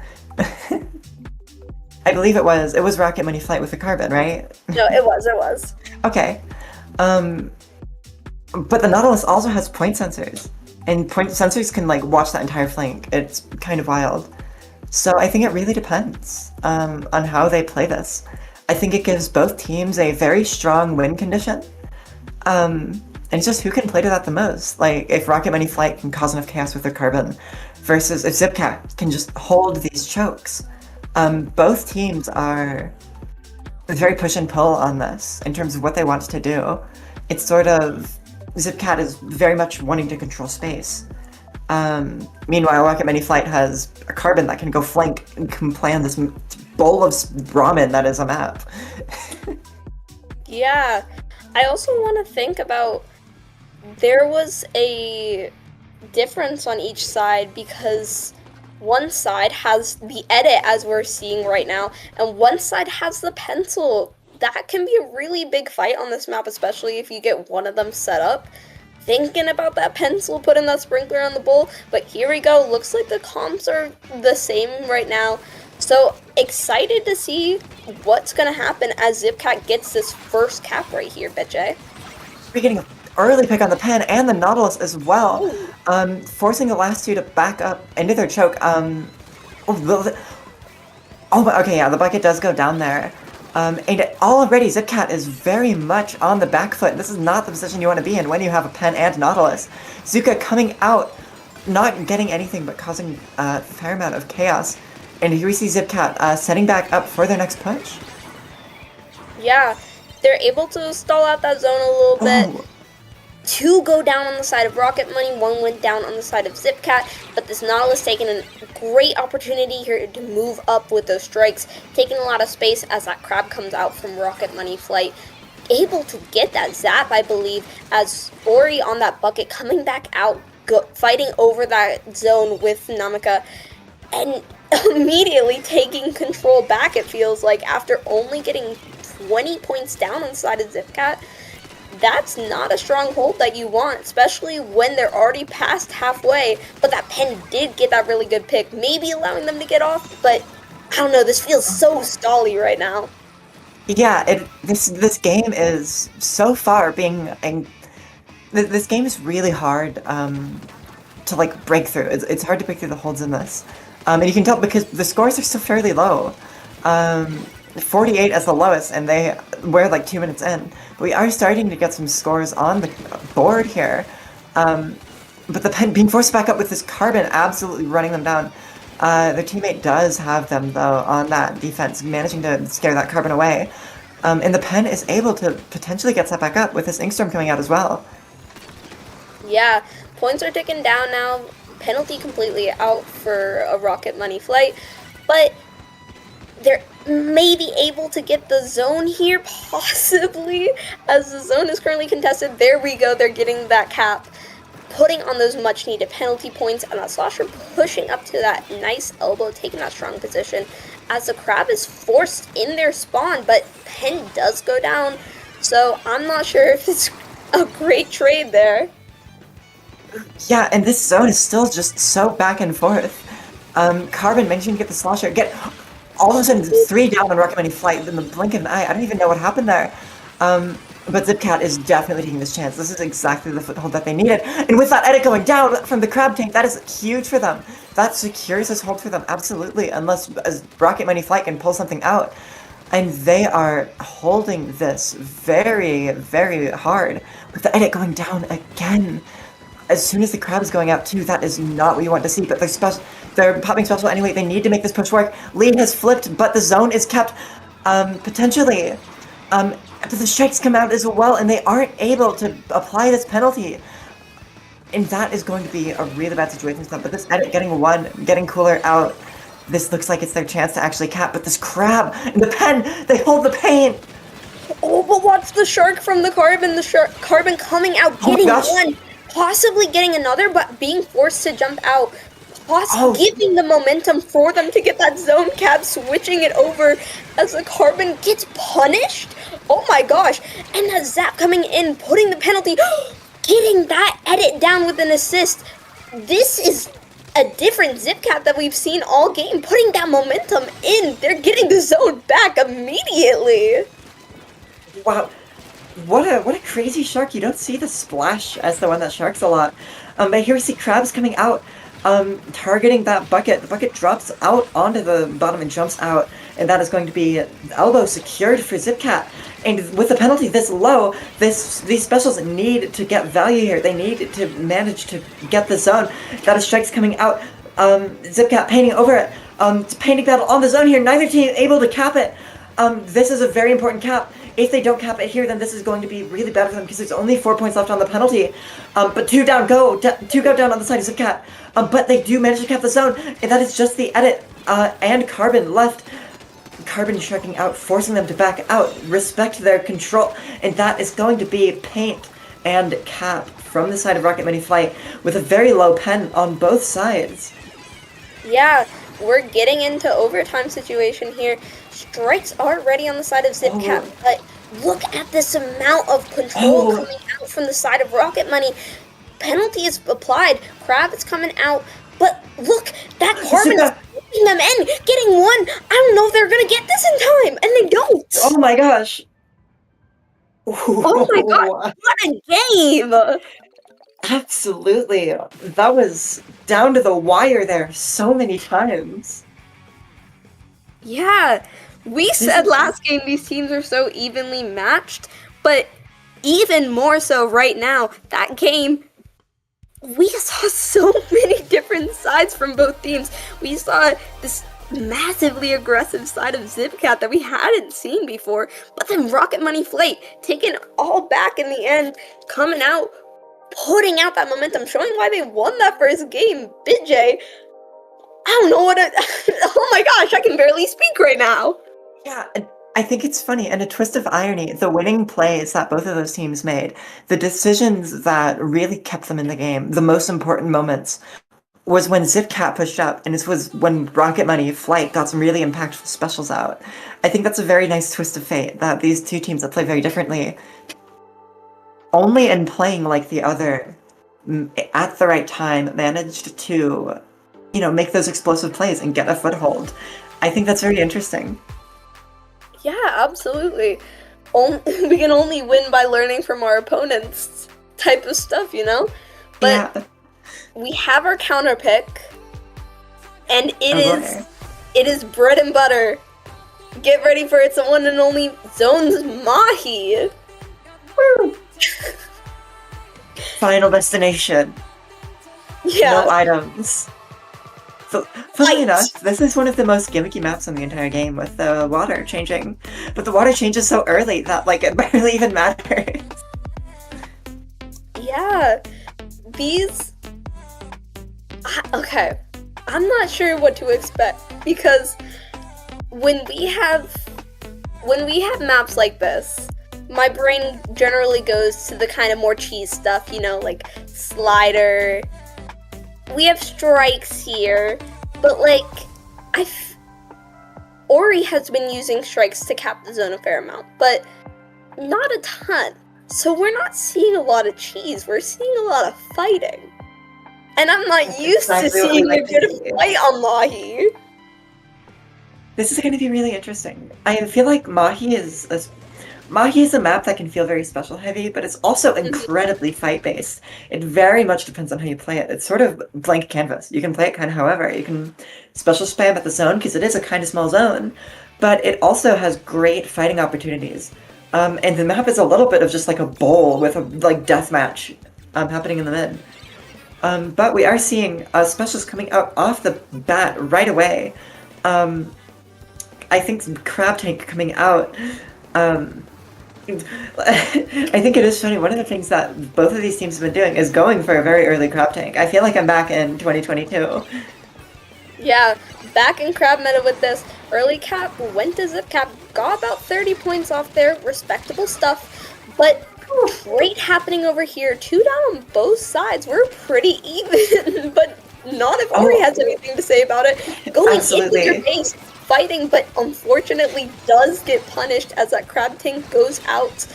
I believe it was Rocket Money Flight with the carbon, right? No, it was. Okay. But the Nautilus also has point sensors, and point sensors can like watch that entire flank. It's kind of wild. So I think it really depends on how they play this. I think it gives both teams a very strong win condition. And it's just who can play to that the most. Like, if Rocket Money Flight can cause enough chaos with their carbon, versus if Zipcat can just hold these chokes. Both teams are very push and pull on this in terms of what they want to do. It's sort of, Zipcat is very much wanting to control space. Meanwhile, Rocket Money Flight has a carbon that can go flank and can play on this bowl of ramen that is a map. Yeah, I also want to think about, there was a difference on each side because one side has the edit as we're seeing right now, and one side has the pencil. That can be a really big fight on this map, especially if you get one of them set up. Thinking about that pencil, putting that sprinkler on the bowl, but here we go. Looks like the comps are the same right now. So excited to see what's gonna happen as Zipcat gets this first cap right here, BitJ. We're getting an early pick on the pen and the Nautilus as well, forcing the last two to back up into their choke. Okay, yeah, the bucket does go down there. And already Zipcat is very much on the back foot. This is not the position you want to be in when you have a pen and Nautilus. Zuka coming out, not getting anything but causing a fair amount of chaos. And here we see Zipcat setting back up for their next push. Yeah, they're able to stall out that zone a little bit. Two go down on the side of Rocket Money, one went down on the side of Zipcat, but this Nautilus taking a great opportunity here to move up with those strikes, taking a lot of space as that crab comes out from Rocket Money Flight. Able to get that zap, I believe, as Ori on that bucket coming back out, fighting over that zone with Namika, and immediately taking control back, it feels like, after only getting 20 points down on the side of Zipcat. That's not a strong hold that you want, especially when they're already past halfway, but that pen did get that really good pick, maybe allowing them to get off, but I don't know, this feels so stally right now. Yeah, this game is so far being, this game is really hard to like break through. It's hard to break through the holds in this. And you can tell because the scores are still fairly low. 48 as the lowest, and we're like 2 minutes in. We are starting to get some scores on the board here. But the pen being forced back up with this carbon absolutely running them down. Their teammate does have them, though, on that defense, managing to scare that carbon away. And the pen is able to potentially get set back up with this Inkstorm coming out as well. Yeah, points are ticking down now. Penalty completely out for a Rocket Money Flight. But they're maybe able to get the zone here, possibly, as the zone is currently contested. There we go, they're getting that cap, putting on those much needed penalty points, and that Slosher pushing up to that nice elbow, taking that strong position, as the crab is forced in their spawn, but pen does go down, so I'm not sure if it's a great trade there. Yeah, and this zone is still just so back and forth. Carbon managing to get the Slosher, all of a sudden 3 down on Rocket Money Flight in the blink of an eye. I don't even know what happened there. But Zipcat is definitely taking this chance. This is exactly the foothold that they needed. And with that edit going down from the crab tank, that is huge for them. That secures this hold for them, absolutely, unless as Rocket Money Flight can pull something out. And they are holding this very, very hard. With the edit going down again. As soon as the crab is going out too, that is not what you want to see, but they're popping special anyway. They need to make this push work. Lead has flipped, but the zone is kept. Potentially, But the strikes come out as well, and they aren't able to apply this penalty. And that is going to be a really bad situation for them. But this edit getting Cooler out, this looks like it's their chance to actually cap. But this Crab and the pen, they hold the pain. Oh, but watch the Shark from the Carbon. The Carbon coming out, getting one, possibly getting another, but being forced to jump out. Giving the momentum for them to get that zone cap, switching it over as the Carbon gets punished. Oh my gosh. And that Zap coming in, putting the penalty, getting that edit down with an assist. This is a different Zip Cap that we've seen all game, putting that momentum in. They're getting the zone back immediately. Wow. What a crazy Shark. You don't see the splash as the one that Sharks a lot. But here we see Crabs coming out, targeting that bucket. The bucket drops out onto the bottom and jumps out, and that is going to be elbow secured for Zipcat. And with the penalty this low, these specials need to get value here. They need to manage to get the zone. That is strikes coming out. Zipcat painting over it. Painting battle on the zone here. Neither team able to cap it. This is a very important cap. If they don't cap it here, then this is going to be really bad for them because there's only 4 points left on the penalty. But two go down on the side of Zipcat. But they do manage to cap the zone, and that is just the edit and Carbon left. Carbon striking out, forcing them to back out, respect their control, and that is going to be paint and cap from the side of Rocket Money Flight with a very low pen on both sides. Yeah, we're getting into overtime situation here. Strikes are ready on the side of Zipcat, but look at this amount of control coming out from the side of Rocket Money. Penalty is applied, Crab is coming out, but look, that Carbon is putting them in, getting one. I don't know if they're gonna get this in time, and they don't. Oh my gosh. Oh my god, what a game! Absolutely. That was down to the wire there so many times. Yeah, we said last game these teams are so evenly matched, but even more so right now, that game, we saw so many different sides from both teams. We saw this massively aggressive side of Zipcat that we hadn't seen before, but then Rocket Money Flight taking all back in the end, coming out, putting out that momentum, showing why they won that first game. BitJ, I don't know oh my gosh, I can barely speak right now. Yeah, I think it's funny, and a twist of irony, the winning plays that both of those teams made, the decisions that really kept them in the game, the most important moments, was when Zipcat pushed up, and this was when Rocket Money Flight got some really impactful specials out. I think that's a very nice twist of fate, that these two teams that play very differently, only in playing like the other, at the right time, managed to, make those explosive plays and get a foothold. I think that's very interesting. Yeah, absolutely. We can only win by learning from our opponents type of stuff, But we have our counter pick, and it is bread and butter. Get ready for it's the one and only Zones Mahi. Woo! Final destination. Yeah. No items. So, funny enough, this is one of the most gimmicky maps in the entire game, with the water changing. But the water changes so early that, it barely even matters. Yeah. These... Okay. I'm not sure what to expect, because when we have maps like this, my brain generally goes to the kind of more cheese stuff, like Slider. We have strikes here, but Ori has been using strikes to cap the zone a fair amount, but not a ton. So we're not seeing a lot of cheese, we're seeing a lot of fighting. And I'm not used to seeing a good fight on Mahi. This is going to be really interesting. I feel like Mahi is a map that can feel very special heavy, but it's also incredibly fight-based. It very much depends on how you play it. It's sort of blank canvas. You can play it kind of however. You can special spam at the zone, because it is a kind of small zone, but it also has great fighting opportunities. And the map is a little bit of just like a bowl with a deathmatch happening in the mid. But we are seeing specials coming out off the bat right away. I think Crab Tank coming out. I think it is funny. One of the things that both of these teams have been doing is going for a very early crab tank. I feel like I'm back in 2022. Yeah, back in crab meta with this. Early cap went to zip cap, got about 30 points off there, respectable stuff. But great happening over here. 2 down on both sides. We're pretty even, but not if Ori has anything to say about it. Going in with your Absolutely. base, fighting, but unfortunately does get punished as that crab tank goes out.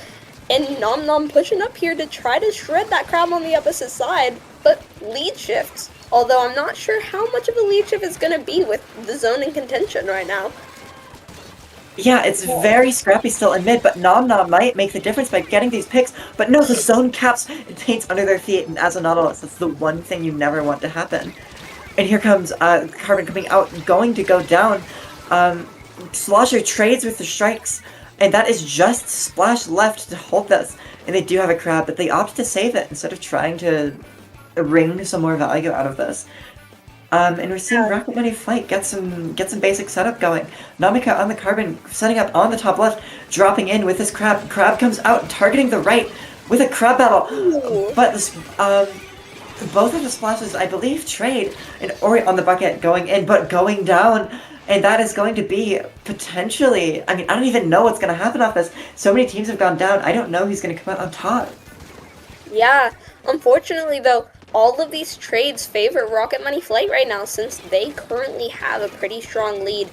And Nom Nom pushing up here to try to shred that crab on the opposite side, but lead shifts. Although I'm not sure how much of a lead shift is going to be with the zone in contention right now. Yeah, it's very scrappy still in mid, but Nom Nom might make the difference by getting these picks. But no, the zone caps taints under their feet, and as a Nautilus, that's the one thing you never want to happen. And here comes Carbon coming out, going to go down. Slosher trades with the strikes, and that is just Splash left to hold this. And they do have a crab, but they opt to save it instead of trying to wring some more value out of this. And we're seeing Rocket Money Flight get some basic setup going. Namika on the Carbon, setting up on the top left, dropping in with his crab. Crab comes out, targeting the right with a crab battle. Ooh. But this, both of the splashes, I believe, trade, and Ori on the bucket going in, but going down. And that is going to be potentially, I mean, I don't even know what's going to happen off this. So many teams have gone down, I don't know who's going to come out on top. Yeah, unfortunately though, all of these trades favor Rocket Money Flight right now since they currently have a pretty strong lead.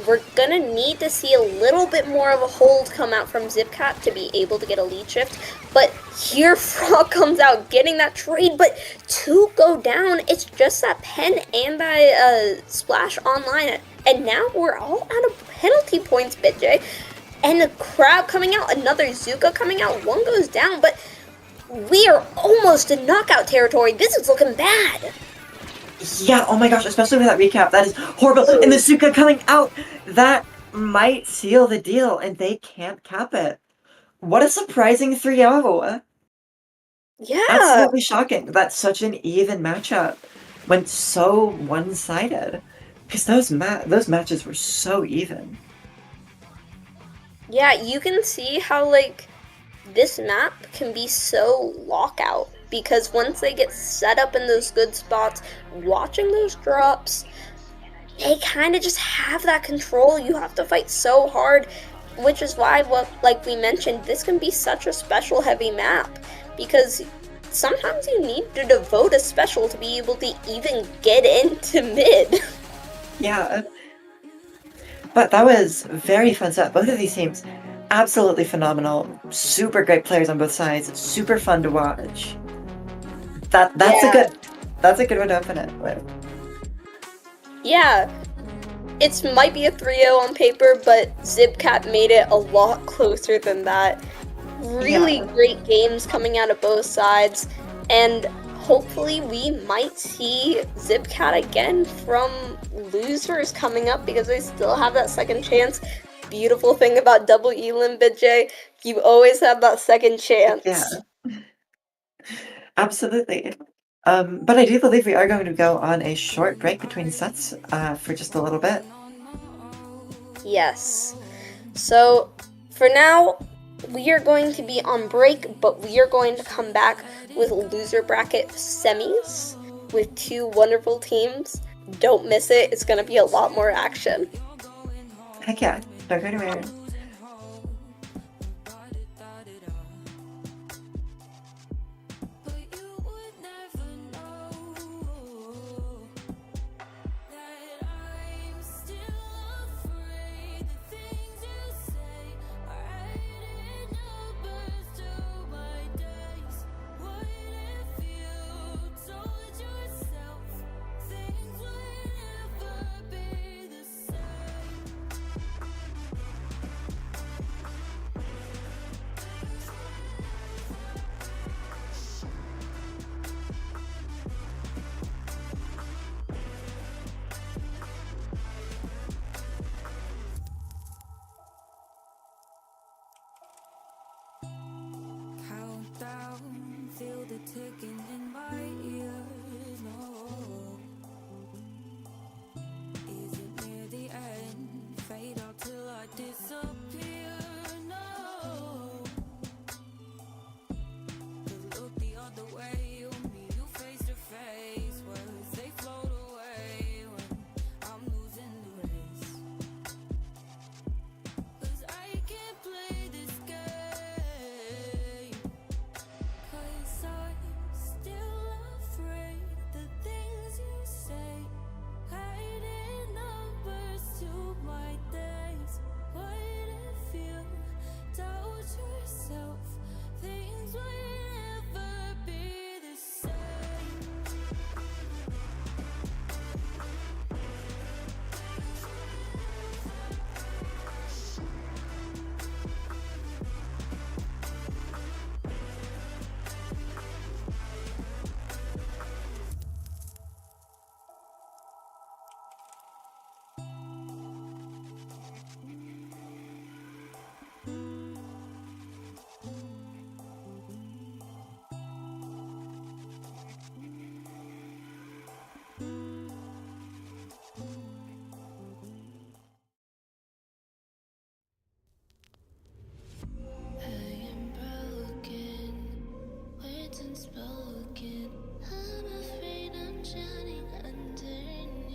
We're gonna need to see a little bit more of a hold come out from Zipcat to be able to get a lead shift. But here Frog comes out getting that trade, but to go down, it's just that pen and that splash online. And now we're all out of penalty points, BitJ. And a crab coming out, another Zuka coming out, one goes down, but we are almost in knockout territory. This is looking bad. Yeah, oh my gosh, especially with that recap, that is horrible. And the Zuka coming out, that might seal the deal, and they can't cap it. What a surprising 3-0. Yeah. Absolutely shocking. That's such an even matchup. Went so one-sided. Because those matches were so even. Yeah, you can see how, like, this map can be so lockout. Because once they get set up in those good spots, watching those drops, they kind of just have that control. You have to fight so hard, which is why, like we mentioned, this can be such a special heavy map. Because sometimes you need to devote a special to be able to even get into mid. Yeah. But that was very fun stuff. Both of these teams, absolutely phenomenal. Super great players on both sides. Super fun to watch. That's a good one to open it with. Yeah, it might be a 3-0 on paper, but Zipcat made it a lot closer than that. Really great games coming out of both sides, and hopefully we might see Zipcat again from losers coming up because they still have that second chance. Beautiful thing about double Elim, BitJ, you always have that second chance. Yeah. Absolutely. But I do believe we are going to go on a short break between sets for just a little bit. Yes. So, for now, we are going to be on break, but we are going to come back with loser bracket semis with 2 wonderful teams. Don't miss it. It's going to be a lot more action. Heck yeah. Don't go anywhere. Feel the ticking in my ears. No, is it near the end? Fade out till I disappear. No. yourself, things will never be the same. I am broken, words unspoken. I'm afraid I'm drowning underneath.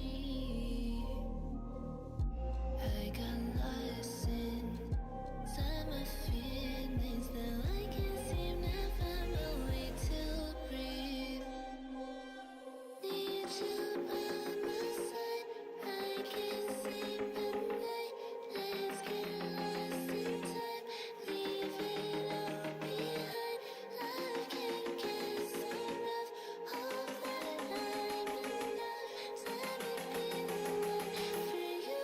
I got lost inside my feelings. Now I can't seem to find my way to breathe. Need you by my side. I can't sleep at night. Let's get lost in time. Leave it all behind. I can't get enough of that I'm enough. Let me be the one for you.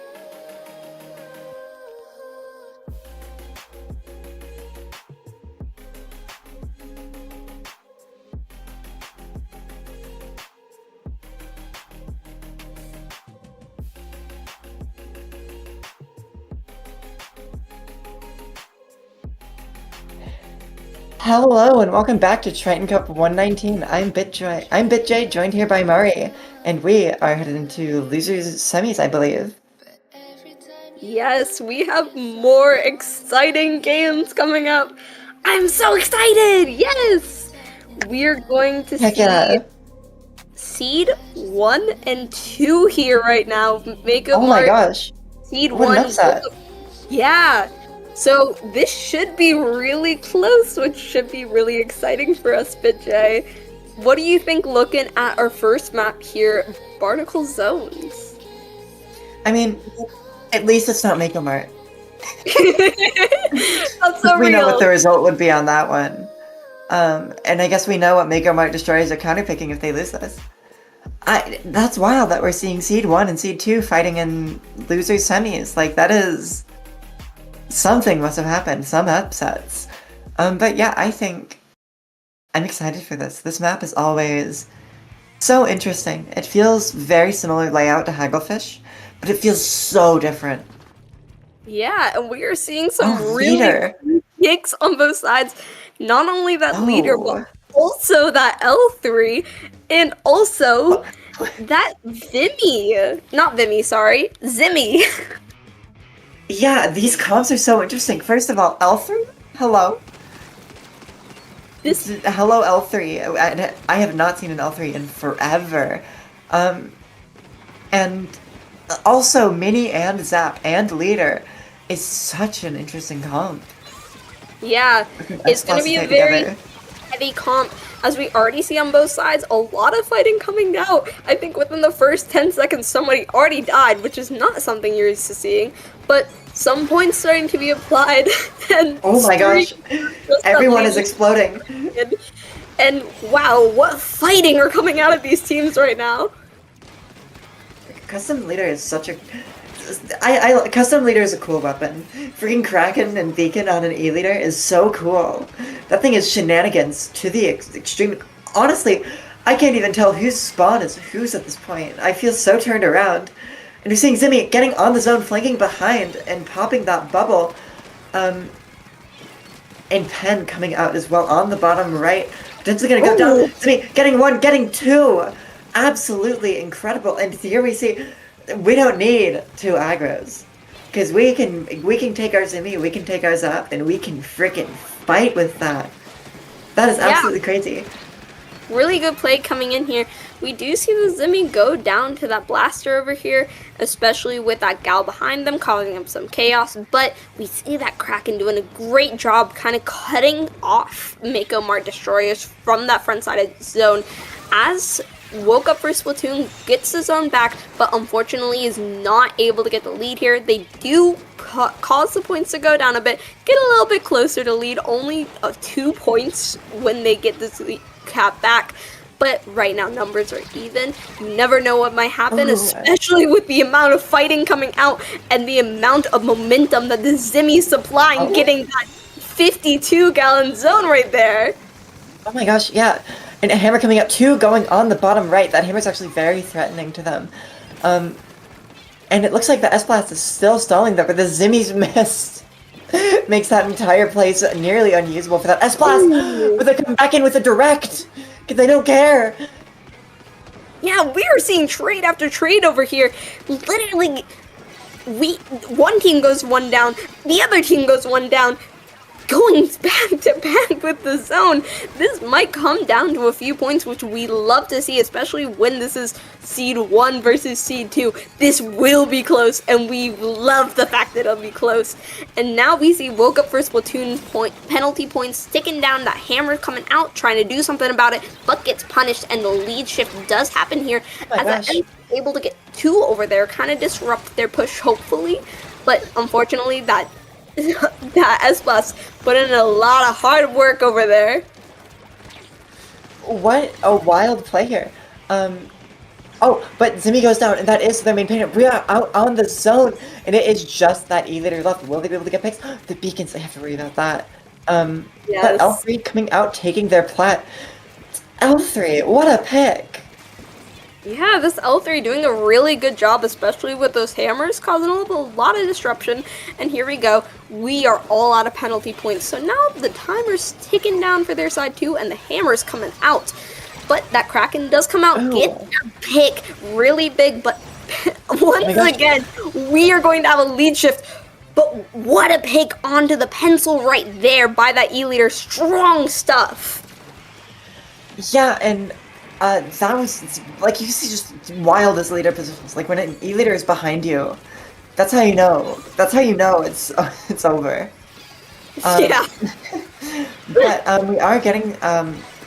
Hello and welcome back to Triton-Cup 119. I'm BitJ, joined here by Mari, and we are headed into losers semis, I believe. Yes, we have more exciting games coming up. I'm so excited! Yes! We're going to Heck see yeah. Seed 1 and 2 here right now. Make Oh my gosh. Seed What an 1. upset. Yeah. So this should be really close, which should be really exciting for us, BitJ. What do you think looking at our first map here, Barnacle Zones? I mean, at least it's not Mako Mart. That's so We know what real. the result would be on that one. And I guess we know what Mako Mart destroyers are counterpicking if they lose this. That's wild that we're seeing Seed 1 and Seed 2 fighting in loser semis. Like, that is... Something must have happened. Some upsets. But yeah, I think... I'm excited for this. This map is always so interesting. It feels very similar layout to Hagglefish, but it feels so different. Yeah, and we are seeing some Oh, really leader. kicks on both sides. Not only that leader, Oh. but also that L3, and also that Vimy. Not Vimy, sorry. Zimmy. Yeah, these comps are so interesting. First of all, L3? Hello. Hello, L3. I have not seen an L3 in forever. And also, Mini and Zap and Leader is such an interesting comp. Yeah, it's going to be a very heavy comp. As we already see on both sides, a lot of fighting coming out. I think within the first 10 seconds, somebody already died, which is not something you're used to seeing. But some points starting to be applied. And oh my gosh, everyone is exploding. And wow, what fighting are coming out of these teams right now. Custom Leader is such a... Custom Leader is a cool weapon. Freaking Kraken and Beacon on an E-Leader is so cool. That thing is shenanigans to the extreme. Honestly, I can't even tell whose spawn is whose at this point. I feel so turned around. And you're seeing Zimmy getting on the zone, flanking behind, and popping that bubble. And Pen coming out as well on the bottom right. Potentially gonna go down. Zimmy getting one, getting two. Absolutely incredible. And here we see... We don't need two aggros, because we can take our Zimmy, we can take our Zap, and we can frickin' fight with that. That is absolutely crazy. Really good play coming in here. We do see the Zimmy go down to that blaster over here, especially with that gal behind them causing them some chaos, but we see that Kraken doing a great job kind of cutting off Mako Mart destroyers from that front side of the zone. As Woke Up for Splatoon gets the zone back, but unfortunately is not able to get the lead here. They do cause the points to go down a bit, get a little bit closer to lead, only 2 points when they get this cap back. But right now numbers are even. You never know what might happen, especially with the amount of fighting coming out and the amount of momentum that the Zimmy's supplying, getting that 52-gallon zone right there. Oh my gosh, yeah. And a hammer coming up too, going on the bottom right. That hammer's actually very threatening to them. And it looks like the S-Blast is still stalling there, but the Zimmy's missed. Makes that entire place nearly unusable for that S-Blast. But they come back in with a direct. Because they don't care. Yeah, we are seeing trade after trade over here. Literally, one team goes one down, the other team goes one down. Going back to back with the zone. This might come down to a few points, which we love to see, especially when this is Seed 1 versus Seed 2. This will be close, and we love the fact that it'll be close. And now we see Woke Up for Splatoon's penalty points ticking down. That hammer coming out, trying to do something about it, but gets punished, and the lead shift does happen here. As I'm able to get 2 over there, kind of disrupt their push, hopefully. But unfortunately, that S-Blast put in a lot of hard work over there. What a wild play here. Oh, but Zimmy goes down, and that is their main painter. We are out on the zone, and it is just that E-leader left. Will they be able to get picks? The beacons, they have to worry about that. That L3 coming out, taking their plat. L3, what a pick. Yeah, this L3 doing a really good job, especially with those hammers, causing a lot of disruption. And here we go. We are all out of penalty points. So now the timer's ticking down for their side too, and the hammer's coming out. But that Kraken does come out, get a pick, really big, but once again, we are going to have a lead shift. But what a pick onto the pencil right there by that E-leader. Strong stuff. Yeah, and that was, like, you see just wildest leader positions. Like, when an E-leader is behind you, that's how you know. That's how you know it's over. Yeah. But we are getting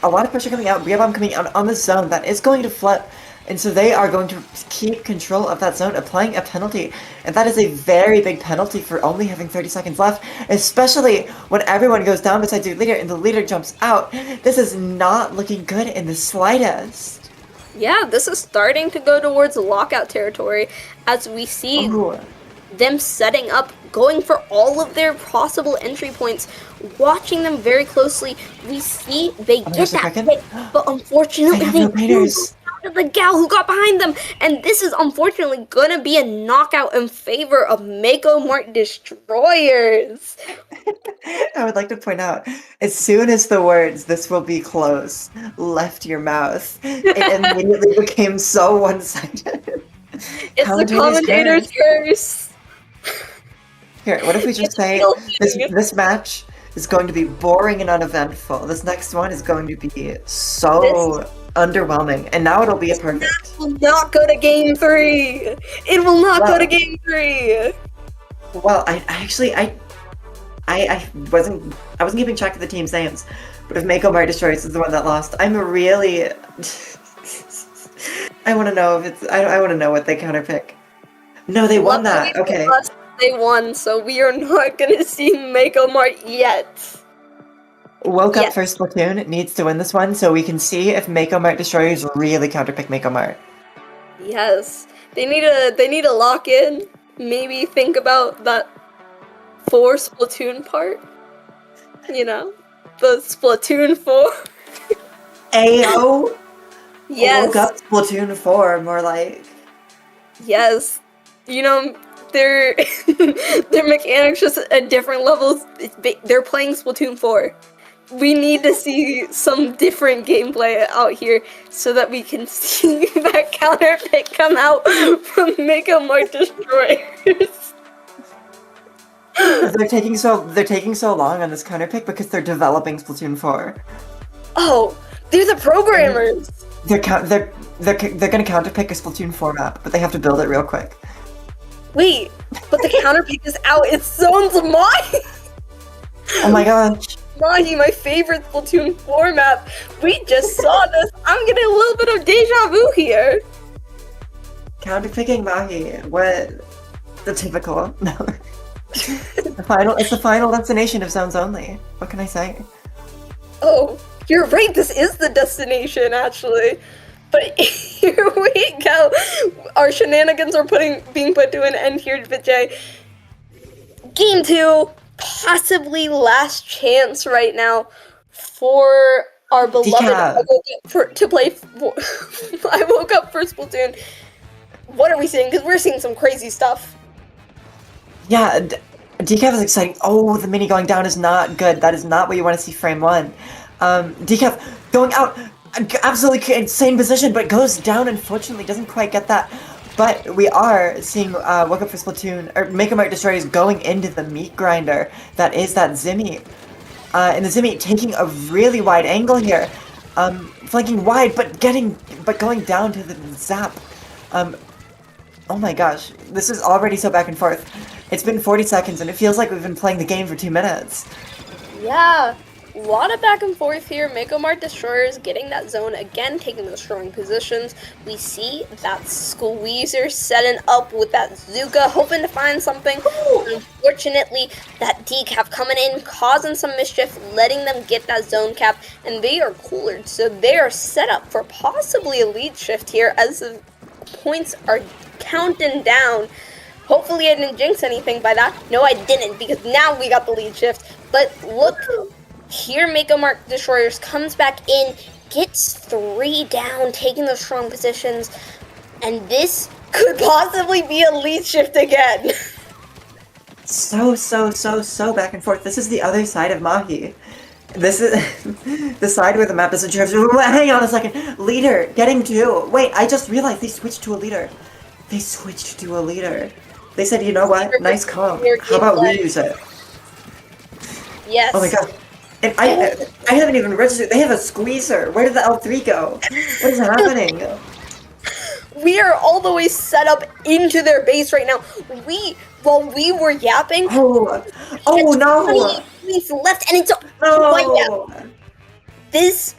a lot of pressure coming out. Beerbomb coming out on the zone. That is going to flip. And so they are going to keep control of that zone, applying a penalty. And that is a very big penalty for only having 30 seconds left, especially when everyone goes down besides your leader and the leader jumps out. This is not looking good in the slightest. Yeah, this is starting to go towards lockout territory as we see them setting up, going for all of their possible entry points, watching them very closely. We see they get that hit, but unfortunately they the gal who got behind them, and this is unfortunately gonna be a knockout in favor of Mako Mart Destroyers. I would like to point out, as soon as the words "this will be close" left your mouth, it immediately became so one-sided. It's the commentator's curse. Here, what if we just say this match is going to be boring and uneventful. This next one is going to be so underwhelming, and now it'll be a perfect. It will not go to game 3. It will not go to game 3. Well, I wasn't keeping track of the team's names, but if Mako Mart Destroyers is the one that lost, I'm really I want to know if it's I want to know what they counterpick. No, they won that. Okay. They won, so we are not gonna see Mako Mart yet. Woke Up for Splatoon needs to win this one, so we can see if Mako Mart Destroyers really counterpick Mako Mart. Yes, they need to lock in. Maybe think about that 4 Splatoon part. You know, the Splatoon 4. Ayo. Yes. Woke Up Splatoon 4, more like. Yes, you know. Their mechanics just at different levels. They're playing Splatoon 4. We need to see some different gameplay out here so that we can see that counter pick come out from Mako Mart Destroyers. They're taking so long on this counter pick because they're developing Splatoon 4. Oh, they're the programmers. They're gonna counterpick a Splatoon 4 map, but they have to build it real quick. Wait, but the counter pick is out. It's zones of mine. Oh my gosh. Mahi, my favorite Splatoon 4 map. We just saw this. I'm getting a little bit of deja vu here. Counterpicking Mahi. What? The typical. No. It's the final destination of Zones Only. What can I say? Oh, you're right. This is the destination, actually. But here we go. Our shenanigans are being put to an end here, Vijay. Game 2, possibly last chance right now for our beloved. Decaf. I woke up for Splatoon. What are we seeing? Because we're seeing some crazy stuff. Yeah, Decaf is exciting. Oh, the mini going down is not good. That is not what you want to see frame 1. Decaf going out, absolutely insane position, but goes down, unfortunately, doesn't quite get that. But we are seeing Woke Up for Splatoon, or Make a Mark Destroyers going into the meat grinder. That is that Zimmy. And the Zimmy taking a really wide angle here. Flanking wide, but going down to the zap. Oh my gosh, this is already so back and forth. It's been 40 seconds and it feels like we've been playing the game for 2 minutes. Yeah, a lot of back and forth here. Mako Mart Destroyers getting that zone again, taking those strong positions. We see that Squeezer setting up with that Zuka, hoping to find something. Unfortunately, that Decaf coming in, causing some mischief, letting them get that zone cap, and they are coolered. So they are set up for possibly a lead shift here as the points are counting down. Hopefully I didn't jinx anything by that. No, I didn't, because now we got the lead shift. But look, here Mako Mark Destroyers comes back in, gets 3 down, taking those strong positions, and this could possibly be a lead shift again. So back and forth. This is the other side of Mahi. This is the side where the map is a drift. Hang on a second. Leader, getting 2. Wait, I just realized they switched to a leader. They switched to a leader. They said, you know what? Nice comp. How about we use it? Yes. Oh my god. And I haven't even registered. They have a squeezer. Where did the L3 go? What is happening? We are all the way set up into their base right now. While we were yapping. Oh no! He's left, and it's No! one yap. This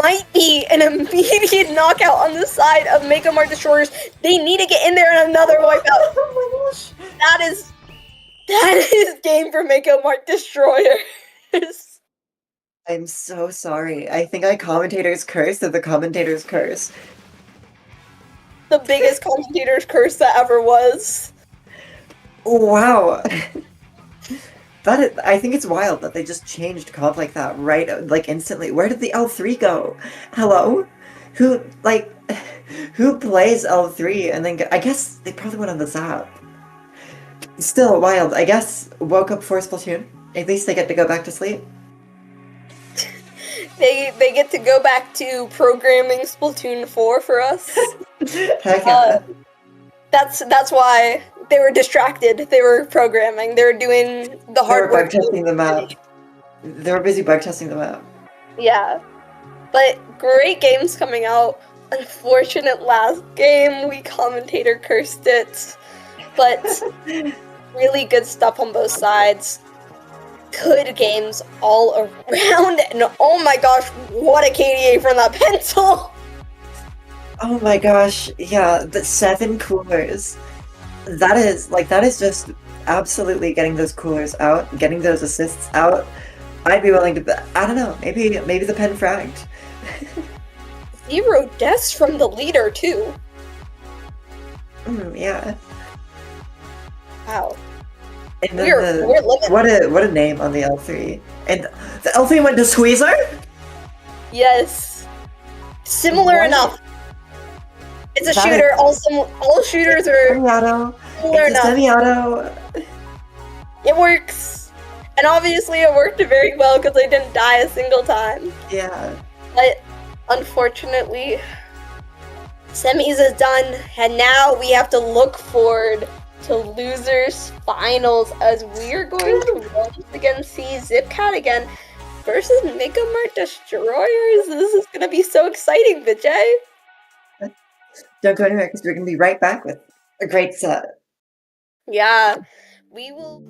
might be an immediate knockout on the side of Mako Mart Destroyers. They need to get in there and another wipeout. Oh my gosh! That is game for Mako Mart Destroyers. I'm so sorry. I think I commentator's curse or the commentator's curse. The biggest commentator's curse that ever was. Wow. I think it's wild that they just changed comp like that, right? Like instantly. Where did the L3 go? Hello? Who plays L3 and then I guess they probably went on the zap. Still wild. I guess woke up for Splatoon. At least they get to go back to sleep. They get to go back to programming Splatoon 4 for us. Heck yeah. That's why they were distracted. They were programming. They were doing the hard work. They were bug testing the map. They were busy bug testing the map. Yeah. But great games coming out. Unfortunate last game. We commentator cursed it. But really good stuff on both sides. Good games all around. And oh my gosh, what a KDA from that pencil. Oh my gosh, yeah, the 7 coolers. That is just absolutely getting those coolers out, getting those assists out. I'd be willing to, I don't know, maybe the pen fragged. 0 deaths from the leader too. Yeah. Wow. And then we're living. What a name on the L3. And the L3 went to Squeezer? Yes. Similar enough. It's a shooter. All shooters are semi-auto. similar enough. Semi-auto. It works. And obviously it worked very well because I didn't die a single time. Yeah. But unfortunately, semis is done, and now we have to look forward to losers finals as we are going to once again see Zipcat again versus Mako Mart Destroyers. This is gonna be so exciting, Vijay. Don't go anywhere because we're gonna be right back with a great set. Yeah, we will.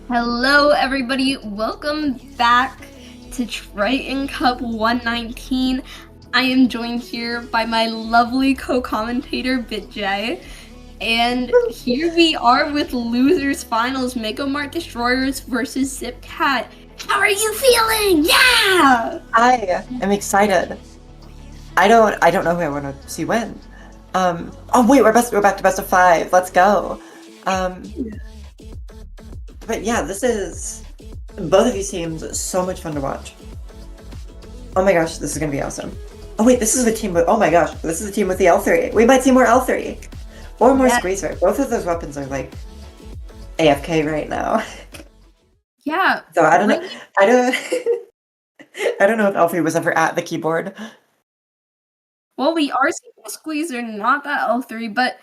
Hello everybody, welcome back to Triton-Cup 119. I am joined here by my lovely co-commentator BitJ. And here we are with Losers Finals, Mega Mart Destroyers versus Zipcat. How are you feeling? Yeah! I am excited. I don't know who I want to see win. Oh wait, we're back to best of 5. Let's go. But yeah, this is both of these teams so much fun to watch. Oh my gosh, this is gonna be awesome. Oh wait, this is the team with, oh my gosh, this is the team with the L3. We might see more L3 or more Squeezer. Both of those weapons are like AFK right now. Yeah. So I don't know. I don't know if L3 was ever at the keyboard. Well, we are seeing Squeezer, not that L3, but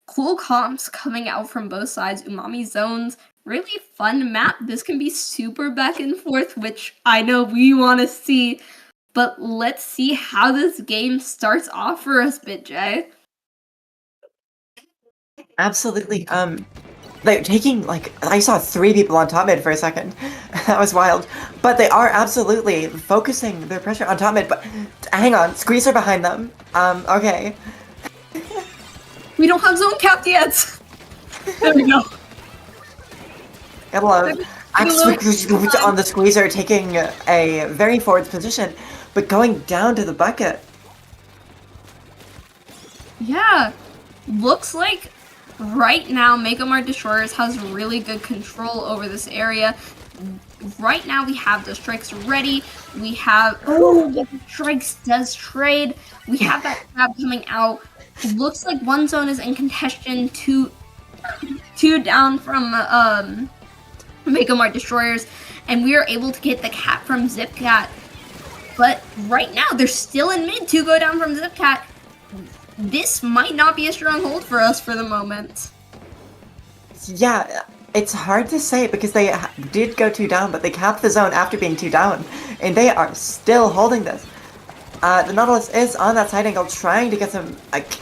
cool comps coming out from both sides. Umami Zones, really fun map. This can be super back and forth, which I know we want to see. But let's see how this game starts off for us, BitJ. Absolutely. They're taking, like, I saw 3 people on top mid for a second. That was wild. But they are absolutely focusing their pressure on top mid. But hang on, Squeezer behind them. Okay. We don't have zone capped yet. There we go. Gotta love on the Squeezer taking a very forward position, but going down to the bucket. Yeah, looks like right now Mega Mart Destroyers has really good control over this area. Right now we have the strikes ready. We have the strikes does trade. We have that crab coming out. Looks like one zone is in contention. Two down from Mega Mart Destroyers, and we are able to get the cap from Zipcat. But right now they're still in mid. 2 go down from Zipcat. This might not be a stronghold for us for the moment. Yeah, it's hard to say because they did go 2 down, but they capped the zone after being 2 down, and they are still holding this. The Nautilus is on that side angle trying to get some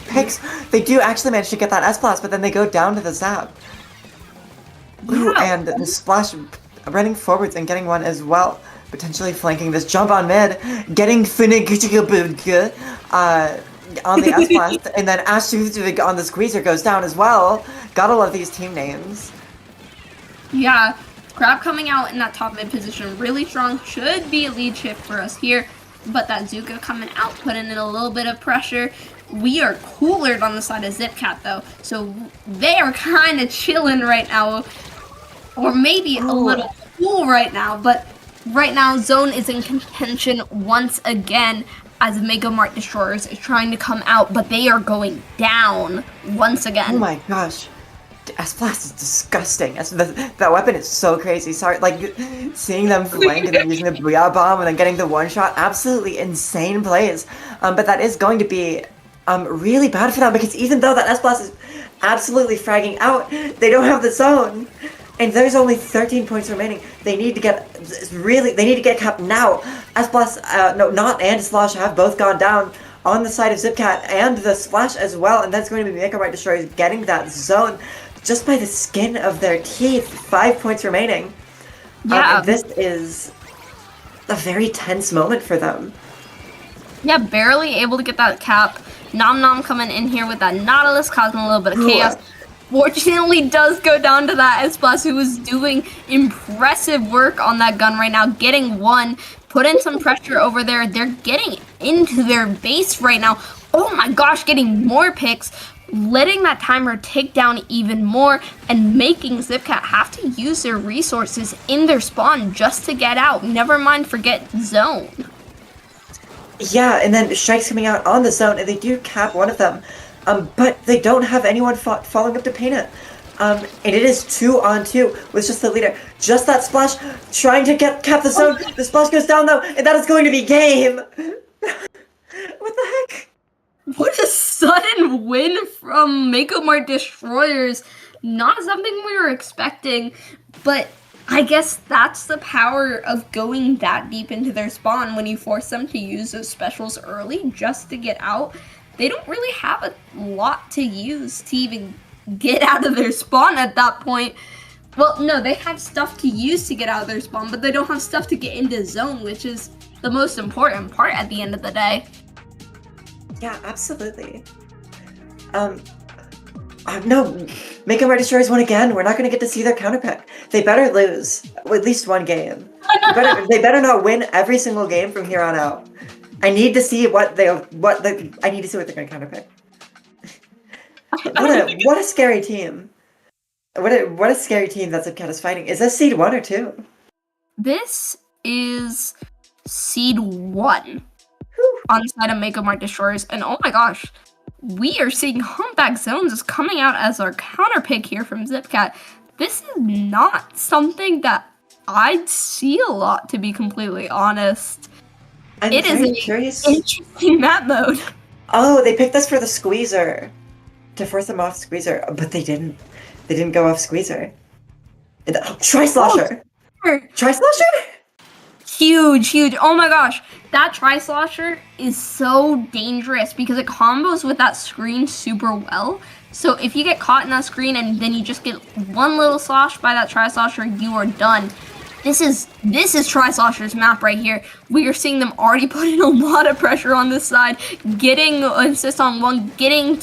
picks. They do actually manage to get that S-Blast, but then they go down to the Zap. Ooh, and the Splash running forwards and getting one as well. Potentially flanking this jump on mid, getting Finnick on the S-Blast, and then Ashuvig on the Squeezer goes down as well. Gotta love these team names. Yeah, Crab coming out in that top mid position really strong. Should be a lead shift for us here. But that Zuka coming out, putting in a little bit of pressure. We are cooler on the side of Zipcat though. So they are kind of chilling right now. Or maybe a little cool right now. But right now, Zone is in contention once again as Mega Mart Destroyers is trying to come out. But they are going down once again. Oh my gosh. S-Blast is disgusting. That weapon is so crazy. Sorry, like, seeing them flank and then using the Booyah Bomb and then getting the one-shot, absolutely insane plays. But that is going to be really bad for them because even though that S-Blast is absolutely fragging out, they don't have the zone. And there's only 13 points remaining. They need to get, they need to get capped now. S-Blast, no, Not and Slosh have both gone down on the side of Zipcat and the Splash as well. And that's going to be Mega Mart Destroyers getting that zone. Just by the skin of their teeth. 5 points remaining. Yeah. And this is a very tense moment for them. Yeah, barely able to get that cap. Nom Nom coming in here with that Nautilus, causing a little bit of chaos. Fortunately, does go down to that S-Blast, who is doing impressive work on that gun right now. Getting one. Put in some pressure over there. They're getting into their base right now. Oh my gosh, getting more picks. Letting that timer tick down even more and making Zipcat have to use their resources in their spawn just to get out. Never mind forget zone. Yeah, and then Strike's coming out on the zone, and they do cap one of them. But they don't have anyone following up to paint it. And it is 2-on-2 with just the leader. Just that Splash trying to cap the zone. The Splash goes down though, and that is going to be game. What the heck? What a sudden win from Mega Mart Destroyers. Not something we were expecting, but I guess that's the power of going that deep into their spawn when you force them to use those specials early just to get out. They don't really have a lot to use to even get out of their spawn at that point. Well, no, they have stuff to use to get out of their spawn, but they don't have stuff to get into zone, which is the most important part at the end of the day. Yeah, absolutely. No, Mega Mart Destroyers won again. We're not going to get to see their counterpick. They better lose at least one game. They better not win every single game from here on out. I need to see what they're going to counterpick. What a scary team. What a scary team that Zipcat is fighting. Is this seed 1 or 2? This is seed 1 on the side of Mega Mart Destroyers, and oh my gosh, we are seeing Humpback Zones is coming out as our counterpick here from Zipcat. This is not something that I'd see a lot, to be completely honest. It is an interesting map mode. Oh, they picked this for the Squeezer. To force them off Squeezer, but they didn't. They didn't go off Squeezer. Tri-Slosher! Tri-Slosher? Huge. Oh my gosh. That Tri-Slosher is so dangerous because it combos with that screen super well. So if you get caught in that screen and then you just get one little slosh by that Tri-Slosher, you are done. This is Tri-Slosher's map right here. We are seeing them already put in a lot of pressure on this side, getting assist on one, getting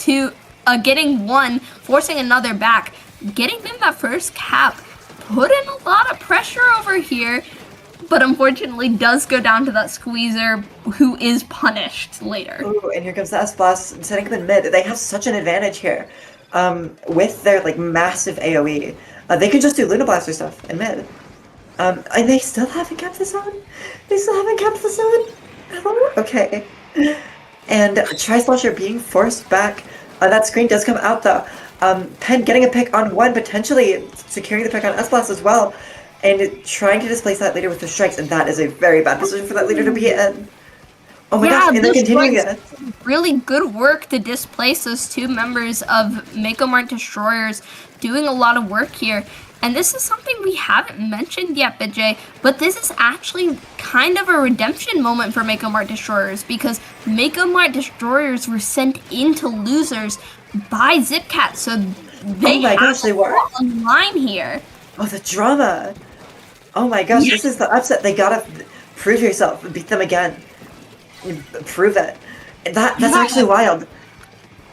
one, forcing another back, getting them that first cap, put in a lot of pressure over here, but unfortunately does go down to that Squeezer, who is punished later. Ooh, and here comes the S-Blast setting up in mid. They have such an advantage here with their like massive AoE. They can just do Luna Blaster stuff in mid. And they still haven't kept the zone? They still haven't kept the zone? Oh, okay. And Tri-Slosher being forced back. That screen does come out though. Pen getting a pick on one, potentially securing the pick on S-Blast as well. And trying to displace that leader with the strikes, and that is a very bad position for that leader to be in. Oh my gosh, and they're continuing it. Really good work to displace those two members of Mako Mart Destroyers, doing a lot of work here. And this is something we haven't mentioned yet, BitJ, but this is actually kind of a redemption moment for Mako Mart Destroyers, because Mako Mart Destroyers were sent into losers by Zipcat, so they were on line here. Oh, the drama. Oh my gosh, This is the upset. They gotta prove yourself, beat them again. Prove it. That's actually wild.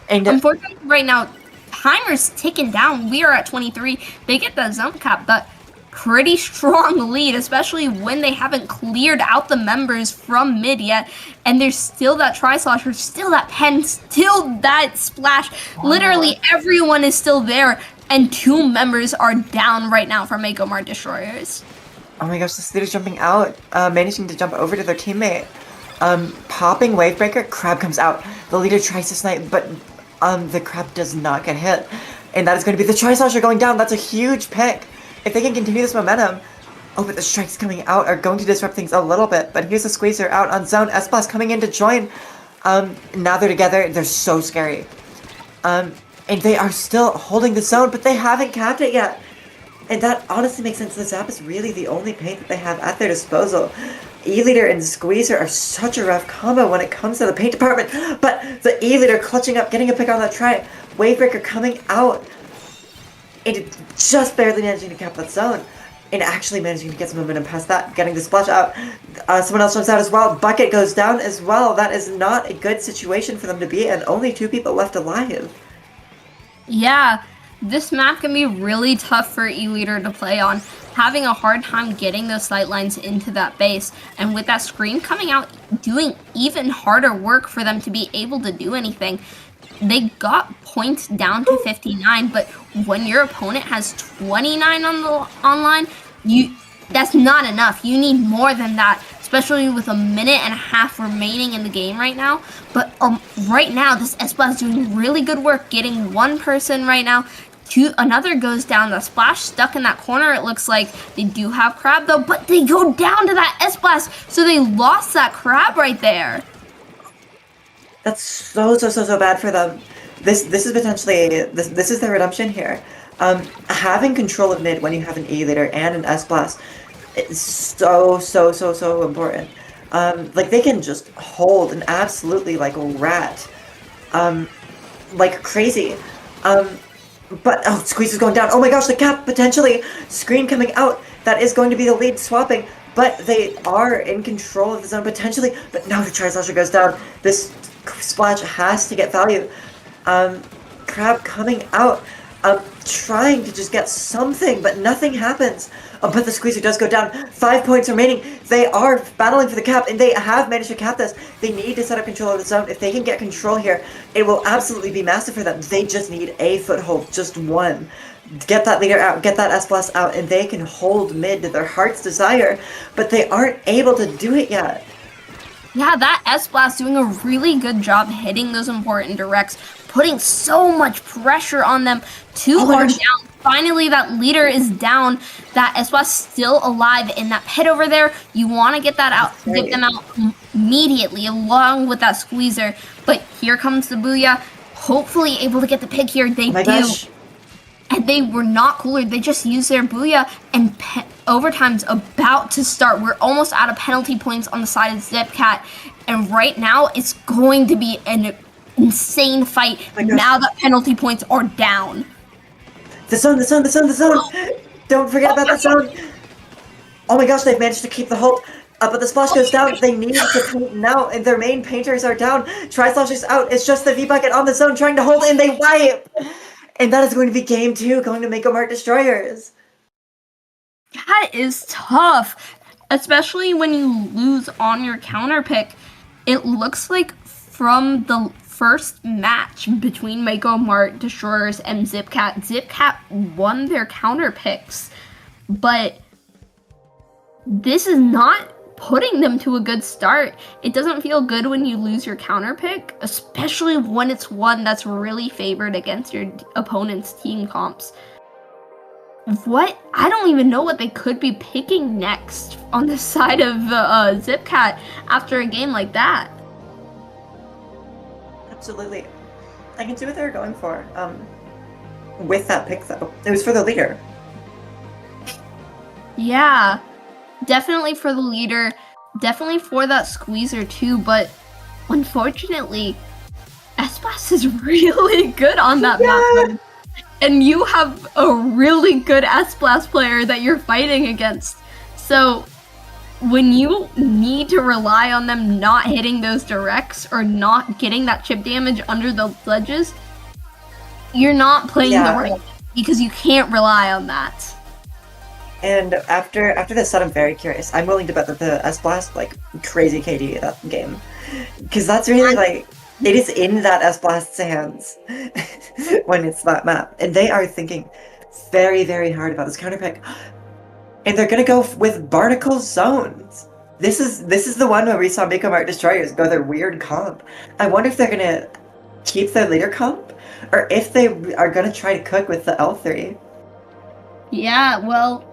And unfortunately, right now, timer's ticking down. We are at 23. They get the zone cap, but pretty strong lead, especially when they haven't cleared out the members from mid yet. And there's still that Tri-Slosher, still that Pen, still that Splash. Wow. Literally everyone is still there. And two members are down right now from Mako Mart Destroyers. Oh my gosh, this leader's jumping out, managing to jump over to their teammate. Popping Wavebreaker, Crab comes out. The leader tries to snipe, but the Crab does not get hit. And that is going to be the Tri-Slosher going down. That's a huge pick. If they can continue this momentum. Oh, but the strikes coming out are going to disrupt things a little bit. But here's the Squeezer out on zone. S-Blast coming in to join. Now they're together. They're so scary. And they are still holding the zone, but they haven't capped it yet. And that honestly makes sense. The Zap is really the only paint that they have at their disposal. E-Leader and Squeezer are such a rough combo when it comes to the paint department. But the E-Leader clutching up, getting a pick on that try. Wavebreaker coming out. And just barely managing to cap that zone. And actually managing to get some momentum past that. Getting the splash out. Someone else jumps out as well. Bucket goes down as well. That is not a good situation for them to be in. Only 2 people left alive. Yeah, this map can be really tough for E-Leader to play on, having a hard time getting those sight lines into that base, and with that screen coming out, doing even harder work for them to be able to do anything. They got points down to 59, but when your opponent has 29 on the online, that's not enough. You need more than that, especially with a minute and a half remaining in the game right now. But right now, this S-Blast is doing really good work, getting one person right now. Another goes down. The Splash stuck in that corner, it looks like. They do have Crab, though, but they go down to that S-Blast, so they lost that Crab right there. That's so bad for them. This is potentially, this is the redemption here. Having control of mid when you have an E-Leader and an S-Blast is so important. Like, they can just hold an absolutely, like, rat. Like crazy. But, oh, Squeeze is going down. Oh my gosh, the cap, potentially. Screen coming out. That is going to be the lead swapping. But they are in control of the zone, potentially. But now the Tri-Slosher goes down. This Splash has to get value. Crab coming out. Trying to just get something, but nothing happens. But the Squeezer does go down. 5 points remaining. They are battling for the cap, and they have managed to cap this. They need to set up control of the zone. If they can get control here, it will absolutely be massive for them. They just need a foothold, just one. Get that leader out, get that S-Blast out, and they can hold mid to their heart's desire, but they aren't able to do it yet. Yeah, that S-Blast doing a really good job hitting those important directs, putting so much pressure on them. Too hard down. Finally, that leader is down. That S-Blast still alive in that pit over there. You want to get that out, get them out immediately, along with that Squeezer. But here comes the Booyah. Hopefully able to get the pick here. They do. Gosh. And they were not cooler. They just used their Booyah, and overtime's about to start. We're almost out of penalty points on the side of Zipcat. And right now, it's going to be insane fight my gosh. now that penalty points are down. The zone! Don't forget about the zone! Oh my gosh, they've managed to keep the hold. But the splash goes down. They need to paint now, and their main painters are down. Tri-Slash is out. It's just the V-Bucket on the zone trying to hold, and they wipe! And that is going to be game 2, going to Mako Mart Destroyers. That is tough, especially when you lose on your counter pick. It looks like from the first match between Mako Mart Destroyers and ZipCat won their counter picks, but this is not putting them to a good start. It doesn't feel good when you lose your counter pick, especially when it's one that's really favored against your opponent's team comps. I don't even know what they could be picking next on the side of ZipCat after a game like that. Absolutely. I can see what they're going for. With that pick, though. It was for the leader. Yeah, definitely for the leader, definitely for that squeezer too, but unfortunately, Espas is really good on that map. And you have a really good S-Blast player that you're fighting against. So when you need to rely on them not hitting those directs or not getting that chip damage under the ledges, you're not playing the right because you can't rely on that. And after this set, I'm very curious. I'm willing to bet that the S-Blast, like, crazy KD that game. Because that's really, like, it is in that S-Blast's hands when it's that map. And they are thinking very, very hard about this counter pick. And they're going to go with Barnacle Zones. This is the one where we saw Mako Mart Destroyers go their weird comp. I wonder if they're going to keep their leader comp, or if they are going to try to cook with the L3. Yeah, well,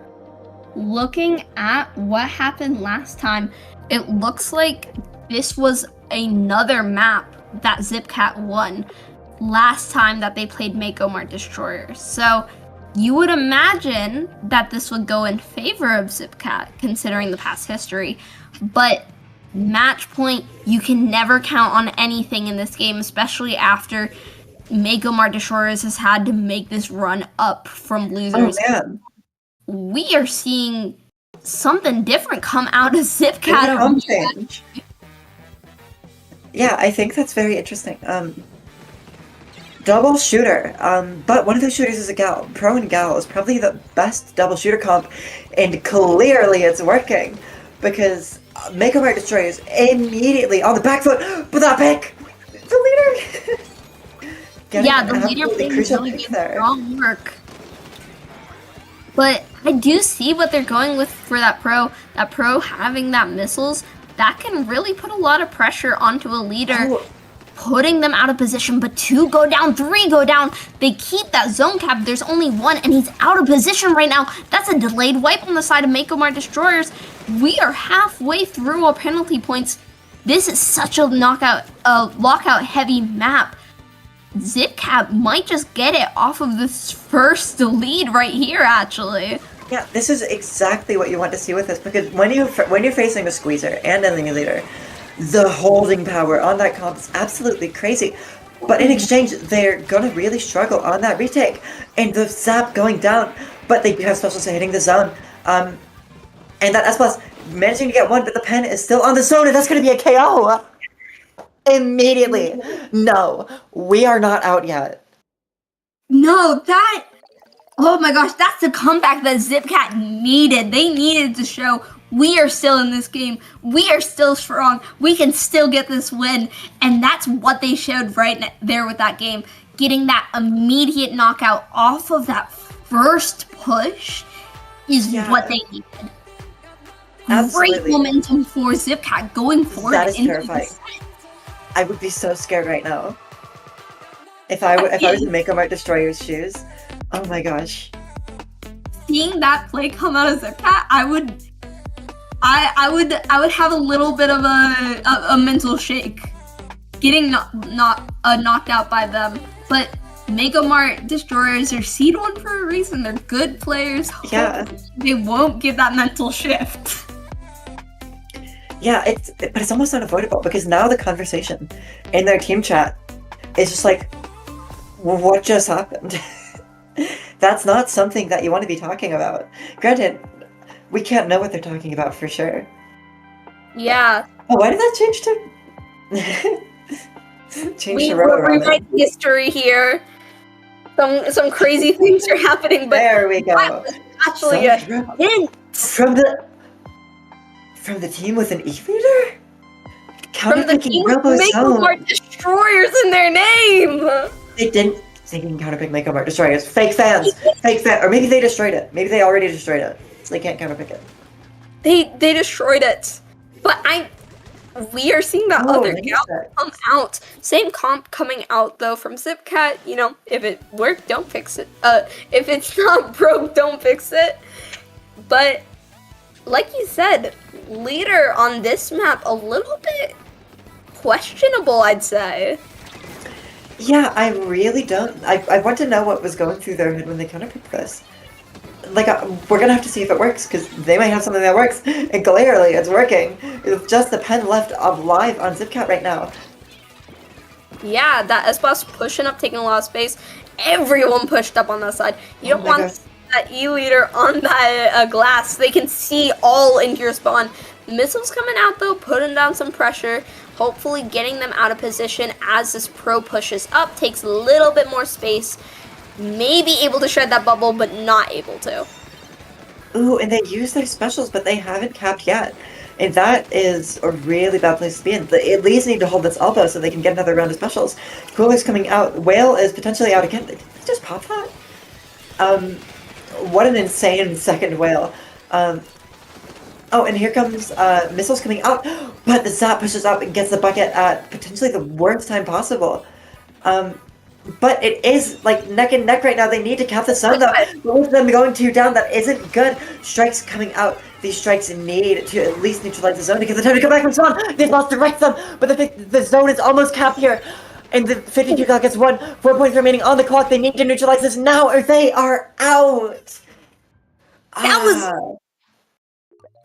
looking at what happened last time, it looks like this was another map that ZipCat won last time that they played Mako Mart Destroyers. So you would imagine that this would go in favor of ZipCat, considering the past history. But match point, you can never count on anything in this game, especially after Mako Mart Destroyers has had to make this run up from losers. Oh, man. We are seeing something different come out of ZipCat. Yeah, I think that's very interesting. Double shooter, but one of those shooters is a gal. Pro and gal is probably the best double shooter comp, and clearly it's working, because Mako Mart Destroyers immediately on the back foot, but that pick! The leader! The leader played really good, strong work. But I do see what they're going with for that pro. That pro having that missiles, that can really put a lot of pressure onto a leader, putting them out of position. But 2 go down, 3 go down. They keep that zone cap. There's only 1, and he's out of position right now. That's a delayed wipe on the side of Mako Mart Destroyers. We are halfway through our penalty points. This is such a lockout heavy map. ZipCat might just get it off of this first lead right here, actually. Yeah, this is exactly what you want to see with this, because when you're facing a squeezer and ending a leader, the holding power on that comp is absolutely crazy. But in exchange, they're gonna really struggle on that retake, and the zap going down. But they do have specials hitting the zone, and that S+ managing to get 1, but the pen is still on the zone, and that's gonna be a KO immediately. No, we are not out yet. No, oh my gosh, that's the comeback that ZipCat needed. They needed to show we are still in this game. We are still strong. We can still get this win. And that's what they showed right there with that game. Getting that immediate knockout off of that first push is what they needed. Absolutely. Great momentum for ZipCat going forward. That is terrifying. I would be so scared right now. If I was in Mako Mart Destroyer's shoes. Oh my gosh. Seeing that play come out of ZipCat, I would have a little bit of a mental shake. Getting knocked out by them. But Mako Mart Destroyers are seed 1 for a reason. They're good players. Yeah. They won't get that mental shift. Yeah, but it's almost unavoidable, because now the conversation in their team chat it's just like, what just happened? That's not something that you want to be talking about. Granted, we can't know what they're talking about for sure. Yeah. Oh, why did that change to... change We to row will rewrite robin? history here. Some crazy things are happening, but There we go. that was actually a Some hint. from the team with an E-leader? From the team with Mako Mart Destroyers in their name! They didn't counterpick Mako Mart Destroyers. Fake fans! Or maybe they destroyed it. Maybe they already destroyed it. So they can't counterpick it. They destroyed it. But we are seeing that other gal come out. Same comp coming out though from Zipcat. You know, if it worked, don't fix it. If it's not broke, don't fix it. But like you said, leader on this map a little bit questionable, I'd say. Yeah, I really don't. I want to know what was going through their head when they counterpicked this. Like, we're gonna have to see if it works, because they might have something that works, and clearly it's working. It's just the pen left of live on Zipcat right now. Yeah, that S-Boss pushing up, taking a lot of space. Everyone pushed up on that side. You don't want that E-leader on that glass. They can see all into your spawn. Missiles coming out though, putting down some pressure. Hopefully getting them out of position as this pro pushes up. Takes a little bit more space. Maybe able to shred that bubble, but not able to. Ooh, and they use their specials, but they haven't capped yet. And that is a really bad place to be in. They at least need to hold this elbow so they can get another round of specials. Cooler's coming out. Whale is potentially out again. Did he just pop that? What an insane second whale. Oh, and here comes missiles coming out. But the Zap pushes up and gets the bucket at potentially the worst time possible. But it is like neck and neck right now. They need to cap the zone though. Both of them going 2 down. That isn't good. Strikes coming out. These strikes need to at least neutralize the zone to get the time to come back from spawn. They've lost the right them, but the zone is almost capped here. And the 52 clock gets 1. 4 points remaining on the clock. They need to neutralize this now or they are out. That was...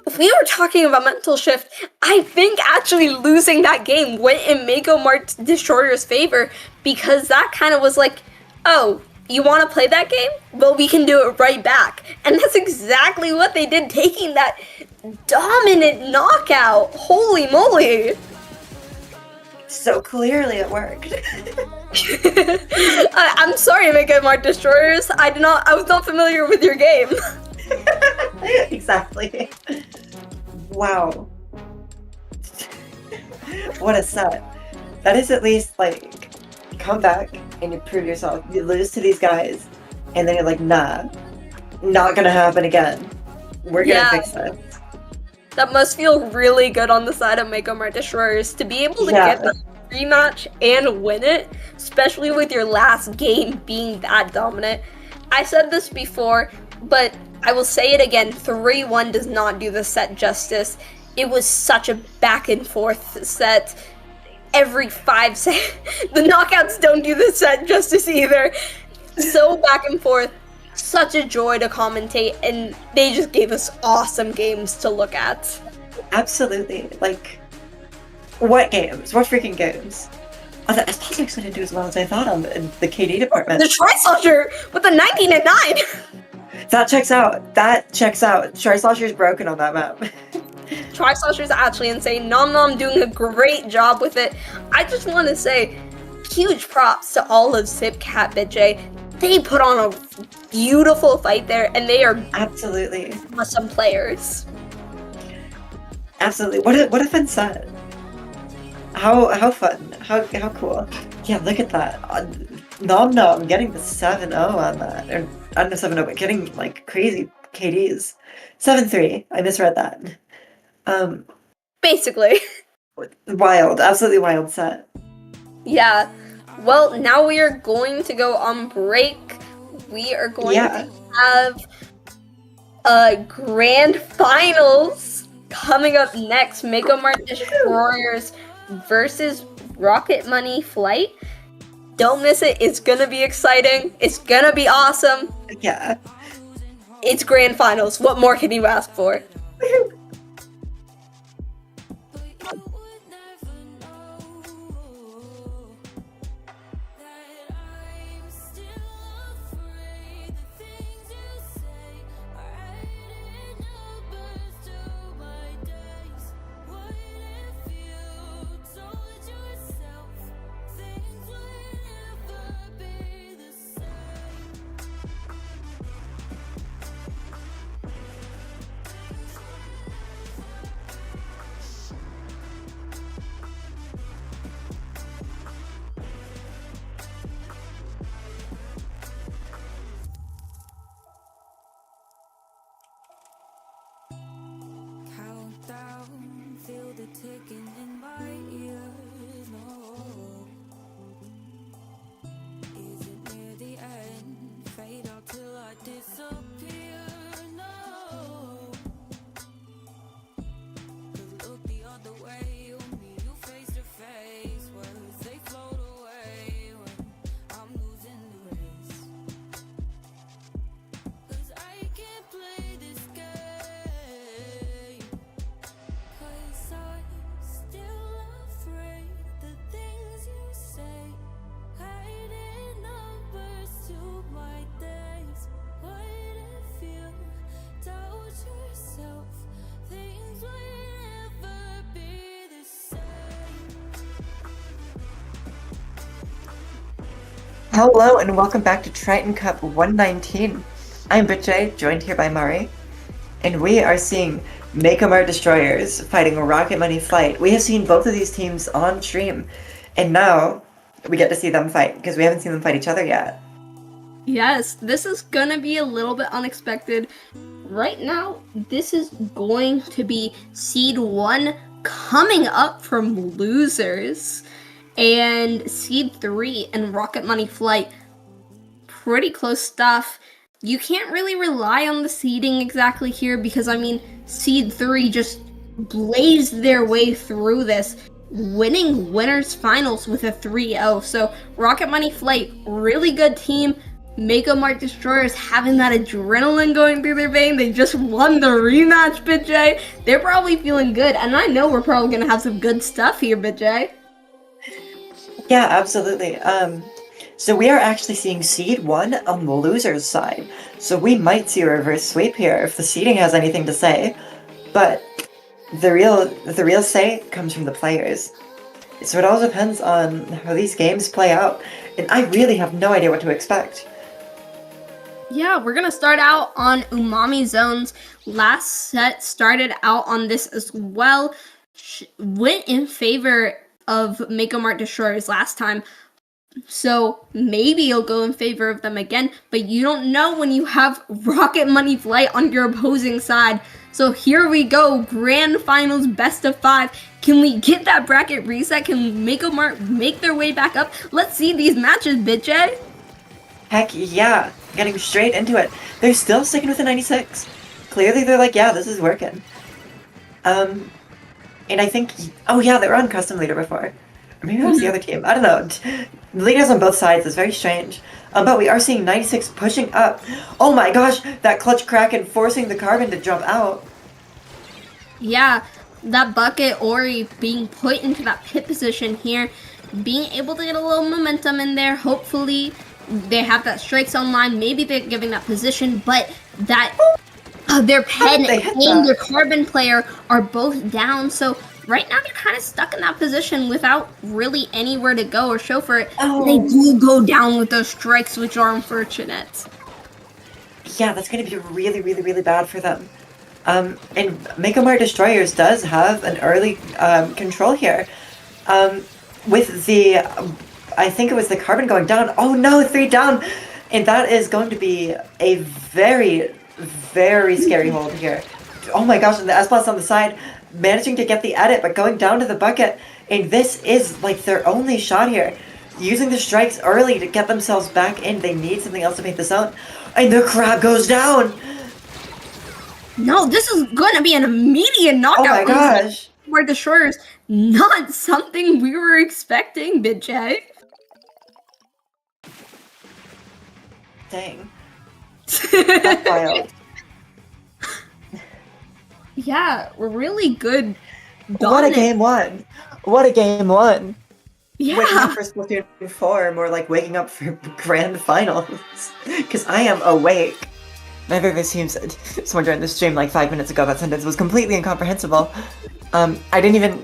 If we were talking about mental shift, I think actually losing that game went in Mako Mart Destroyer's favor, because that kind of was like, oh, you want to play that game? Well, we can do it right back. And that's exactly what they did, taking that dominant knockout. Holy moly. So clearly it worked. I'm sorry, Mako Mart Destroyers. I was not familiar with your game. Exactly. Wow. What a set. That is at least like, come back and you prove yourself. You lose to these guys and then you're like, nah, not gonna happen again. We're gonna fix this. That must feel really good on the side of Mako Mart Destroyers to be able to get the rematch and win it, especially with your last game being that dominant. I said this before, but I will say it again, 3-1 does not do the set justice. It was such a back and forth set. Every 5 seconds, the knockouts don't do the set justice either. So back and forth, such a joy to commentate, and they just gave us awesome games to look at. Absolutely. Like, what games? What freaking games? Oh, the S-Pulse actually didn't do as well as I thought on the KD department. The Tri-Soldier with the 19 and 9! That checks out. That checks out. Tri-Slosher's broken on that map. Tri-Slosher's actually insane. Nom Nom doing a great job with it. I just want to say, huge props to all of Zipcat BitJ. They put on a beautiful fight there, and they are absolutely awesome players. Absolutely. What a fun set. How fun. How cool. Yeah, look at that. Nom Nom getting the 7-0 on that. Or, I don't know 7-0, but getting like crazy KDs. 7-3. I misread that. Basically. Wild. Absolutely wild set. Yeah. Well, now we are going to go on break. We are going to have grand finals coming up next. Mako Mart Destroyers versus Rocket Money Flight. Don't miss it. It's gonna be exciting. It's gonna be awesome. Yeah. It's grand finals. What more can you ask for? Hello and welcome back to Triton-Cup 119. I'm BitJ, joined here by Mari, and we are seeing Makomart Destroyers fighting Rocket Money Flight. We have seen both of these teams on stream, and now we get to see them fight, because we haven't seen them fight each other yet. Yes, this is gonna be a little bit unexpected. Right now, this is going to be Seed 1 coming up from losers. And Seed 3 and Rocket Money Flight, pretty close stuff. You can't really rely on the seeding exactly here because, I mean, Seed 3 just blazed their way through this, winning winners finals with a 3-0. So Rocket Money Flight, really good team. Makomart Destroyers having that adrenaline going through their vein. They just won the rematch, BitJ. They're probably feeling good, and I know we're probably gonna have some good stuff here, BitJ. Yeah, absolutely. So we are actually seeing Seed 1 on the loser's side. So we might see a reverse sweep here if the seeding has anything to say. But the real say comes from the players. So it all depends on how these games play out. And I really have no idea what to expect. Yeah, we're gonna start out on Umami Zones. Last set started out on this as well. Went in favor of Makomart Destroyers last time. So maybe you'll go in favor of them again, but you don't know when you have Rocket Money Flight on your opposing side. So here we go, Grand Finals, best of 5. Can we get that bracket reset? Can Makomart make their way back up? Let's see these matches, BitJ. Heck yeah, getting straight into it. They're still sticking with the 96. Clearly they're like, yeah, this is working. And I think, oh yeah, they were on custom leader before. Or maybe that was the other team. I don't know. The leaders on both sides is very strange. But we are seeing 96 pushing up. Oh my gosh, that clutch Kraken forcing the Carbon to jump out. Yeah, that bucket Ori being put into that pit position here, being able to get a little momentum in there. Hopefully they have that strike zone line. Maybe they're giving that position, but that their pen and their Carbon player are both down. So right now they're kind of stuck in that position without really anywhere to go or show for it. Oh. They do go down with those strikes, which are unfortunate. Yeah, that's going to be really, really, really bad for them. And Makomart Destroyers does have an early control here. With the, I think it was the Carbon going down. Oh no, 3 down! And that is going to be a very, very scary hold here. Oh my gosh, and the S-Boss on the side, managing to get the edit, but going down to the bucket. And this is like their only shot here. Using the strikes early to get themselves back in. They need something else to make the zone. And the crab goes down! No, this is going to be an immediate knockout. Oh my gosh! Makomart Destroyers, not something we were expecting, BitJ. Dang. That's wild. Yeah, really good. What a game one! What a game one! Yeah. Waking up for Splatoon 4, more like waking up for grand finals. Because I am awake. Neither of these teams, someone joined the stream like 5 minutes ago, that sentence was completely incomprehensible. I didn't even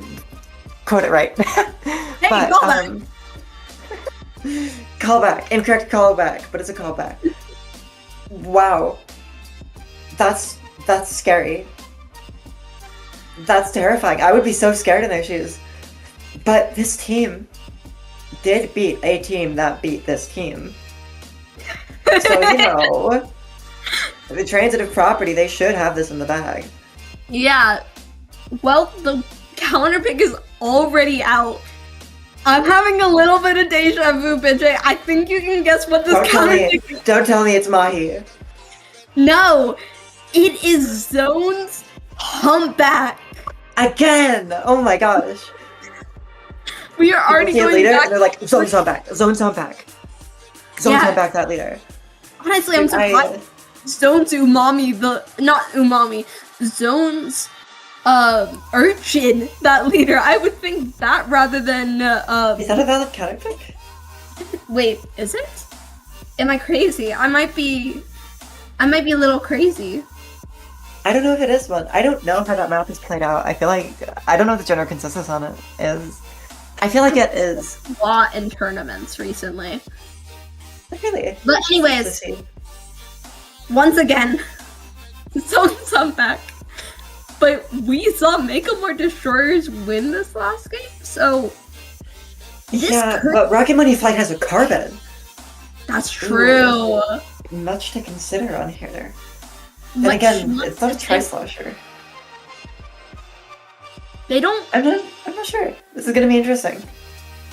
quote it right. Hey, but, callback! Callback. Incorrect callback, but it's a callback. Wow. That's scary. That's terrifying. I would be so scared in their shoes. But this team did beat a team that beat this team. So, you know, the transitive property, they should have this in the bag. Yeah. Well, the counter pick is already out. I'm having a little bit of deja vu, BitJ. I think you can guess what this counter pick is. Don't tell me it's Mahi. No, it is Zone's Humpback. Again! Oh my gosh. We are already People see a going leader, back. and they're like, Zone's Humpback. Zone's Humpback. Zone's Humpback, that leader. Honestly, I'm surprised. Zone's Umami, not Umami, Zone's Urchin, that leader. I would think that rather than Is that a valid counter pick? Wait, is it? Am I crazy? I might be a little crazy. I don't know if it is one. I don't know how that map is played out. I feel like I don't know what the general consensus on it is. I feel like it is. A lot in tournaments recently. Really? But anyways, Let's see. once again, some back. But we saw Make 'em or Destroyers win this last game, so this Yeah, could- but Rocket Money Flight has a carbon. that's true. Much to consider on here. And But again, it's not a much to- Tri-Slosher. They don't. I'm not sure. This is gonna be interesting.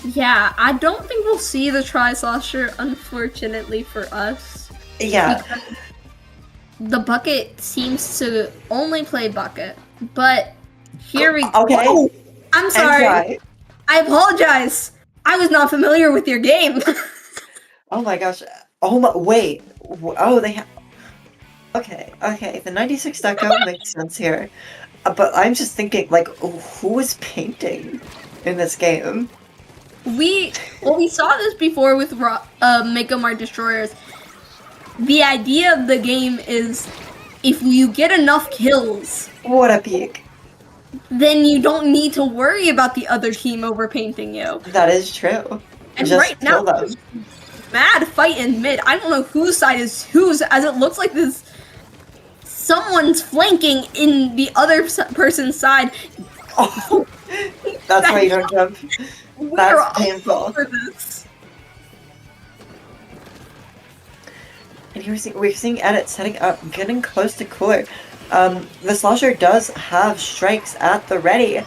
Yeah, I don't think we'll see the Tri-Slosher, unfortunately for us. Yeah. The Bucket seems to only play Bucket, but here we Okay. Oh, I'm And sorry. try. I apologize. I was not familiar with your game. Oh my gosh. Oh my, wait. Oh, they have... Okay, the 96 deco makes sense here. But I'm just thinking, like, who was painting in this game? we saw this before with Make 'em or Destroyers. The idea of the game is if you get enough kills, What a peak. then you don't need to worry about the other team overpainting you. That is true. And Just right now, kill them. mad fight in mid. I don't know whose side is whose, as it looks like this. Someone's flanking in the other person's side. Oh, that's why you don't jump. We're That's all painful. over this. And we're seeing Edit setting up, getting close to Cooler. The Slosher does have strikes at the ready,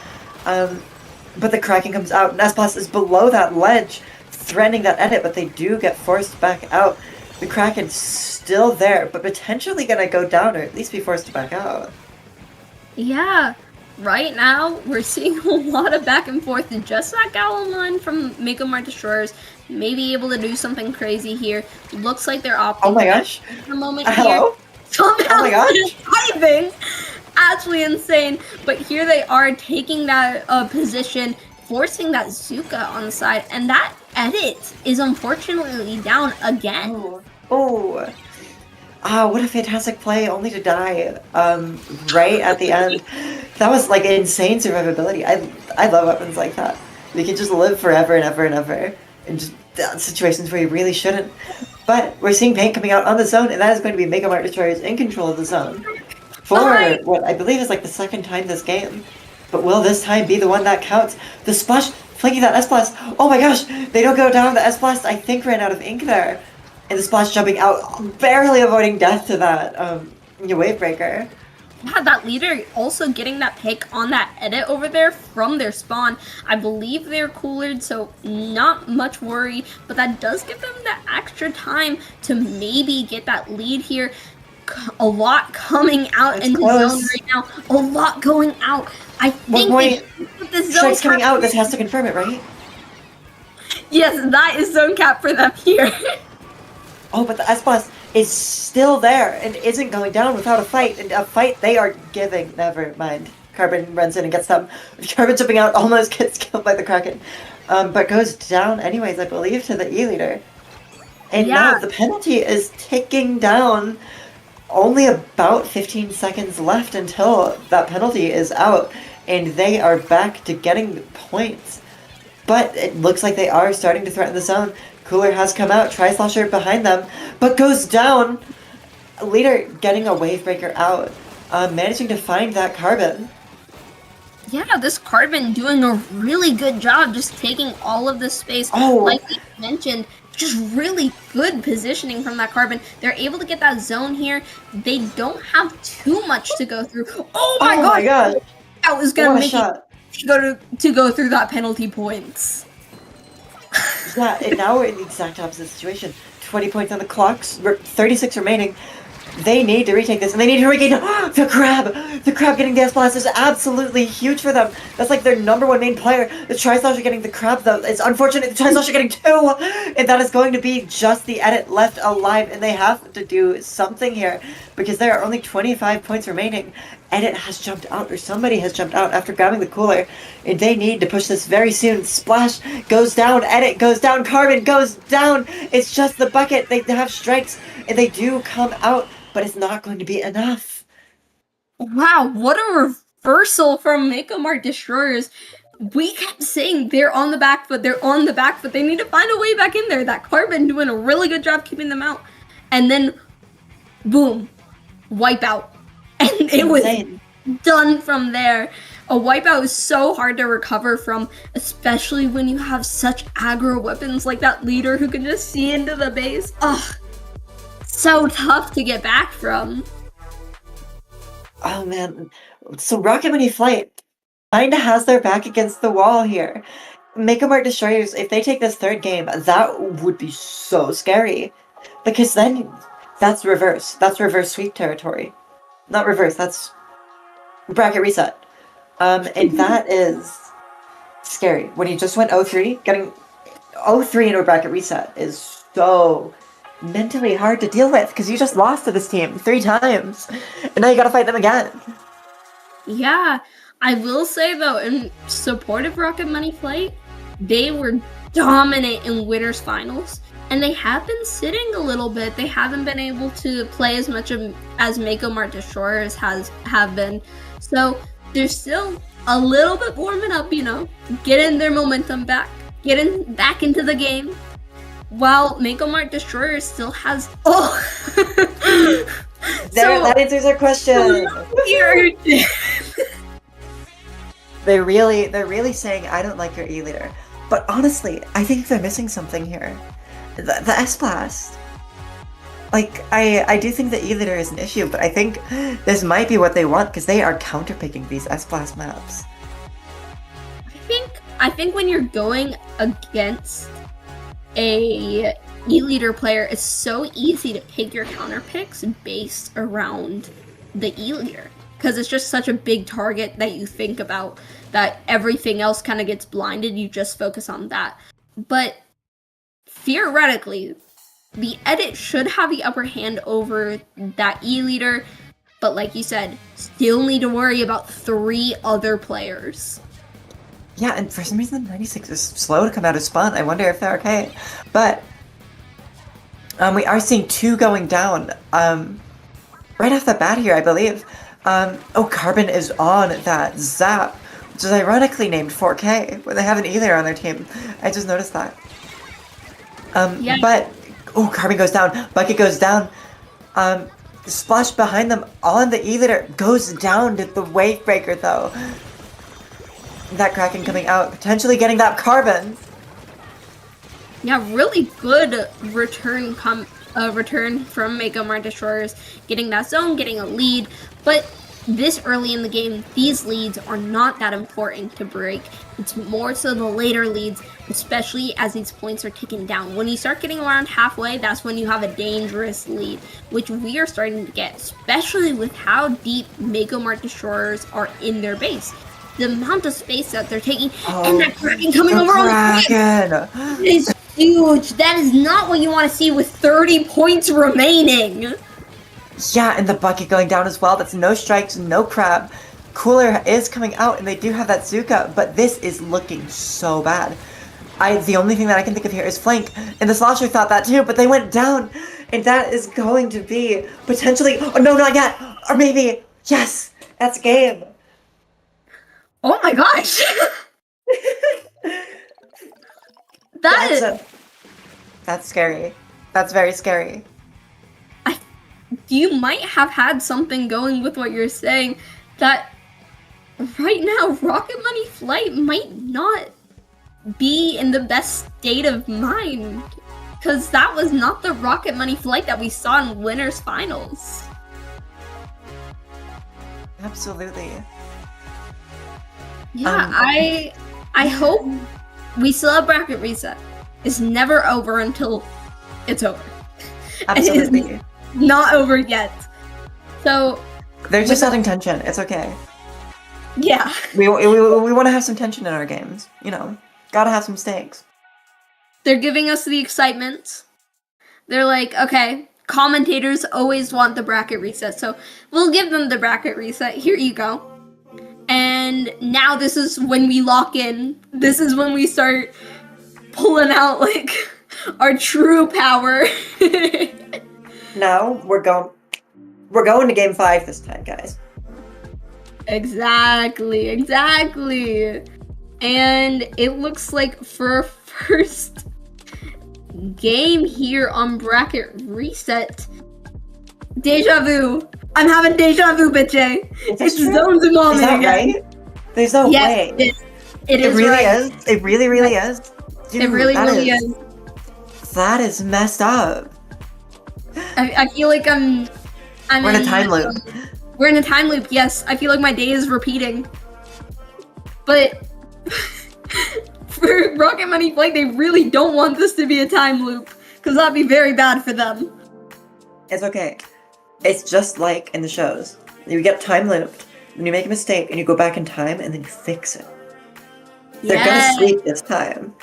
but the Kraken comes out. And S-Plus is below that ledge, threatening that Edit, but they do get forced back out. The Kraken's still there, but potentially gonna go down, or at least be forced to back out. Yeah, right now we're seeing a lot of back and forth. And just that Gowan line from Make 'em or Destroyers may be able to do something crazy here. Looks like they're opting Oh my gosh. for the moment here. Hello? Somehow Oh my gosh. they're diving. Actually insane. But here they are taking that position, forcing that Zuka on the side, and that Edit is unfortunately down again. Oh. Ah, what a fantastic play, only to die right at the end. That was like insane survivability. I love weapons like that. You can just live forever and ever and ever in just situations where you really shouldn't. But we're seeing paint coming out on the zone, and that is going to be Make 'em or Destroyers in control of the zone for what I believe is like the second time this game. But will this time be the one that counts? The splash flanking that S-Blast. Oh my gosh, they don't go down. The S-Blast, I think, ran out of ink there. And the splash jumping out, barely avoiding death to that wave breaker. Yeah, that leader also getting that pick on that Edit over there from their spawn. I believe they're coolered, so not much worry, but that does give them the extra time to maybe get that lead here. A lot coming out It's in the close. zone right now. A lot going out. I think point, the zone Strike's coming cap- out, this has to confirm it, right? Yes, that is zone cap for them here. Oh, but the S-Blast is still there and isn't going down without a fight. And a fight they are giving. Never mind. Carbon runs in and gets them. Carbon jumping out almost gets killed by the Kraken. But goes down anyways, I believe, to the E-leader. And now Yeah. the penalty is ticking down. Only about 15 seconds left until that penalty is out. And they are back to getting points. But it looks like they are starting to threaten the zone. Cooler has come out, Tri-Slosher behind them, but goes down. Leader getting a wave breaker out, managing to find that Carbon. Yeah, this Carbon doing a really good job just taking all of the space. Oh. Like we mentioned, just really good positioning from that Carbon. They're able to get that zone here. They don't have too much to go through. Oh my god! God! That was gonna What a make shot. it to go through that penalty points. Yeah, and now we're in the exact opposite situation. 20 points on the clocks, 36 remaining. They need to retake this, and they need to regain the Crab! The Crab getting the S-Blast is absolutely huge for them. That's like their number one main player. The Tri-Slosher getting the Crab, though. It's unfortunate the Tri-Slosher getting two! And that is going to be just the Edit left alive, and they have to do something here, because there are only 25 points remaining. Edit has jumped out, or somebody has jumped out after grabbing the Cooler, and they need to push this very soon. Splash goes down, Edit goes down, Carbon goes down! It's just the bucket. They have strikes, and they do come out, but it's not going to be enough. Wow, what a reversal from Make 'em or Destroyers. we kept saying they're on the back foot, they're on the back foot. They need to find a way back in there. That Carbon doing a really good job keeping them out. And then, boom, wipeout. And it was done from there. A wipeout is so hard to recover from, especially when you have such aggro weapons like that leader who can just see into the base. Ugh, so tough to get back from. Oh man, so Rocket Money Flight kinda has their back against the wall here. Mega Mart Destroyers, if they take this third game, that would be so scary. Because then that's reverse. That's reverse sweep territory. Not reverse, that's bracket reset. And that is scary. When you just went 0-3, getting 0-3 into a bracket reset is so mentally hard to deal with because you just lost to this team 3 times. And now you gotta fight them again. Yeah, I will say though, in support of Rocket Money Flight, they were dominant in winners finals, and they have been sitting a little bit. They haven't been able to play as much as Mako Mart Destroyers have been. So they're still a little bit warming up, you know, getting their momentum back, getting back into the game. While Mako Mart Destroyers still has That answers our question. They're really saying I don't like your E-leader. But honestly, I think they're missing something here. The S-Blast. Like, I do think the E-leader is an issue, but I think this might be what they want because they are counterpicking these S-Blast maps. I think when you're going against a E-leader player, it's so easy to pick your counter picks based around the E-leader. Because it's just such a big target that you think about, that everything else kind of gets blinded, you just focus on that. But theoretically, the edit should have the upper hand over that E-leader, but like you said, still need to worry about 3 other players. Yeah, and for some reason the 96 is slow to come out of spawn. I wonder if they're okay. But we are seeing 2 going down right off the bat here, I believe. Carbon is on that Zap, which is ironically named 4K, when they have an E-leader on their team. I just noticed that. Yeah. But, Carbon goes down, Bucket goes down. Splash behind them on the E-leader goes down to the wave breaker though. That Kraken coming out, potentially getting that Carbon. Yeah, really good return from Mako Mart Destroyers, getting that zone, getting a lead, but this early in the game, these leads are not that important to break. It's more so the later leads, especially as these points are ticking down. When you start getting around halfway, that's when you have a dangerous lead, which we are starting to get, especially with how deep Mako Mart Destroyers are in their base. The amount of space that they're taking, and that Kraken coming over on the point is huge. That is not what you want to see with 30 points remaining. Yeah, and the Bucket going down as well. That's no strikes, no crab. Cooler is coming out, and they do have that Zuka, but this is looking so bad. The only thing that I can think of here is flank, and the Slosher thought that too, but they went down, and that is going to be potentially, no, not yet, or maybe, yes, that's game. Oh my gosh! That's scary. That's very scary. You might have had something going with what you're saying, that right now Rocket Money Flight might not be in the best state of mind, because that was not the Rocket Money Flight that we saw in winners finals. Absolutely. Yeah, I hope we still have bracket reset. It's never over until it's over. Absolutely. Not over yet. So they're just adding tension. It's okay. Yeah. We want to have some tension in our games. You know, gotta have some stakes. They're giving us the excitement. They're like, okay, commentators always want the bracket reset, so we'll give them the bracket reset. Here you go. And now this is when we lock in. This is when we start pulling out like our true power. No, we're going to game 5 this time, guys. Exactly. And it looks like for first game here on Bracket Reset, deja vu. I'm having deja vu, bitch. It's true? zones and Is that right? There's no way. It is really right. is. It really, really is. Dude, It really, that really is. That is messed up. I feel like I'm We're in a time loop. We're in a time loop, yes. I feel like my day is repeating. But for Rocket Money Flight, they really don't want this to be a time loop, because that'd be very bad for them. It's okay. It's just like in the shows. You get time looped, then you make a mistake, and you go back in time, and then you fix it. They're gonna sleep this time.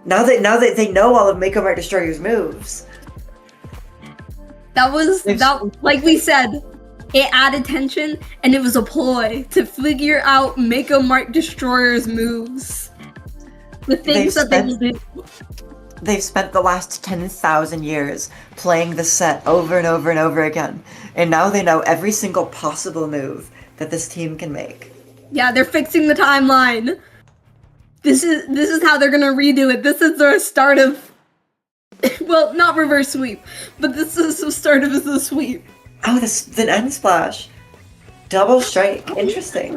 Now that they know all of Mako Mart Destroyer's moves. That was, like we said, it added tension, and it was a ploy to figure out Mako Mart Destroyer's moves. The things that they will do. They've spent the last 10,000 years playing the set over and over and over again, and now they know every single possible move that this team can make. Yeah, they're fixing the timeline. This is how they're gonna redo it. This is the start of, well, not reverse sweep, but this is the start of the sweep. Oh, the end splash. Double strike. Interesting.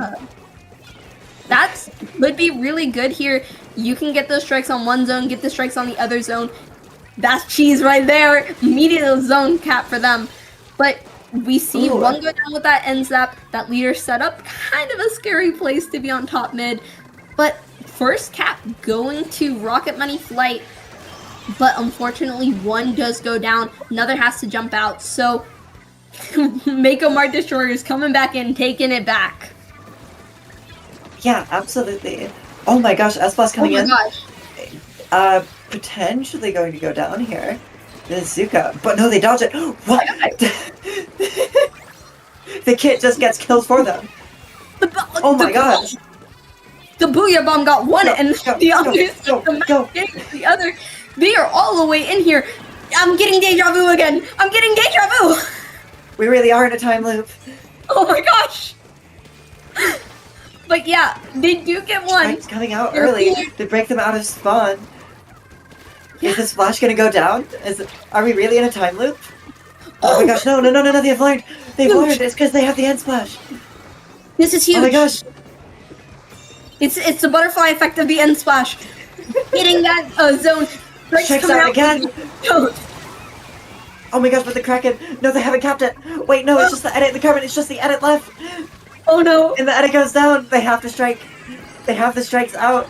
That would be really good here. You can get those strikes on one zone, get the strikes on the other zone. That's cheese right there. Immediate zone cap for them. But we see one go down with that end zap. That leader setup, kind of a scary place to be on top mid. But first cap going to Rocket Money Flight. But unfortunately, one does go down. Another has to jump out. So Mako Mart Destroyer is coming back in, taking it back. Yeah, absolutely. Oh my gosh, S-Plus coming in. Oh my gosh. Potentially going to go down here. The Zuka. But no, they dodge it. What? The kit just gets killed for them. Oh my gosh. The Booyah Bomb got one, and the other. They are all the way in here. I'm getting deja vu again. I'm getting deja vu. We really are in a time loop. Oh my gosh. But yeah, they do get one. Strike's coming out early to break them out of spawn. Yeah. Is this flash gonna go down? Are we really in a time loop? Oh my gosh, no, they've learned. They've learned. It's because they have the end splash. This is huge. Oh my gosh. It's the butterfly effect of the end splash. Hitting that zone. Checks out again. Oh my gosh, but the Kraken. No, they haven't capped it. Wait, no, it's just the edit. The Carbon, it's just the edit left. Oh no. And the edit goes down. They have to strike. They have the strikes out.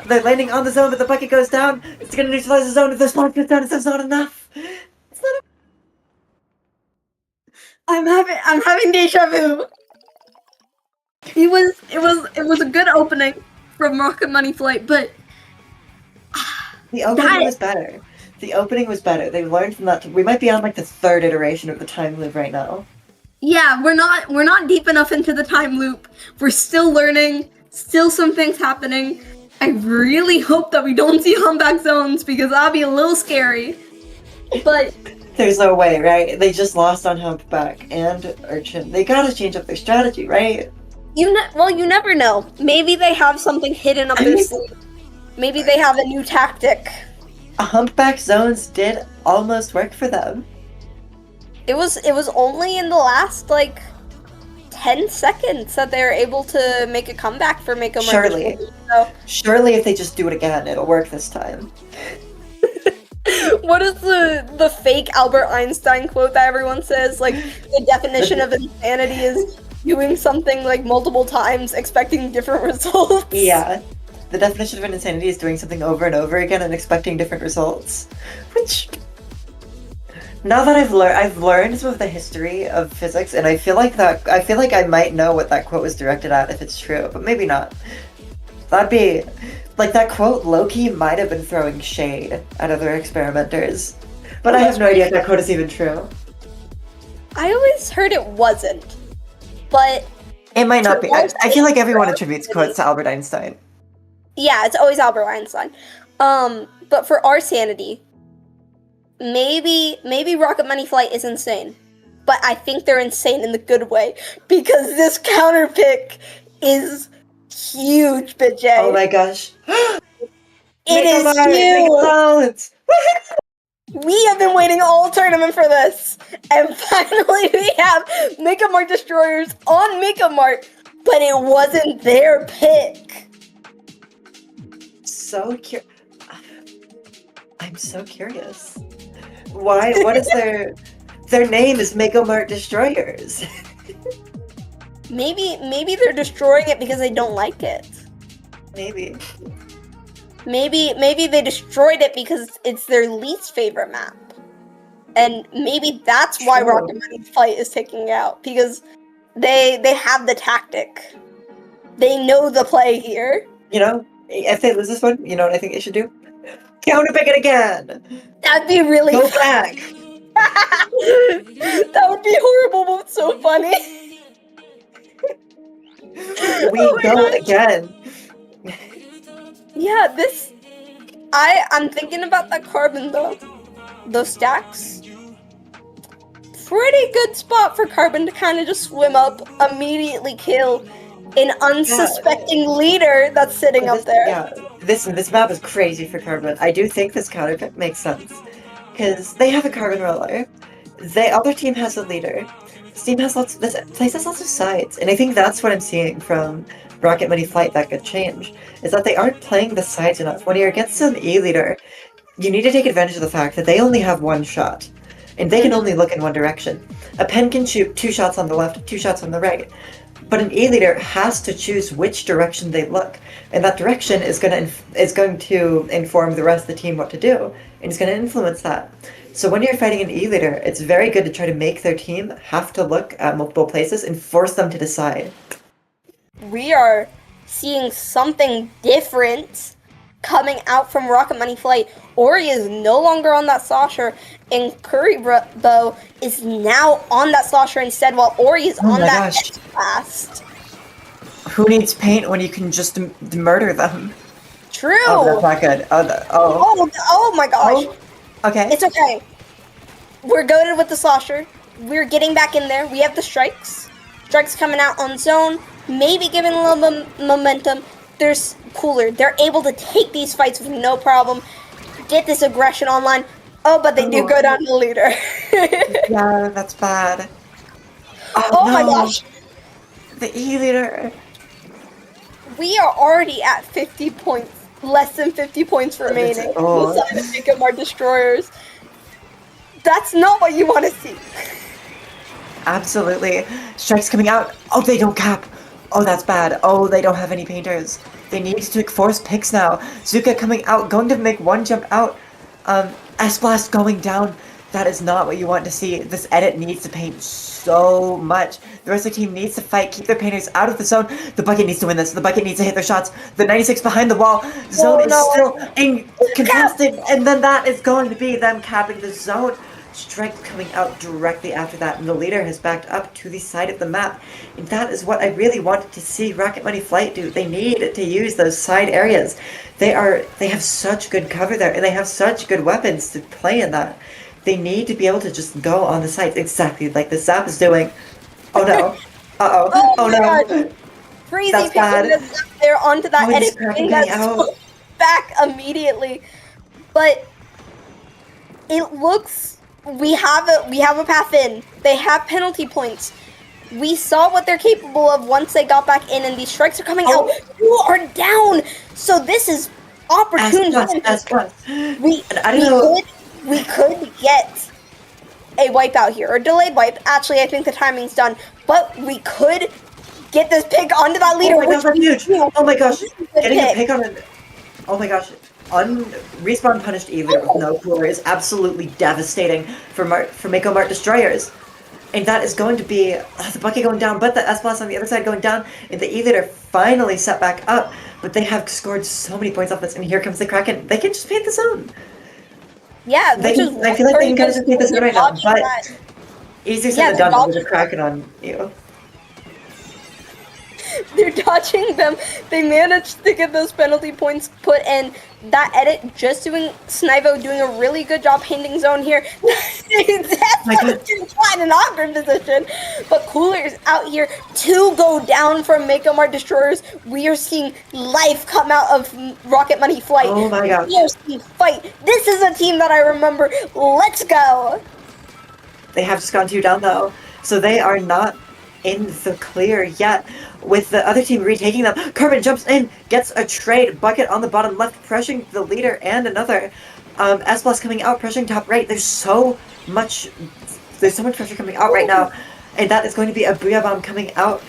They're landing on the zone, but the bucket goes down. It's gonna neutralize the zone. If the spawn goes down, it's not enough. It's not enough. I'm having deja vu. It was a good opening from Rocket Money Flight, but the opening was better. The opening was better. They learned from that. We might be on like the third iteration of the time loop right now. Yeah, we're not deep enough into the time loop. We're still learning. Still some things happening. I really hope that we don't see humpback zones because that'll be a little scary. But there's no way, right? They just lost on humpback and urchin. They gotta change up their strategy, right? You never know. Maybe they have something hidden up their sleeve. Maybe they have a new tactic. Humpback zones did almost work for them. It was only in the last 10 seconds that they were able to make a comeback for Mako Mart. Surely if they just do it again, it'll work this time. What is the fake Albert Einstein quote that everyone says? The definition of insanity is doing something multiple times, expecting different results. Yeah. The definition of an insanity is doing something over and over again and expecting different results. Which, now that I've learned some of the history of physics, and I feel like I might know what that quote was directed at if it's true, but maybe not. That'd be that quote low-key might have been throwing shade at other experimenters. But I have no idea if that quote is even true. I always heard it wasn't. But it might not be. I feel like everyone attributes quotes to Albert Einstein. Yeah, it's always Albert Einstein. But for our sanity, maybe Rocket Money Flight is insane. But I think they're insane in the good way. Because this counter pick is Huge, Bitjay. Oh my gosh. It Make is a mark, make a huge. balance. We have been waiting all tournament for this, and finally we have Mega Mart Destroyers on Mega Mart, but it wasn't their pick. I'm so curious. Why? What is their name is Mega Mart Destroyers? Maybe they're destroying it because they don't like it. Maybe. Maybe they destroyed it because it's their least favorite map. And maybe that's why True. Rocket Money Flight is taking out, because they have the tactic. They know the play here. You know, if they lose this one, you know what I think they should do? Counter pick it again. That'd be really Go fun. back. That would be horrible, but so funny. We Oh my go gosh. again. Yeah, I'm thinking about that Carbon though. Those stacks. Pretty good spot for Carbon to kind of just swim up, immediately kill an unsuspecting leader that's sitting up there. Yeah, this map is crazy for Carbon. I do think this counter pick makes sense. Because they have a Carbon roller. Other team has a leader. This team has this place has lots of sides. And I think that's what I'm seeing from Rocket Money Flight that could change. Is that they aren't playing the sides enough. When you're against an E leader, you need to take advantage of the fact that they only have one shot. And they can only look in one direction. A pen can shoot 2 shots on the left, 2 shots on the right. But an E leader has to choose which direction they look, and that direction is going to inform the rest of the team what to do, and it's going to influence that. So when you're fighting an E leader, it's very good to try to make their team have to look at multiple places and force them to decide. We are seeing something different coming out from Rocket Money Flight. Ori is no longer on that Slosher, and Currybow is now on that Slosher instead, while Ori is on that Blast. Who needs paint when you can just murder them? True. Oh, that's not good. Oh my gosh. Oh, okay. It's okay. We're goaded with the Slosher. We're getting back in there. We have the strikes. Strikes coming out on zone. Maybe giving a little momentum. There's Cooler. They're able to take these fights with no problem. Get this aggression online. Oh, but they do go down to the leader. Yeah, that's bad. Oh no. my gosh. The E leader. We are already at 50 points. Less than 50 points remaining. Oh. The side of Mega Mart Destroyers. That's not what you want to see. Absolutely. Strikes coming out. Oh, they don't cap. Oh, that's bad. Oh, they don't have any painters. They need to force picks now. Zuka coming out, going to make one jump out. S-Blast going down. That is not what you want to see. This edit needs to paint so much. The rest of the team needs to fight, keep their painters out of the zone. The bucket needs to win this. The bucket needs to hit their shots. The 96 behind the wall. Zone is still contested, and then that is going to be them capping the zone. Strike coming out directly after that, and the leader has backed up to the side of the map. And that is what I really wanted to see Rocket Money Flight do. They need to use those side areas. They have such good cover there, and they have such good weapons to play in that. They need to be able to just go on the sides exactly like the Zap is doing. Oh no. Uh-oh. Oh no. God. Freezy picking this up there onto that edit. And that's back immediately. But it looks we have a path in. They have penalty points. We saw what they're capable of once they got back in, and these strikes are coming out. You are down. So this is opportune. We could get a wipeout here, or delayed wipe. Actually, I think the timing's done, but we could get this pick onto that leader. Oh my gosh, that's huge! Oh my gosh, getting a pick on it. Oh my gosh, respawn punished E leader with no cooler is absolutely devastating for Mako Mart Destroyers. And that is going to be the bucket going down, but the S-Blast on the other side going down, and the E leader finally set back up, but they have scored so many points off this, and here comes the Kraken. They can just paint the zone. Yeah, I feel like they can kind of just paint the zone right now, but easier said than done with a Kraken on you. They're dodging them. They managed to get those penalty points put in. That edit just doing Snivo doing a really good job handing zone here. That's in an awkward position. But Cooler's out here to go down from Mako Mart Destroyers. We are seeing life come out of Rocket Money Flight. Oh my god. We are seeing fight. This is a team that I remember. Let's go. They have just gone 2 down though, so they are not in the clear yet. With the other team retaking them, Carbon jumps in, gets a trade, Bucket on the bottom left, pressuring the leader and another. S Plus coming out, pressuring top right. There's so much pressure coming out right now, and that is going to be a Booyah Bomb coming out.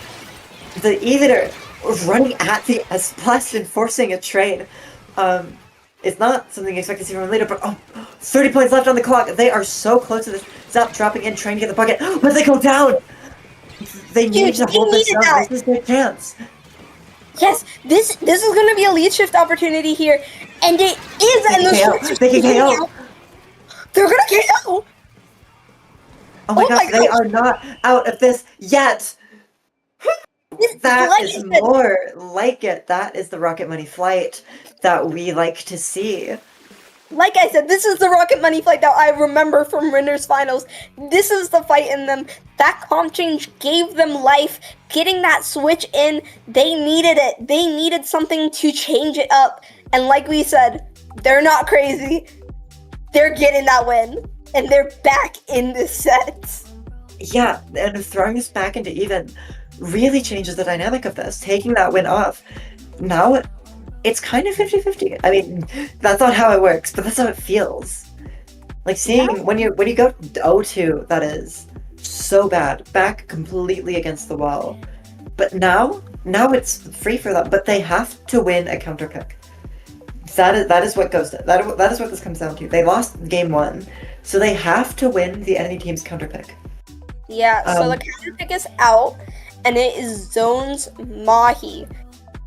The E-Leader running at the S Plus and forcing a trade. It's not something you expect to see from a leader, but 30 points left on the clock. They are so close to this. Zap dropping in, trying to get the bucket, but they go down. They need to hold this down. This is their chance. Yes, this is going to be a lead shift opportunity here, and it is. And they can KO. They're going to KO. Oh my gosh, they are not out of this yet. That is more like it. That is the Rocket Money Flight that we like to see. Like I said, this is the Rocket Money Flight that I remember from Winners Finals. This is the fight in them. That comp change gave them life. Getting that switch in, they needed it. They needed something to change it up. And like we said, they're not crazy. They're getting that win. And they're back in the set. Yeah, and throwing us back into even really changes the dynamic of this. Taking that win off. Now it's kind of 50-50. I mean, that's not how it works, but that's how it feels. Like seeing when you go 0-2, that is so bad, back completely against the wall. But now it's free for them. But they have to win a counter pick. That is what goes. That is what this comes down to. They lost game 1, so they have to win the enemy team's counter pick. Yeah. So the counter pick is out, and it is Zone's Mahi,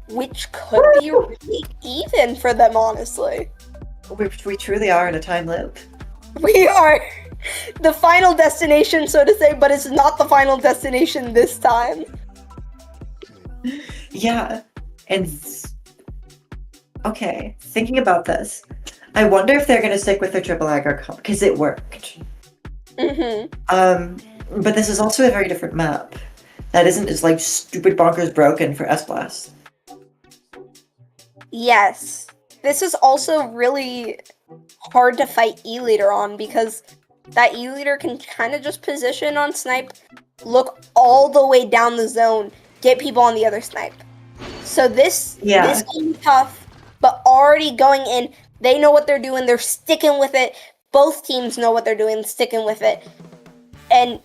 which could be really even for them, honestly. We truly are in a time loop. We are the final destination, so to say, but it's not the final destination this time. Yeah, and okay, thinking about this, I wonder if they're gonna stick with their triple aggro comp because it worked. But this is also a very different map. That isn't just like stupid bonkers broken for S-Blast. Yes. This is also really hard to fight E-Leader on because that E-Leader can kind of just position on Snipe, look all the way down the zone, get people on the other Snipe. So this game is tough, but already going in, they know what they're doing, they're sticking with it. Both teams know what they're doing, sticking with it. And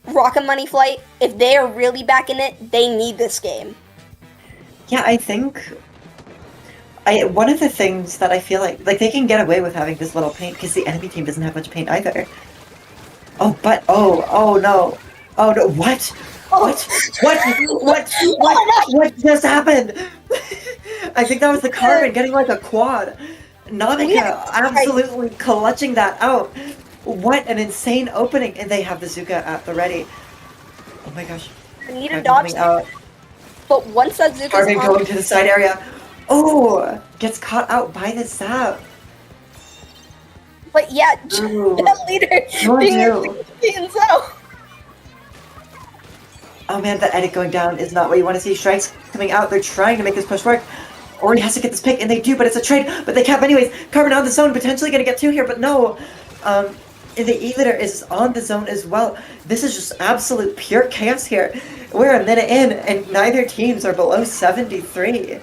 Rocket Money Flight, if they are really back in it, they need this game. Yeah, I think one of the things that I feel like they can get away with having this little paint because the enemy team doesn't have much paint either. Oh no, what? What just happened? I think that was the Carbon getting like a quad. Namika absolutely clutching that out. What an insane opening, and they have the Zuka at the ready. Oh my gosh. They need a dodge out. But once that Zuka's Carbon going to the side area. Oh, gets caught out by the Zap. But yeah, that leader being so. Oh man, the edit going down is not what you want to see. Strikes coming out. They're trying to make this push work. Ori has to get this pick, and they do, but it's a trade. But they cap anyways. Carbon on the zone, potentially going to get 2 here, but no. And the E-Leader is on the zone as well. This is just absolute pure chaos here. We're a minute in, and neither teams are below 73.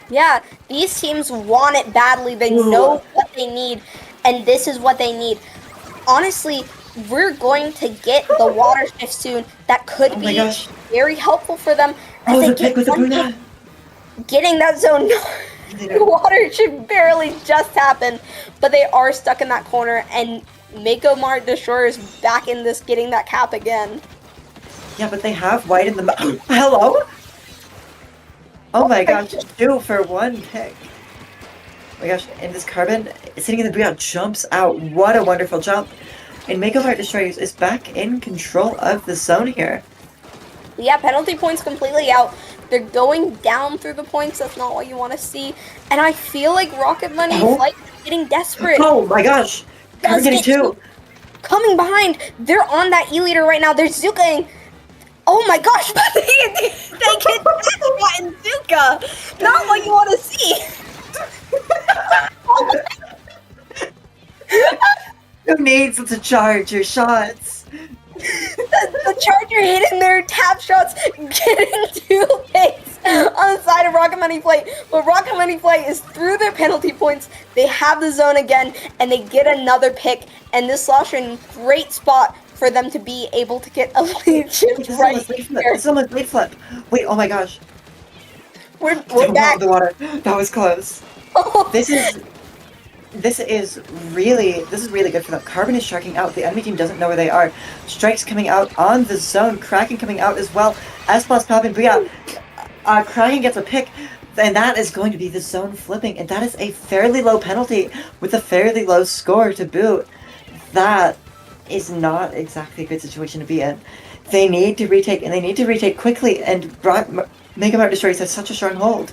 Yeah, these teams want it badly. They know what they need, and this is what they need. Honestly, we're going to get the water shift soon. That could be very helpful for them. Oh, the pick with the Buna. Getting that zone. The water shift barely just happened, but they are stuck in that corner, and Mako Mart Destroyers back in this, getting that cap again. Yeah, but they have white in the hello? Oh my gosh, 2 for 1 pick. Oh my gosh, and this Carbon sitting in the Booyah jumps out. What a wonderful jump. And Mako Mart Destroyers is back in control of the zone here. Yeah, penalty points completely out. They're going down through the points. That's not what you want to see. And I feel like Rocket Money Flight is getting desperate. Oh my gosh! Carbon getting two! Coming behind. They're on that E-leader right now. They're Zukaing. Oh my gosh, but they get that in Zuka. Not what you want to see. Who needs to charge your shots? The Charger hitting their tap shots, getting 2 hits on the side of Rocket Money Flight. But Rocket Money Flight is through their penalty points. They have the zone again, and they get another pick. And this Slosher in great spot for them to be able to get a lead shift right here. It's almost lead flip. Wait, oh my gosh. We're Don't back. go in the water. That was close. This is really good for them. Carbon is sharking out. The enemy team doesn't know where they are. Strikes coming out on the zone. Kraken coming out as well. S-Plus popping. But yeah, Kraken gets a pick. And that is going to be the zone flipping. And that is a fairly low penalty with a fairly low score to boot. That is not exactly a good situation to be in. They need to retake, and they need to retake quickly. And Mega Mart Destroyers has such a strong hold.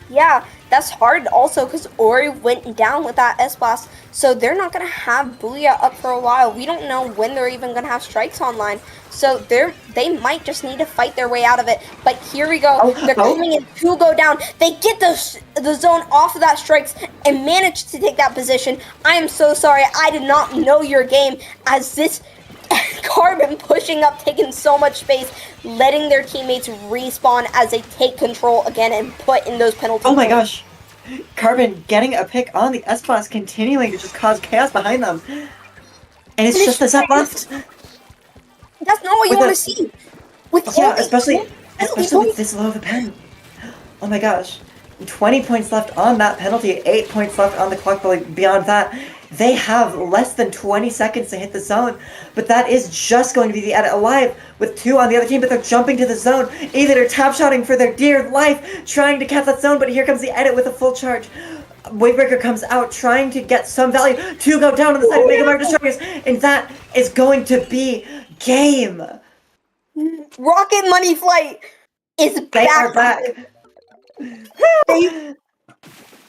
Yeah, that's hard also because Ori went down with that S-Blast, so they're not going to have Booyah up for a while. We don't know when they're even going to have strikes online, so they might just need to fight their way out of it. But here we go. They're coming in to go down. They get the zone off of that strikes and manage to take that position. I am so sorry. I did not know your game as this Carbon pushing up, taking so much space, letting their teammates respawn as they take control again and put in those penalties. Oh my gosh. Carbon getting a pick on the S-Boss, continuing to just cause chaos behind them. And it's just the set left. That's not what you want to see. Especially with this low of a pen. Oh my gosh. 20 points left on that penalty, 8 points left on the clock, but beyond that, they have less than 20 seconds to hit the zone, but that is just going to be the edit alive with 2 on the other team, but they're jumping to the zone. Either they're tap-shotting for their dear life, trying to cap that zone, but here comes the edit with a full charge. Wavebreaker comes out, trying to get some value to go down on the side of Mega Mart Destroyers, and that is going to be game. Rocket Money Flight is back. They are back.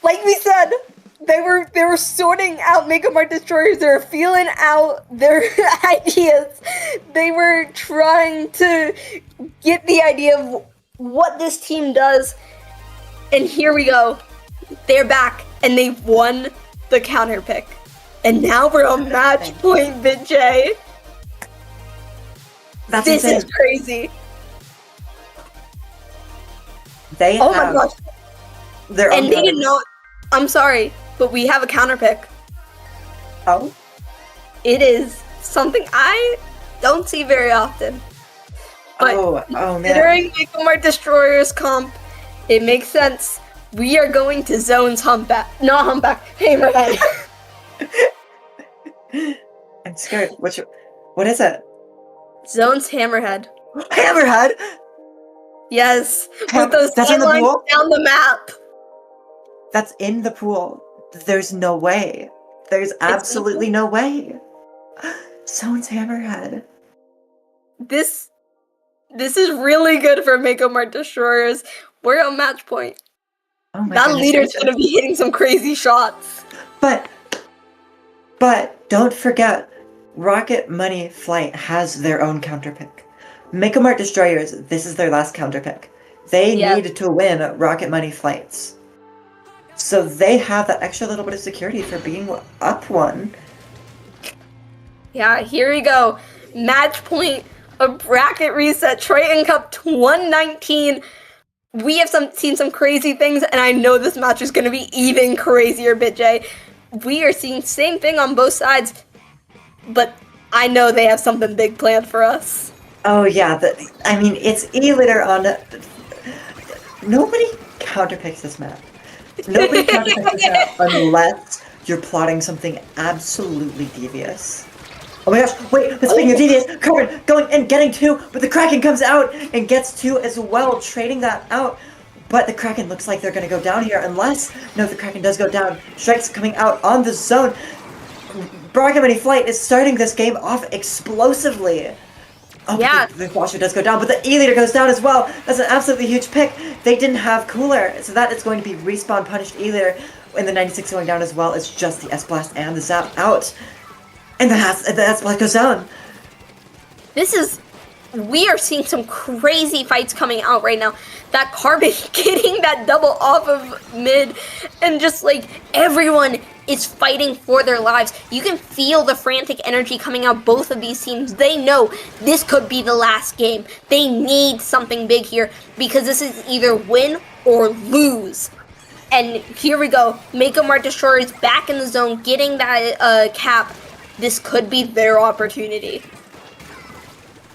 Like we said, they were sorting out Mega Mart Destroyers. They were feeling out their ideas. They were trying to get the idea of what this team does. And here we go. They're back, and they've won the counter pick. And now we're on match point, BitJ. This is crazy. They oh my gosh. And they did not. I'm sorry, but we have a counter pick. Oh? It is something I don't see very often. But oh man. Considering Mega Mart Destroyers comp, it makes sense. We are going to Zone's Humpback. Not Humpback, Hammerhead. I'm scared. What is it? Zone's Hammerhead. Hammerhead? Yes, with those that's in the lines pool? down the map. That's in the pool. There's no way. There's absolutely no way. Zone's Hammerhead. This is really good for Mega Mart Destroyers. We're on match point. Oh my that goodness, leader's gonna be hitting some crazy shots. But don't forget, Rocket Money Flight has their own counter pick. Mega Mart Destroyers, this is their last counter pick. They need to win Rocket Money Flights. So they have that extra little bit of security for being up one. Yeah, here we go. Match point, a bracket reset, Triton-Cup 119. We have seen some crazy things, and I know this match is going to be even crazier, BitJ. We are seeing the same thing on both sides, but I know they have something big planned for us. Oh yeah, it's E-Litter on... Nobody counterpicks this map. Nobody counterpicks this map unless you're plotting something absolutely devious. Oh my gosh, wait, but speaking of devious, Carbon going and getting 2, but the Kraken comes out and gets 2 as well, trading that out. But the Kraken looks like they're going to go down here unless... No, the Kraken does go down. Strikes coming out on the zone. Rocket Money Flight is starting this game off explosively. Oh, Yeah. but the washer does go down, but the E-leader goes down as well. That's an absolutely huge pick. They didn't have cooler, so that is going to be respawn punished E-leader. And the 96 going down as well. It's just the S-Blast and the Zap out. And the S-Blast goes down. We are seeing some crazy fights coming out right now. That Carbon getting that double off of mid, and just like everyone is fighting for their lives. You can feel the frantic energy coming out both of these teams. They know this could be the last game. They need something big here because this is either win or lose. And here we go. Mako Mart Destroyers back in the zone, getting that cap. This could be their opportunity.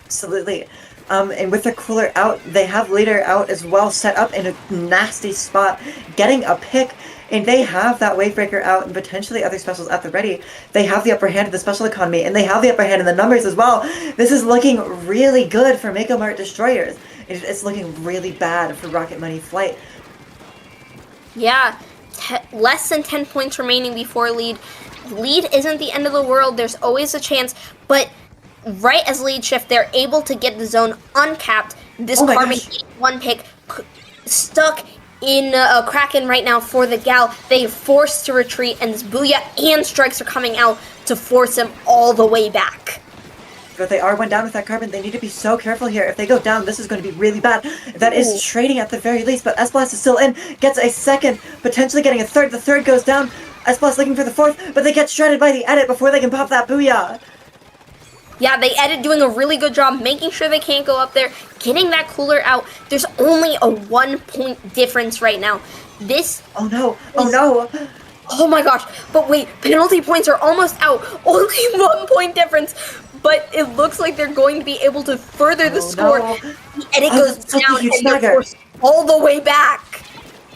Absolutely. And with the cooler out, they have leader out as well, set up in a nasty spot, getting a pick, and they have that Wavebreaker out and potentially other specials at the ready. They have the upper hand in the special economy, and they have the upper hand in the numbers as well. This is looking really good for Mako Mart Destroyers. It's looking really bad for Rocket Money Flight. Yeah, less than 10 points remaining before lead. Lead isn't the end of the world. There's always a chance, but right as lead shift, they're able to get the zone uncapped. This Carbon one pick stuck in a Kraken right now for the Gal. They forced to retreat, and this Booyah and strikes are coming out to force them all the way back. But they are one down with that Carbon. They need to be so careful here. If they go down, this is going to be really bad. That is trading at the very least, but S-Blast is still in. Gets a second, potentially getting a third. The third goes down. S-Blast looking for the fourth, but they get shredded by the edit before they can pop that Booyah. Yeah, they edit doing a really good job making sure they can't go up there, getting that cooler out. There's only a 1 point difference right now. This Oh no, oh no. Oh my gosh, but wait, penalty points are almost out. Only 1 point difference, but it looks like they're going to be able to further the score. No. The edit goes that's such a down huge and they're stagger. forced all the way back.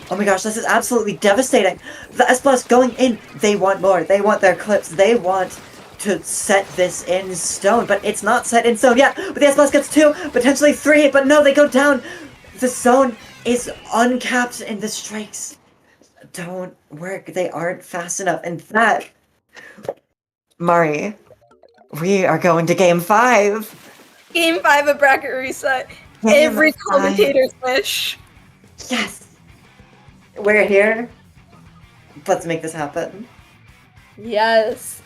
Oh my gosh, this is absolutely devastating. The S-Blast going in, they want more. They want their clips. They want to set this in stone, but it's not set in stone yet. But the S-Blast gets 2, potentially 3, but no, they go down. The zone is uncapped and the strikes don't work. They aren't fast enough. And that, Mari, we are going to game 5. Game 5 of Bracket Reset. Game Every 5. commentator's wish. Yes. We're here. Let's make this happen. Yes.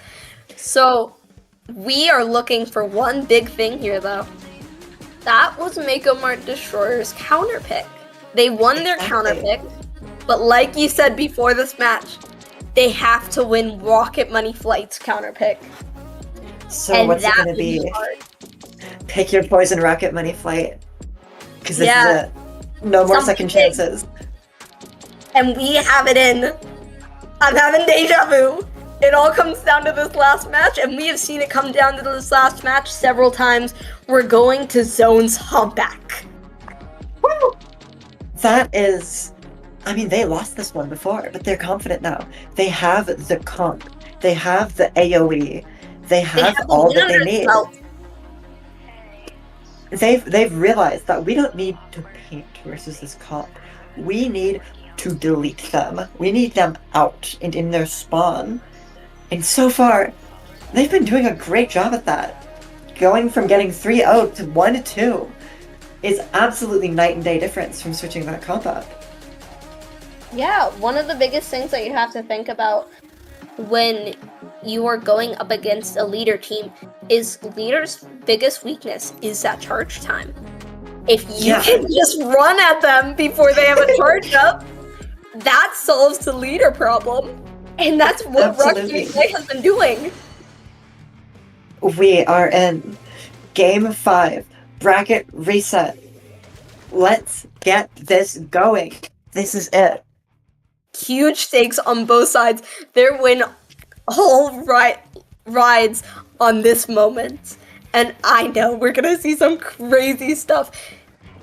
So, we are looking for one big thing here, though. That was Mako Mart Destroyer's counter pick. They won their counter pick, but like you said before this match, they have to win Rocket Money Flight's counter pick. So And what's it that gonna will be? hard. Pick your poison, Rocket Money Flight. Because this Yeah. is it. No more Something second big. chances. And we have it in. I'm having deja vu. It all comes down to this last match, and we have seen it come down to this last match several times. We're going to Zone's Humpback. Woo! That is... I mean, they lost this one before, but they're confident now. They have the comp. They have the AoE. They have the all win that they under need. belt. They've realized that we don't need to paint versus this comp. We need to delete them. We need them out and in their spawn. And so far, they've been doing a great job at that. Going from getting 3-0 to 1-2 is absolutely night and day difference from switching that comp up. Yeah, one of the biggest things that you have to think about when you are going up against a leader team is leader's biggest weakness is that charge time. If you can just run at them before they have a charge up, that solves the leader problem. And that's what Rocket Money has been doing. We are in Game 5, Bracket Reset. Let's get this going. This is it. Huge stakes on both sides. Their win all rides on this moment. And I know we're going to see some crazy stuff.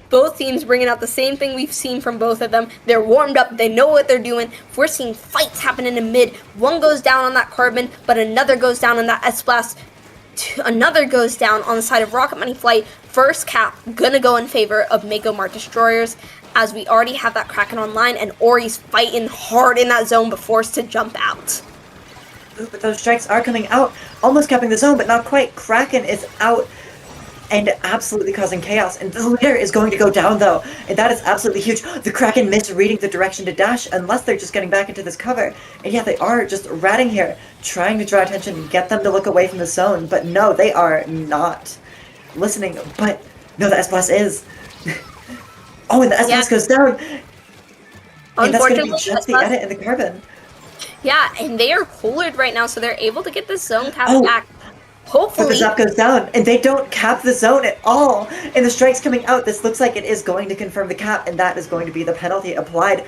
Both teams bringing out the same thing we've seen from both of them. They're warmed up. They know what they're doing. We're seeing fights happen in the mid. One goes down on that Carbon, but another goes down on that S-Blast. Another goes down on the side of Rocket Money Flight. First cap gonna go in favor of Mako Mart Destroyers, as we already have that Kraken online, and Ori's fighting hard in that zone but forced to jump out. Ooh, but those strikes are coming out, almost capping the zone, but not quite. Kraken is out. and absolutely causing chaos. And the leader is going to go down, though, and that is absolutely huge. The Kraken misreading the direction to dash, unless they're just getting back into this cover. And yeah, they are just ratting here, trying to draw attention and get them to look away from the zone. But no, they are not listening. But no, the S-Blast is. Oh, and the S-Blast goes down. And that's going to be just the edit in the carbon. Yeah, and they are coolered right now, so they're able to get the zone cap back. But Hopefully. the zap goes down, and they don't cap the zone at all. And the strike's coming out. This looks like it is going to confirm the cap, and that is going to be the penalty applied.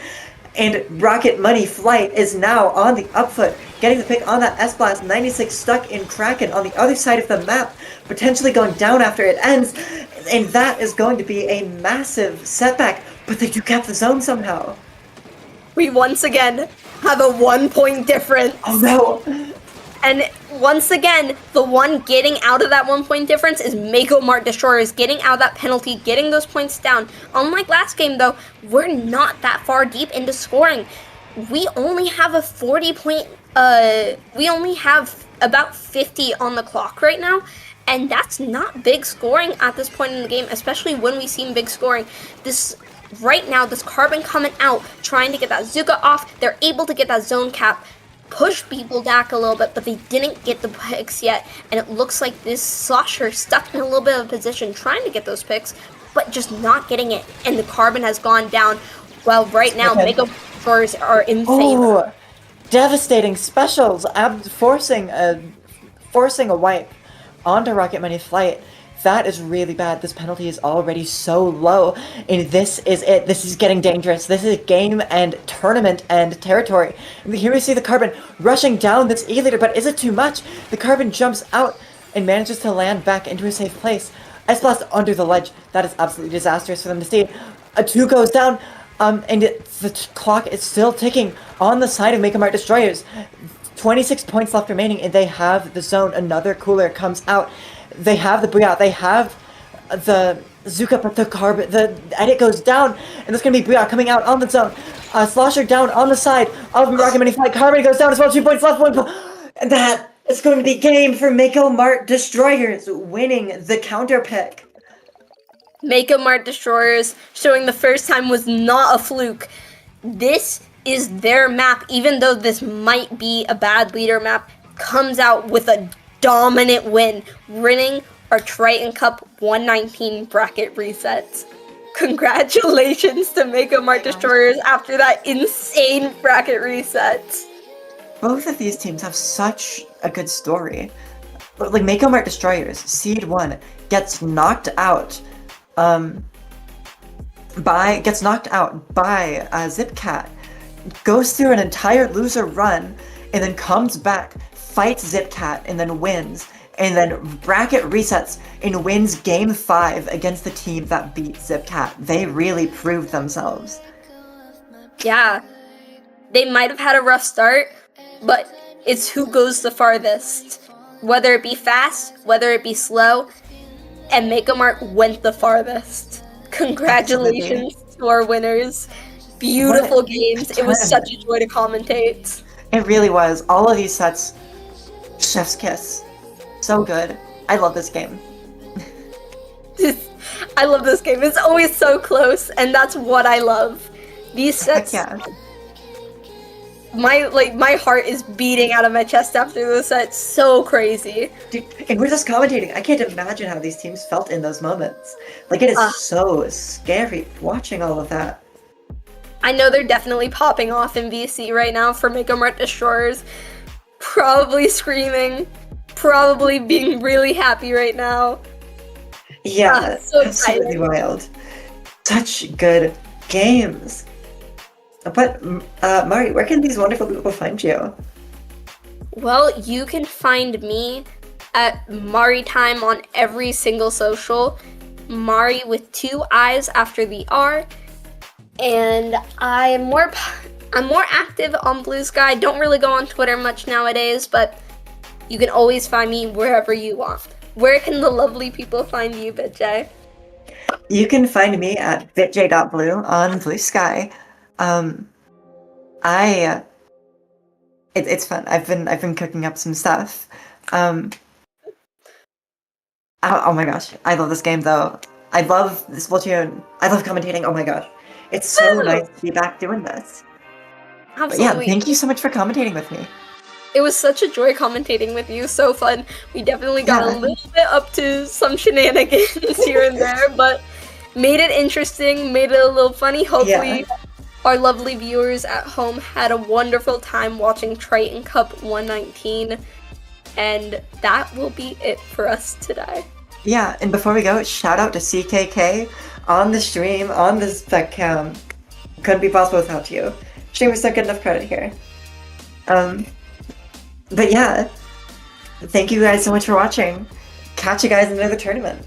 And Rocket Money Flight is now on the upfoot, getting the pick on that S-Blast. 96 stuck in Kraken on the other side of the map, potentially going down after it ends. And that is going to be a massive setback, but they do cap the zone somehow. We once again have a 1 point difference. Oh no! And once again, the one getting out of that 1 point difference is Mako Mart Destroyers, getting out of that penalty, getting those points down. Unlike last game, though, we're not that far deep into scoring. We only have a 40 point, we only have about 50 on the clock right now. And that's not big scoring at this point in the game, especially when we see big scoring. Right now, this Carbon coming out, trying to get that Zuka off. They're able to get that zone cap, push people back a little bit, but they didn't get the picks yet. And it looks like this Slosher stuck in a little bit of a position trying to get those picks, but just not getting it. And the Carbon has gone down, while right now, Mako Destroyers are in favor. Devastating specials, forcing a wipe onto Rocket Money Flight. That is really bad. This penalty is already so low, and this is it. This is getting dangerous. This is game and tournament and territory. And here we see the Carbon rushing down this E-leader, but is it too much? The Carbon jumps out and manages to land back into a safe place. S-Blast under the ledge. That is absolutely disastrous for them to see. A 2 goes down, and the clock is still ticking on the side of Mako Mart Destroyers. 26 points left remaining, and they have the zone. Another cooler comes out. They have the Booyah, they have the Zuka, but the edit goes down, and there's going to be Booyah coming out on the zone. Slosher down on the side of Rocket Money Flight. Carbon goes down as well, 2 points left, 1 point. And that is going to be game for Mako Mart Destroyers, winning the counter pick. Mako Mart Destroyers showing the first time was not a fluke. This is their map, even though this might be a bad leader map, comes out with a dominant win, winning our Triton-Cup 119 bracket resets. Congratulations to Mako Mart Destroyers after that insane bracket reset. Both of these teams have such a good story. Like, Mako Mart Destroyers, Seed 1, gets knocked out by Zipcat, goes through an entire loser run, and then comes back, fights Zipcat, and then wins, and then bracket resets and wins Game 5 against the team that beat Zipcat. They really proved themselves. Yeah, they might have had a rough start, but it's who goes the farthest. Whether it be fast, whether it be slow, and Mako Mart went the farthest. Congratulations to our winners. Beautiful games. It was such a joy to commentate. It really was. All of these sets, chef's kiss. So good. I love this game. I love this game. It's always so close, and that's what I love. These sets. Heck yeah. My heart is beating out of my chest after this set. So crazy. Dude, and we're just commentating. I can't imagine how these teams felt in those moments. Like, it is so scary watching all of that. I know they're definitely popping off in VC right now for Mako Mart Destroyers. Probably screaming. Probably being really happy right now. Yeah, so absolutely wild. Such good games. But, Mari, where can these wonderful people find you? Well, you can find me at Mari Time on every single social. Mari with 2 I's after the R. And I'm more active on Blue Sky. Don't really go on Twitter much nowadays, but you can always find me wherever you want. Where can the lovely people find you, BitJ? You can find me at bitj.blue on Blue Sky. It's fun. I've been cooking up some stuff. Oh my gosh, I love this game though. I love this Splatoon. I love commentating. Oh my gosh, it's so Woo! nice to be back doing this. But yeah, Absolutely. thank you so much for commentating with me. It was such a joy commentating with you. So fun. We definitely got Yeah. a little bit up to some shenanigans here and there, but made it interesting, made it a little funny. Hopefully, our lovely viewers at home had a wonderful time watching Triton-Cup 119. And that will be it for us today. Yeah, and before we go, shout out to CKK on the stream, on the spec cam. Couldn't be possible without you. Streamers don't get enough credit here. But yeah, thank you guys so much for watching. Catch you guys in another tournament.